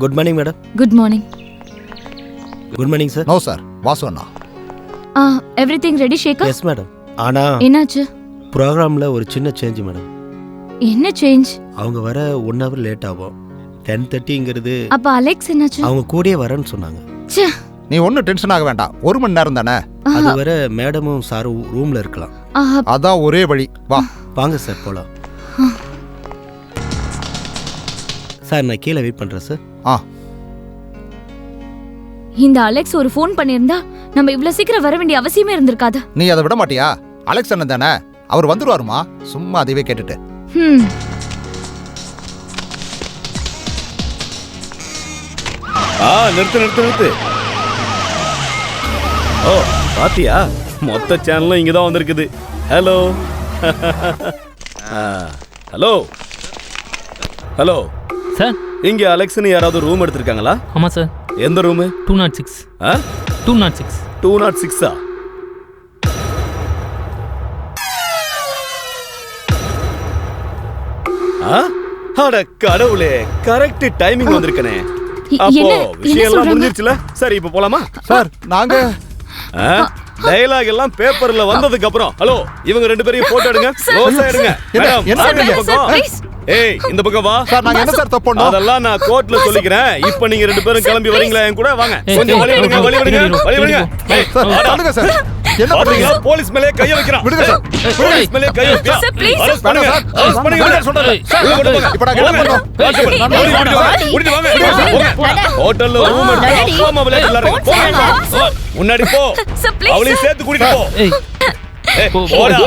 Good morning madam. Good morning. Good morning sir. No sir, Vasu அண்ணா. Everything ready Shekar? Yes madam. ஆனா என்னாச்சு? ப்ரோக்ராம்ல ஒரு சின்ன சேஞ்ச் மேடம். என்ன சேஞ்ச்? அவங்க வர 1 hour லேட் ஆகும். 10:30ங்கிறது. அப்ப அலெக்ஸ் என்னாச்சு? அவங்க கூடயே வரேன்னு சொன்னாங்க. நீ ஒன்னும் டென்ஷன் ஆக வேண்டாம், 1 மணி நேரம் தானே. அது வர மேடமும் சாரும் ரூம்ல இருக்கலாம். அதான் ஒரே வழி. வா வாங்க சார் போலாம். சார் நான் கீழே வெயிட் பண்றேன் சார். இந்த அலெக்ஸ் ஒரு ஃபோன் பண்ணியிருந்தா நம்ம இவ்வளவு சீக்கிரம் வர வேண்டிய அவசியமே இருந்திருக்காது. நீ அதை விட மாட்டியா? அலெக்ஸ் அண்ணன் தானே, அவர் வந்துருவாருமா. சும்மா அதுவே கேட்டுட்டு. நிறுத்து. ஓ பாத்தியா, மொத்த சேனலும் இங்கதான் வந்திருக்குது. ஹலோ ஹலோ ஹலோ சார், இங்க அலெக்ஸ்னு யாராவது ரூம் எடுத்திருக்காங்களா? ஆமா சார். எந்த ரூமு? 206. 206. 206ஆ? அட கடவுளே, கரெக்ட் டைமிங் வந்திருக்கனே. அப்போ விஷயம் எல்லாம் முடிஞ்சிருச்சுல? சரி இப்ப போலாமா? சார் நாங்க டயலாக் எல்லாம் பேப்பர்ல வந்ததுக்கு அப்புறம் ஹலோ இவங்க ரெண்டு பேரையும் போட்டோ எடுங்க க்ளோஸா எடுங்க மேடம் இந்த பக்கம் ஏய் இந்த பக்கம் வா சார் நாங்க என்ன சார் தப்பு பண்ணோம் அதெல்லாம் நான் கோர்ட்ல சொல்லிக்கிறேன் இப்போ நீங்க ரெண்டு பேரும் கிளம்பி வரீங்களா என் கூட வாங்க கொஞ்சம் வழி விடுங்க சொல்லுங்க சார் என்ன பண்றீங்க போலீஸ் மேலே கைய வைக்கிறான் விடுங்க சார் போலீஸ் மேலே கைய வைக்கிறான் சார் ப்ளீஸ் அரெஸ்ட் பண்ணுங்க அரெஸ்ட் பண்ணுங்க சொல்றேன் இப்ப நான் என்ன பண்ணோம் ஓடிட்டு வாங்க ஹோட்டல்ல ரூம் எடுத்து அப்பா அம்மா விளையாட எல்லாரும் முன்னாடி போ அவளையும் சேர்த்து கூட்டிட்டு போ போடா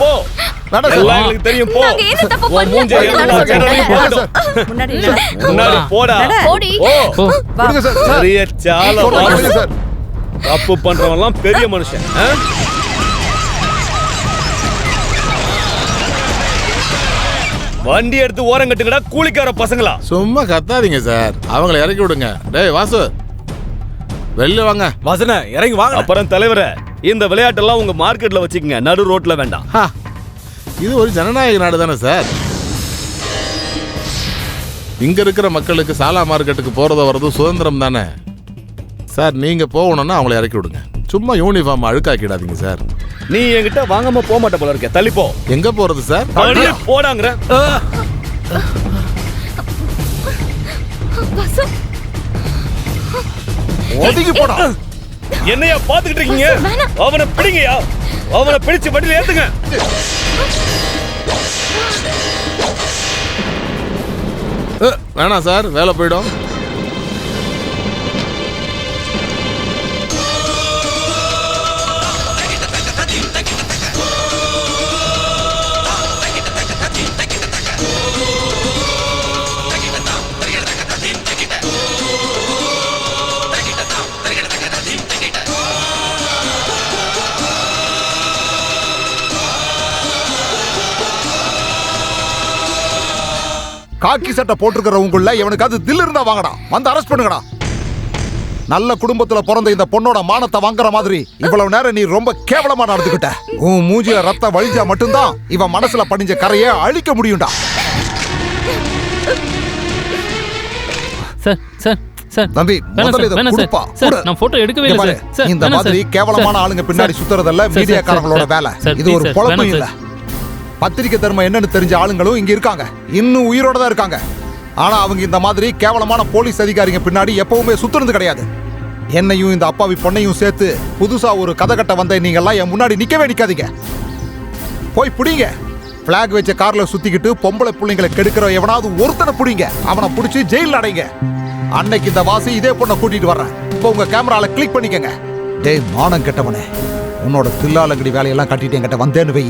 போ எல்லாம் தெரியும் போ முன்னாடி போடா விடுங்க சார் பெரிய சால சார் தப்பு பண்றவன்லாம் பெரிய மனுஷன் வண்டி எடுத்து ஓரம் கட்டுங்கடா கூலிக்கார பசங்களா சும்மா கத்தாதீங்க சார் அவங்கள இறக்கி விடுங்க டேய் வாசு வெளில வாங்க வாசன இறங்கி வாங்க அப்புறம் தலைவரே இந்த விளையாட்டெல்லாம் உங்க மார்க்கெட்ல வச்சுக்கங்க நடு ரோட்ல வேண்டாம் இது ஒரு ஜனநாயக நாடு தானே சார் இங்க இருக்கிற மக்களுக்கு சாலா மார்க்கெட்டுக்கு போறதோ வரதோ சுதந்திரம் தானே சார் நீங்க போகணும்னா அவங்கள இறக்கி விடுங்க சும்மா யூனிஃபார்ம் அழுக்காக்கிடாதீங்க சார் நீ என்கிட்ட வாங்காம போக மாட்ட போல இருக்க தள்ளி போ எங்க போறது சார் போடாங்கற ஒதுங்கி போடா என்னையா பாத்துக்கிட்டு இருக்கீங்க அவனை பிடிங்கயா அவனை பிடிச்சு வண்டியில ஏத்துங்க வேணாம் சார் வேலை போயிடும் காக்கி சட்டை போட்டுக்கிறவங்களுக்குள்ள எவனுக்கு அது தில் இருந்தா வாங்கடா வந்து அரெஸ்ட் பண்ணுங்கடா நல்ல குடும்பத்துல பிறந்த இந்த பொண்ணோட மானத்தை வாங்குற மாதிரி இவ்வளவு நேரம் நீ ரொம்ப கேவலமா நடந்துக்கிட்ட உன் மூஞ்சில ரத்தம் வழிஞ்சா மட்டும்தான் இவன் மனசுல படிஞ்ச கரையை அழிக்க முடியும்டா சார் சார் சார் தம்பி முதல்ல இத குடுப்பா சார் நான் போட்டோ எடுக்கவே இல்ல சார் இந்த மாதிரி கேவலமான ஆளுங்க பின்னாடி சுத்துறதல்ல மீடியாக்காரங்களோட வேலை இது ஒரு பொழப்பு இல்ல பத்திரிக்கை தர்மம் என்னன்னு தெரிஞ்ச ஆளுங்களும் இங்க இருக்காங்க இன்னும் உயிரோட தான் இருக்காங்க ஆனா அவங்க இந்த மாதிரி கேவலமான போலீஸ் அதிகாரிங்க பின்னாடி எப்பவுமே சுத்துறது கிடையாது என்னையும் இந்த அப்பாவி பொண்ணையும் சேர்த்து புதுசா ஒரு கதை கட்ட வந்த நீங்க எல்லாம் என் முன்னாடி நிக்கவே நிக்காதீங்க போய் புடிங்க பிளாக் வச்ச கார்ல சுத்திக்கிட்டு பொம்பளை பிள்ளைங்களை கெடுக்கிற எவனாவது ஒருத்தனை புடிங்க அவனை புடிச்சு ஜெயில அடைங்க அன்னைக்கு இந்த வாசி இதே பொண்ணை கூட்டிட்டு வர்றேன் இப்போ உங்க கேமரால கிளிக் பண்ணிக்கங்க டேய் மானம் கெட்டவனே உன்னோட தில்லாலங்கடி வேலையெல்லாம் கட்டிட்டு என்கிட்ட வந்தேன்னு வை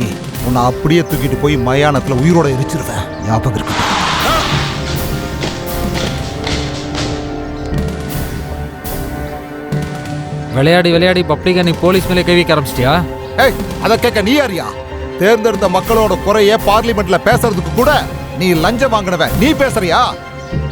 உன்னை அப்படியே தூக்கிட்டு போய் மயானத்துல உயிரோட எரிச்சிருவேன் ஞாபகம் இருக்கு விளையாடி விளையாடி பப்ளிகா நீ போலீஸ் மேலே கை வைக்க ஆரம்பிச்சிட்டியா ஏய் அத கேட்க நீ யாரியா தேர்ந்தெடுத்த மக்களோட குறைய பார்லிமெண்ட்ல பேசுறதுக்கு கூட நீ லஞ்சம் வாங்கினவ நீ பேசுறியா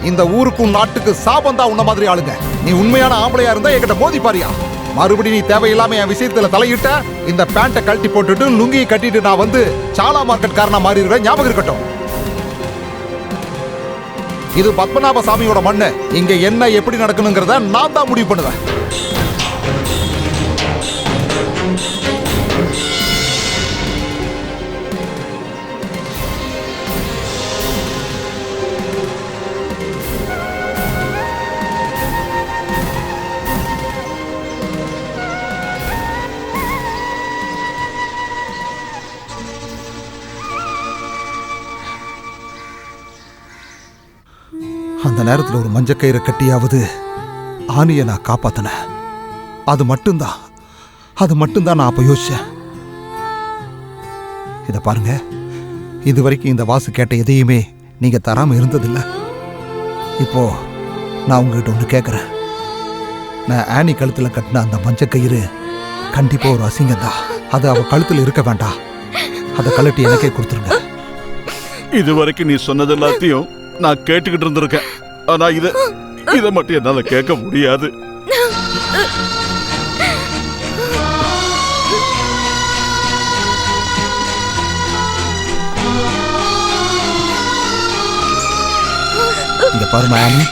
இந்த ஊருக்கும் நாட்டுக்கு சாபம் தான் உன்ன மாதிரி ஆளுங்க நீ உண்மையான ஆம்பளையா இருந்தா என்கிட்ட மோதி பாரியா மறுபடி நீ தேவையில்லாம என் விஷயத்துல தலையிட்ட இந்த பேண்ட்டை கழட்டி போட்டுட்டு லுங்கியை கட்டிட்டு நான் வந்து சாலா மார்க்கெட் காரனா மாறிடுவேன் ஞாபகம் இருக்கட்டும் இது பத்மநாப சாமியோட மண்ணு இங்க என்ன எப்படி நடக்கணுங்கிறத நான் தான் முடிவு பண்ணுவேன் அந்த நேரத்தில் ஒரு மஞ்சக்கயிறு கட்டியாவது ஆணியை நான் காப்பாத்தினேன் அது மட்டும்தான் நான் அப்ப யோசிச்சேன் இதை பாருங்க இது வரைக்கும் இந்த வாசு கேட்ட எதையுமே நீங்க தராம இருந்ததில்லை இப்போ நான் உங்ககிட்ட ஒன்று கேட்குறேன் நான் ஆனி கழுத்தில் கட்டின அந்த மஞ்சக்கயிறு கண்டிப்பா ஒரு அசிங்கம் தான் அது அவ கழுத்தில் இருக்க வேண்டாம் அதை கழட்டி எனக்கே கொடுத்துருங்க இது வரைக்கும் நீ சொன்னது எல்லாத்தையும் நான் கேட்டுக்கிட்டு இருந்திருக்கேன் ஆனா இத மட்டும் என்னால கேட்க முடியாது இங்க பாருமா ஆனி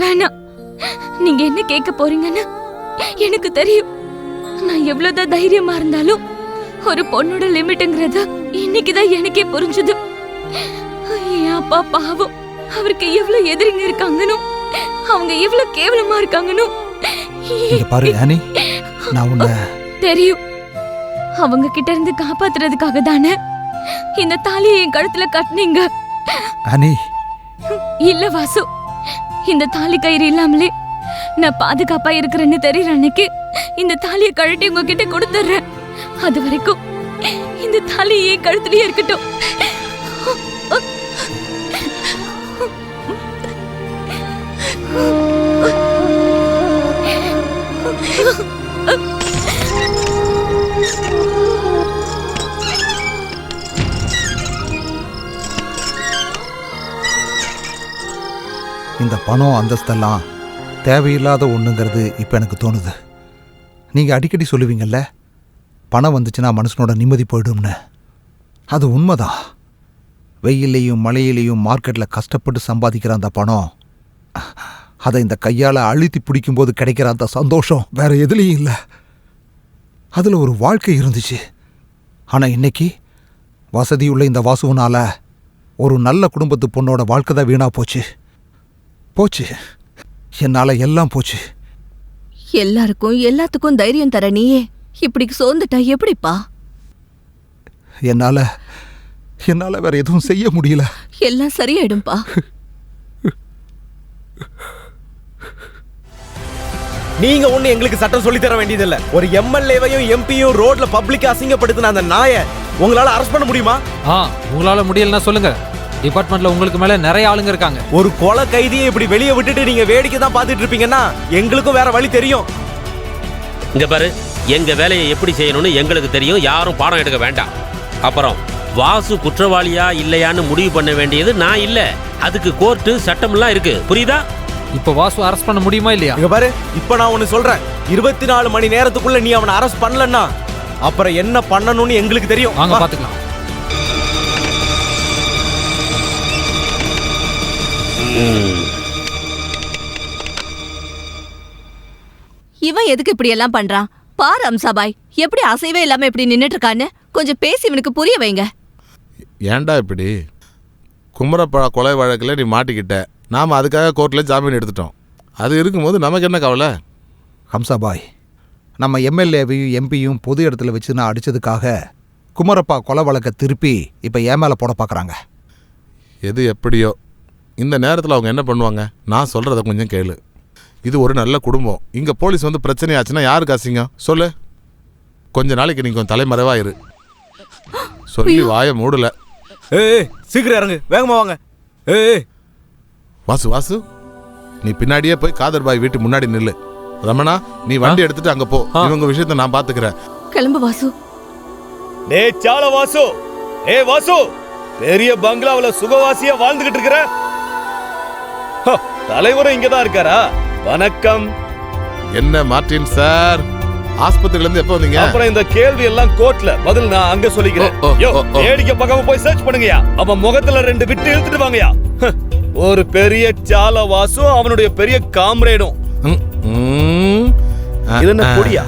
வேணாம் நீங்க என்ன கேட்க போறீங்கன்னு எனக்கு தெரியும் நான் எவ்வளவுதான் தைரியமா இருந்தாலும் ஒரு பொண்ணோட லிமிட்ங்கிறது இன்னைக்குதான் எனக்கே புரிஞ்சுது. என் அப்பா பாவம், அவருக்கு எவ்வளவு எதிரிங்க இருக்காங்கன்னு, அவங்க எவ்வளவு கேவலமா இருக்காங்கன்னு பாரு ஆனி, நான் உன்னை தெரியும். அவங்க கிட்ட இருந்து காப்பாத்துறதுக்காக தானே இந்த தாலியை என் கழுத்துல கட்டினீங்க. ஆனி இல்ல வாசு, இந்த தாலி கயிறு இல்லாமலே நான் பாதுகாப்பா இருக்கிறேன்னு தெரியற அன்னைக்கு இந்த தாலியை கழட்டி உங்ககிட்ட கொடுத்துறேன். அது வரைக்கும் இந்த தாலி என் கழுத்துலயே இருக்கட்டும். இந்த பணம் அந்தஸ்தெல்லாம் தேவையில்லாத ஒண்ணுங்கிறது இப்போ எனக்கு தோணுது. நீங்கள் அடிக்கடி சொல்லுவீங்கல்ல, பணம் வந்துச்சுன்னா மனுஷனோட நிம்மதி போயிடும்னு. அது உண்மைதான். வெயிலையும் மழையிலையும் மார்க்கெட்டில் கஷ்டப்பட்டு சம்பாதிக்கிற அந்த பணம், அதை இந்த கையால் அழுத்தி பிடிக்கும்போது கிடைக்கிற அந்த சந்தோஷம் வேற எதுலேயும் இல்லை. அதில் ஒரு வாழ்க்கை இருந்துச்சு. ஆனால் இன்னைக்கு வசதியுள்ள இந்த வாசுவனால ஒரு நல்ல குடும்பத்து பொண்ணோட வாழ்க்கை தான் வீணா போச்சு. என்னால எல்லாம் போச்சு. எல்லாருக்கும் எல்லாத்துக்கும் தைரியம் தர நீயே இப்படி சோர்ந்துட்டா எப்படிப்பா? என்னால வேற எதுவும் செய்ய முடியல. எல்லாம் சரியாயிடும்பா. நீங்க ஒண்ணு எங்களுக்கு சட்டம் சொல்லி தர வேண்டியதில்ல. ஒரு எம்எல்ஏவையும் எம்பியும் ரோட்ல பப்ளிக் அசிங்கப்படுத்தின அந்த நாயை உங்களால அரெஸ்ட் பண்ண முடியுமா? உங்களால முடியலன்னா சொல்லுங்க. டிபார்ட்மெண்ட்ல உங்களுக்கு மேல நிறைய ஆளுங்க இருக்காங்க. ஒரு கொலை கைதியை இப்படி வெளியே விட்டுட்டு நீங்க வேடிக்கை தான் பார்த்துட்டு இருப்பீங்கன்னா எங்களுக்கும் வேற வழி தெரியும். இங்க பாரு, எங்க வேலையை எப்படி செய்யணும்னு எங்களுக்கு தெரியும். யாரும் பாடம் எடுக்க வேண்டாம். அப்புறம் வாசு குற்றவாளியா இல்லையான்னு முடிவு பண்ண வேண்டியது நான் இல்ல. அதுக்கு கோர்ட்டு சட்டம்லாம் இருக்கு, புரியுதா? இப்ப வாசு அரெஸ்ட் பண்ண முடியுமா இல்லையா? இங்க பாரு, இப்ப நான் ஒன்னு சொல்றேன். 24 மணி நேரத்துக்குள்ள நீ அவனை அரெஸ்ட் பண்ணலன்னா அப்புறம் என்ன பண்ணணும்னு எங்களுக்கு தெரியும். வாங்க பாத்துக்கலாம். இவன் எதுக்கு இப்படி எல்லாம் பண்றான் பாரு அம்சாபாய். எப்படி அசைவே இல்லாம இப்படி நின்னுட்டு இருக்கான்னு கொஞ்சம் பேசி இவனுக்கு புரிய வைங்க. ஏன்டா இப்படி? குமரப்பழ கொலை வழக்கில் நீ மாட்டிக்கிட்ட. நாம் அதுக்காக கோர்ட்டில் ஜாமீன் எடுத்துட்டோம். அது இருக்கும்போது நமக்கு என்ன கவலை? ஹம்சாபாய், நம்ம எம்எல்ஏவையும் எம்பியும் பொது இடத்துல வச்சு நான் அடித்ததுக்காக குமரப்பா கொலை வழக்கை திருப்பி இப்போ ஏன் மேலே போட பார்க்குறாங்க. எது எப்படியோ இந்த நேரத்தில் அவங்க என்ன பண்ணுவாங்க? நான் சொல்கிறத கொஞ்சம் கேளு. இது ஒரு நல்ல குடும்பம். இங்கே போலீஸ் வந்து பிரச்சனை ஆச்சுன்னா யாருக்கு அசிங்கம் சொல்லு? கொஞ்ச நாளைக்கு நீ கொஞ்சம் தலைமறைவா இரு. சொல்லி வாய மூடல. ஏய் சீக்கிரம் இறங்கு, வேகமா வாங்க. ஏய் வாசு வாசு, நீ பின்னாடியே போய் காதர் பாய் வீட்டு முன்னாடி நில்லு. ரமணா, நீ வண்டி எடுத்துட்டு அங்க போ. இவங்க விஷயத்தை நான் பாத்துக்கிறேன். கிளம்பு வாசு. டேய் சால வாசு, ஏய் வாசு, பெரிய பங்களாவுல சுகவாசியா வாழ்ந்துகிட்டு இருக்கிற தலைவரும் இங்கதான் இருக்காரா? வணக்கம். என்ன மார்டின் சார், ஆஸ்பத்திரியில இருந்து எப்ப வந்தீங்க? அப்புறம் இந்த கேள்வி எல்லாம் கோர்ட்ல பதில் நான் அங்க சொல்லிக்கிறேன். வேடிக்கை பக்கம் போய் சர்ச் பண்ணுங்கயா. அவன் முகத்துல 2 விட்டு இழுத்துட்டு வாங்கயா. ஒரு பெரிய சால வாசு அவனுடைய பெரிய காம்ரேடும். இது என்ன பொடியா?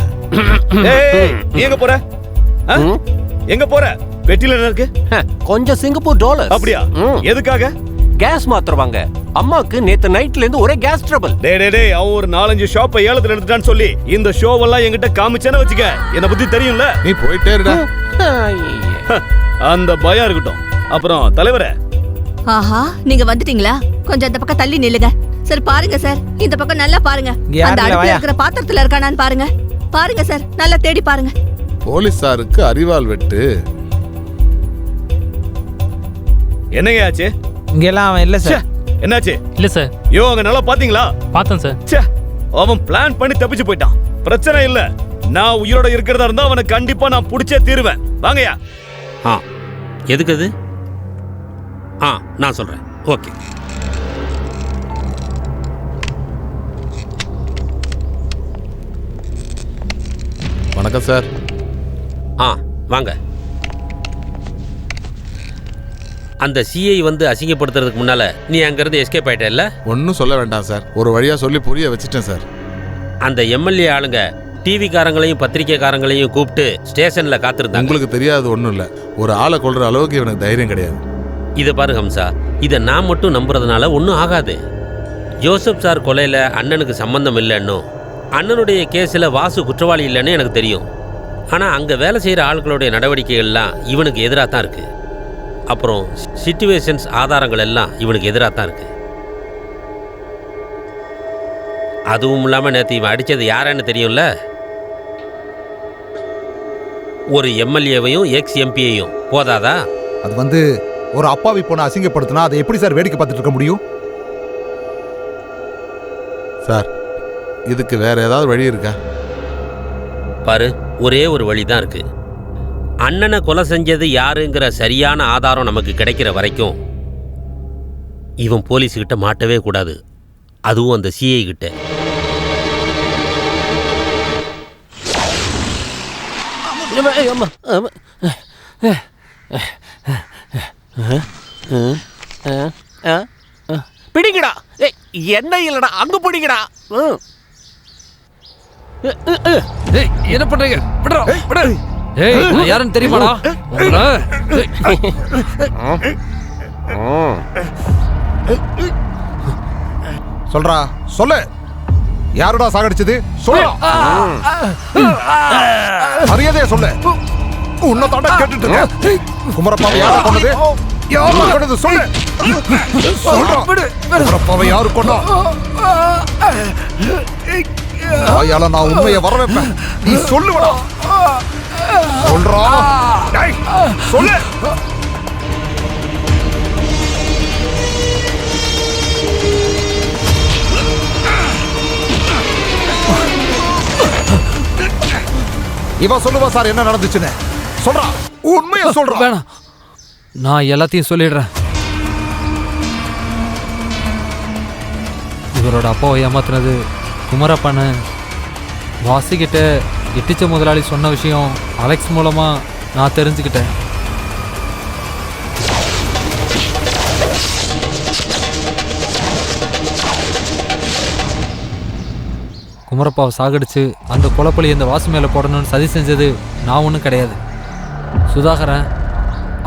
ஏய் நீ எங்க போற? எங்க போற? பெட்டில என்ன இருக்கு? கொஞ்சம் சிங்கப்பூர் டாலர். அப்படியா? எதுக்காக? கேஸ் மாத்துறவாங்க. அம்மாக்கு நேத்து நைட்ல இருந்து ஒரே கேஸ் ட்ரபிள். டேய் அவன் ஒரு 4-5 ஷாப்பை ஏலத்துல எடுத்துட்டான்னு சொல்லி இந்த ஷோவெல்லாம் என்கிட்ட காமிச்சேன்னு வச்சுக்க. என்ன பத்தி தெரியும்ல? நீ போயிட்டே இருடா. அந்த பயம் இருக்கட்டும். அப்புறம் தலைவரே. ஆஹா, நீங்க வந்துட்டீங்களா? கொஞ்சம் அந்த பக்கம் தள்ளி நில்லுங்க. சார் பாருங்க சார், இந்த பக்கம் நல்லா பாருங்க. அந்த அடுப்புல இருக்கிற பாத்திரத்துல இருக்கானான்னு பாருங்க. பாருங்க சார், நல்லா தேடி பாருங்க. போலீசாருக்கு அறிவால் வெட்டு. என்னங்க ஆச்சு? இங்கெல்லாம் அவன் இல்ல சார். என்னாச்சு? இல்ல சார். அங்க நல்லா பாத்தீங்களா? பார்த்தேன் சார். அவன் பிளான் பண்ணி தப்பிச்சு போயிட்டான். பிரச்சனை இல்ல, நான் உயிரோட இருக்கிறதா இருந்தா அவனை கண்டிப்பா நான் புடிச்சே தீருவேன். வாங்கயா. எதுக்கு அது? நான் சொல்றேன். ஓகே. வணக்கம் சார். வாங்க. அந்த சிஐ வந்து அசிங்கப்படுத்துறதுக்கு முன்னால நீ அங்கிருந்து எஸ்கேப் ஆயிட்டல்ல? ஒன்றும் சொல்ல வேண்டாம் சார், ஒரு வழியா சொல்லி புரிய வச்சுட்டேன் சார். அந்த எம்எல்ஏ ஆளுங்க டிவிக்காரங்களையும் பத்திரிக்கைக்காரங்களையும் கூப்பிட்டு ஸ்டேஷனில் காத்திருந்தாங்க. உங்களுக்கு தெரியாது ஒன்றும் இல்லை, ஒரு ஆளை கொள்ற அளவுக்கு இவனுக்கு தைரியம் கிடையாது. இதை பாரு ஹம்சா, இதை நான் மட்டும் நம்புறதுனால ஒன்றும் ஆகாது. ஜோசப் சார் கொலையில் அண்ணனுக்கு சம்பந்தம் இல்லைன்னு, அண்ணனுடைய கேஸில் வாசு குற்றவாளி இல்லைன்னு எனக்கு தெரியும். ஆனால் அங்கே வேலை செய்கிற ஆட்களுடைய நடவடிக்கைகள்லாம் இவனுக்கு எதிராக தான் இருக்குது. அப்புறம் சிச்சுவேஷன்ஸ் ஆதாரங்கள் எல்லாம் இவனுக்கு எதிராக தான் இருக்குது. அதுவும் இல்லாமல் நேற்று இவன் அடித்தது யாருன்னு தெரியும்ல, ஒரு எம்எல்ஏவையும் எக்ஸ் எம்பியையும். போதாதா? அது ஒரு அப்பாவி பொண்ணை அசிங்கப்படுத்தினா அதை எப்படி சார் வேடிக்கை பார்த்துட்டு இருக்க முடியும்? சார், இதுக்கு வேற ஏதாவது வழி இருக்கா? பாரு, ஒரே ஒரு வழி தான் இருக்கு. அண்ணனை கொலை செஞ்சது யாருங்கிற சரியான ஆதாரம் நமக்கு கிடைக்கிற வரைக்கும் இவன் போலீஸ்கிட்ட மாட்டவே கூடாது, அதுவும் அந்த சிஐ கிட்ட. பிடிங்கடா, என்ன இல்லடா, அங்க பிடிங்கடா. என்ன பண்றீங்க? யாருன்னு தெரியுமாடா? சொல்றா, சொல்லு, யாருடா சாகடிச்சது? சொல்லு, மரியாதையா சொல்லு. உன்னை தாண்டா கேட்டுட்டு இருக்கேன். குமரப்பாவை யாரு கொண்டது? யாரு கொண்டது? சொல்லு, சொல்றா. குமரப்பாவை யாரு கொண்டா? வாயால நான் உண்மையை வர வைப்பேன். நீ சொல்லுவடா, சொல்றா, சொல்லு. இவன் சொல்லுவா சார் என்ன நடந்துச்சுன்னு. சொல்றா, உண்மையை சொல்றா. வேணாம், நான் எல்லாத்தையும் சொல்லிடுறேன். இவரோட அப்பாவை ஏமாத்துனது குமரப்பண்ணு. வாசிக்கிட்ட இட்டிச்ச முதலாளி சொன்ன விஷயம் அலெக்ஸ் மூலமா நான் தெரிஞ்சுக்கிட்டேன். குமரப்பாவை சாகடிச்சு அந்த கொலைப்பழி இந்த வாசு மேலே போடணும்னு சதி செஞ்சது நான் ஒன்றும் கிடையாது, சுதாகரன்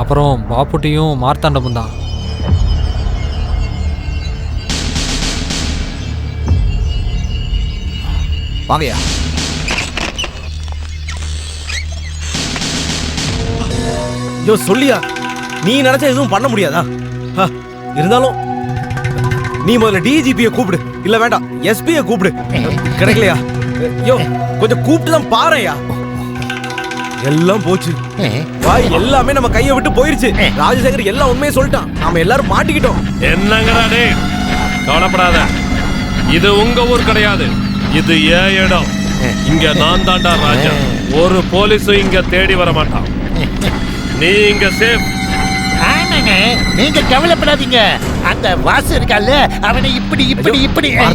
அப்புறம் பாப்புட்டியும் மார்த்தாண்டமும் தான். வாங்கயா. யோ சொல்லியா, நீ நினைச்சா எதுவும் பண்ண முடியாதா? இருந்தாலும் நீ முதல்ல டிஜிபியை கூப்பிடு, இல்ல வேண்டாம் எஸ்பியை கூப்பிடு. கிடைக்கலையா? யோ கொஞ்சம் கூப்பிட்டு தான் பாறையா. எல்லாம் போச்சு, வாய் எல்லாமே நம்ம கையை விட்டு போயிருச்சு. ராஜசேகர் எல்லாம் உண்மையை சொல்லிட்டான், நாம எல்லாரும் மாட்டிக்கிட்டோம். என்னங்கடா டே, கவலைப்படாத, இது உங்க ஊர் கிடையாது, இது ஏன் இடம். இங்க நான் தாண்டா ராஜா. ஒரு போலீஸும் இங்க தேடி வர மாட்டான். நீ இங்க சேஃப். நீங்க கவலைப்படாதீங்க. அந்த வாசு இருக்கால, அவனை இப்படி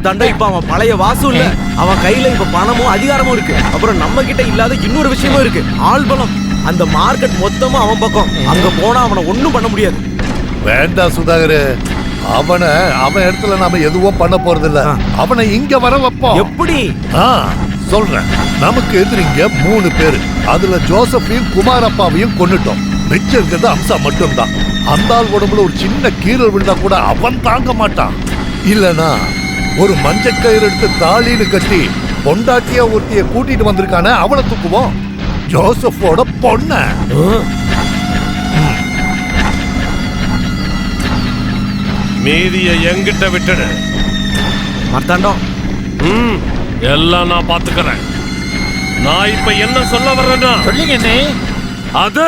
தாண்டா இப்ப அவன் பழைய வாசு இல்ல, அவன் கையில இப்ப பணமும் அதிகாரமும் இருக்கு. அப்புறம் நம்ம கிட்ட இல்லாத இன்னொரு விஷயமும் இருக்கு, ஆள் பலம். அந்த மார்க்கெட் மொத்தமும் அவன் பக்கம். அங்க போனா அவனை ஒண்ணும் பண்ண முடியாது. வேண்டாம் சுதாகர், அவன் இடத்துல நாம எதுவும் பண்ண போறது இல்ல. அவனை இங்க வர வைப்போம். எப்படி? சொல்றேன். நமக்கு எதிரிங்க 3 பேரு. அதுல ஜோசப்பையும் குமாரப்பாவையும் கொன்னுட்டோம். மிச்சம் இருக்கிறது அம்சா மட்டும்தான். அந்த ஆள் உடம்புல ஒரு சின்ன கீரல் விழுந்தா கூட அவன் தாங்க மாட்டான். இல்லனா ஒரு மஞ்சக்கயிறு எடுத்து தாலின்னு கட்டி பொண்டாட்டியா ஒருத்திய கூட்டிட்டு வந்திருக்கானே, அவனை தூக்குவோம். ஜோசப்போட பொண்ண. மீதிய எங்கிட்ட விட்டுடு. மார்த்தாண்டம், எல்லாம் நான் பாத்துக்கிறேன். நான் இப்ப என்ன சொல்ல வர்றேன்னா சொல்லுங்க. அது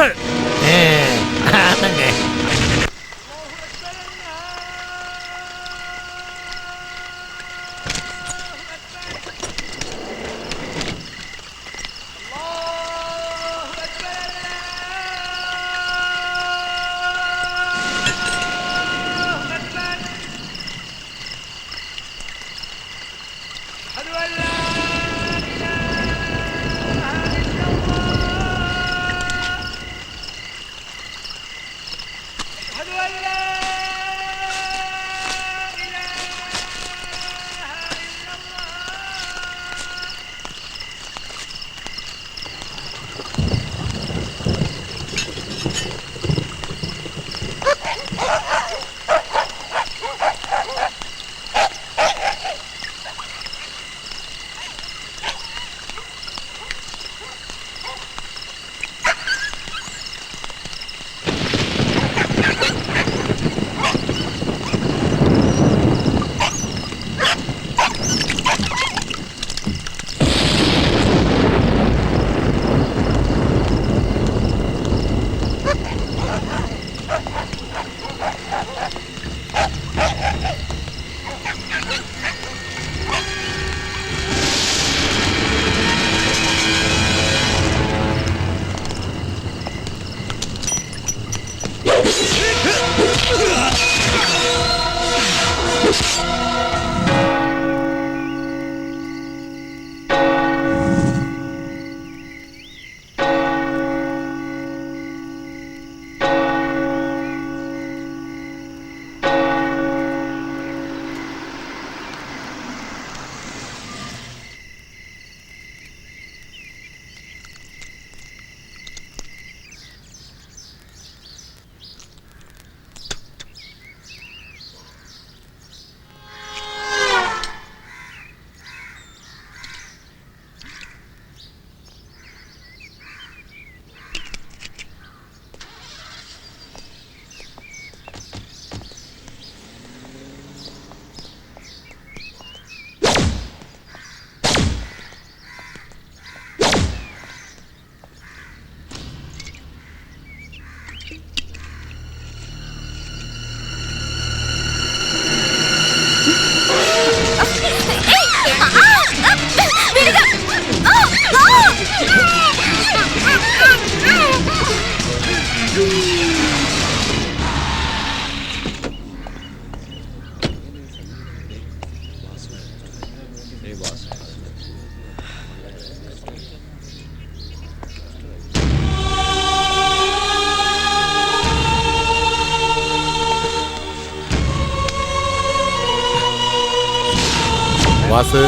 வாசு,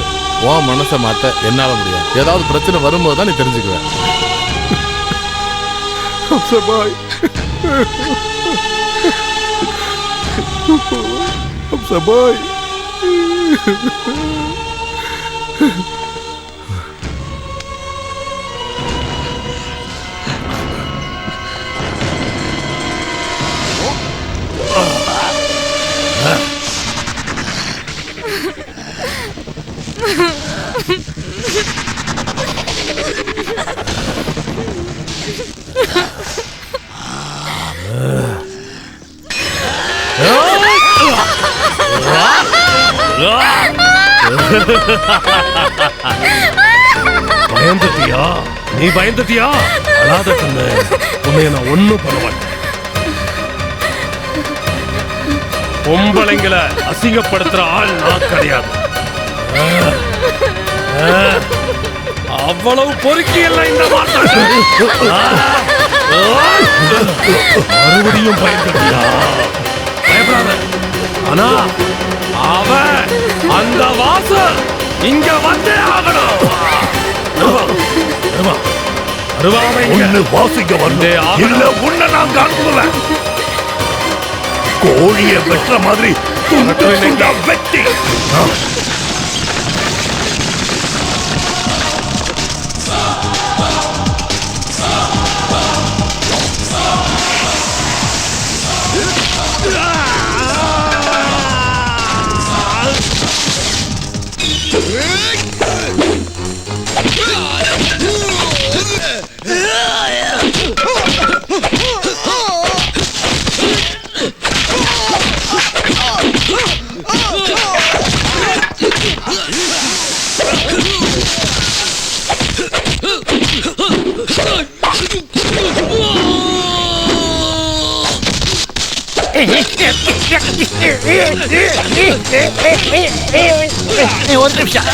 உன் மனசை மாற்ற என்னால முடியாது. ஏதாவது பிரச்சனை வரும்போது தான் நீ தெரிஞ்சுக்குவேன். பயந்துட்டியா? நீ பயந்துட்டியா? அழாத கண்ணு, உன்னைய நான் ஒண்ணும் பண்ண மாட்டேன். பொம்பளைங்களை அசிங்கப்படுத்துற ஆள் நான் கிடையாது. அவ்வளவு பொறுக்கி எல்லாம் இந்த மாட்டாங்க. மறுபடியும் பயந்துட்டியா? பயப்படாத. ஆனா அவன் அந்த வாசல் இங்க வந்தே ஆகணும். வாசிக்க வந்தே இல்ல உன்னை நான் காண்புவேன். கோழிய வெட்டுற மாதிரி வெட்டி ஒரு நிமிஷம்.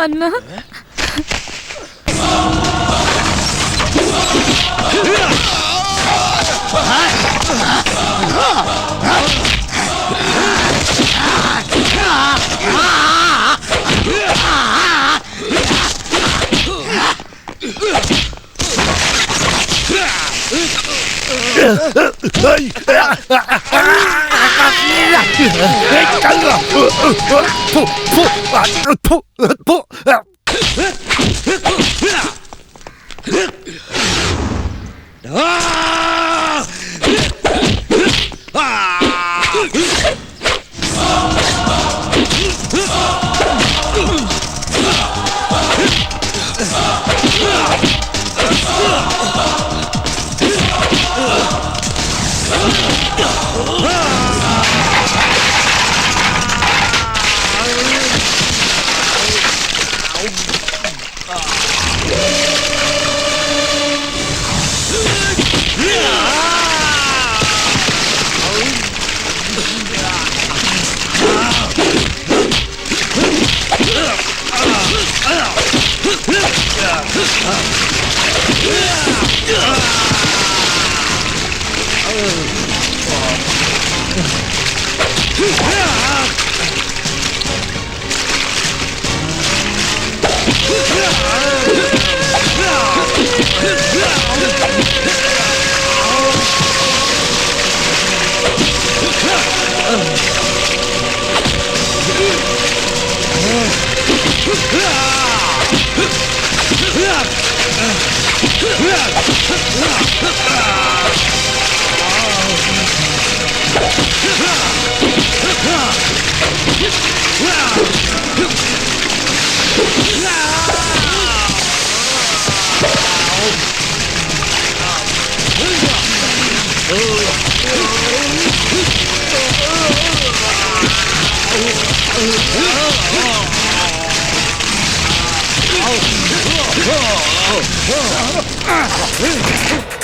அண்ணா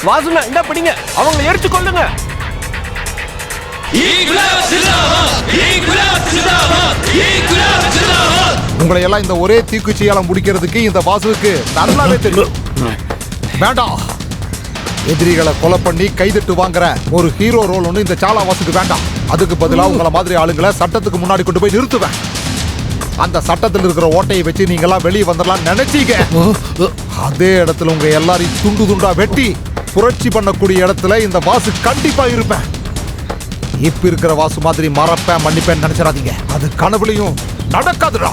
வாசுண்ணா என்ன பிடிங்க, அவங்களை எரிச்சு கொள்ளுங்க. உங்களை எல்லாம் இந்த ஒரே தீக்குச்சியால முடிக்கிறதுக்கு இந்த வாசுவுக்கு நல்லாவே தெரியும். வேண்டாம், எதிரிகளை கொலை பண்ணி கைதிட்டு வாங்குற ஒரு ஹீரோ ரோல் ஒன்று இந்த சாலா வாசுக்கு வேண்டாம். அதுக்கு பதிலாக உங்களை மாதிரி ஆளுங்களை சட்டத்துக்கு முன்னாடி கொண்டு போய் நிறுத்துவேன். அந்த சட்டத்தில் இருக்கிற ஓட்டையை வச்சு நீங்கெல்லாம் வெளியே வந்துடலாம் நினைச்சீங்க. அதே இடத்துல உங்க எல்லாரையும் துண்டு துண்டா வெட்டி புரட்சி பண்ணக்கூடிய இடத்துல இந்த வாசு கண்டிப்பா இருப்பேன். இப்ப இருக்கிற வாசு மாதிரி மறப்பேன் மன்னிப்பேன் நினைச்சிடாதீங்க. அது கனவுலையும் நடக்காதுடா.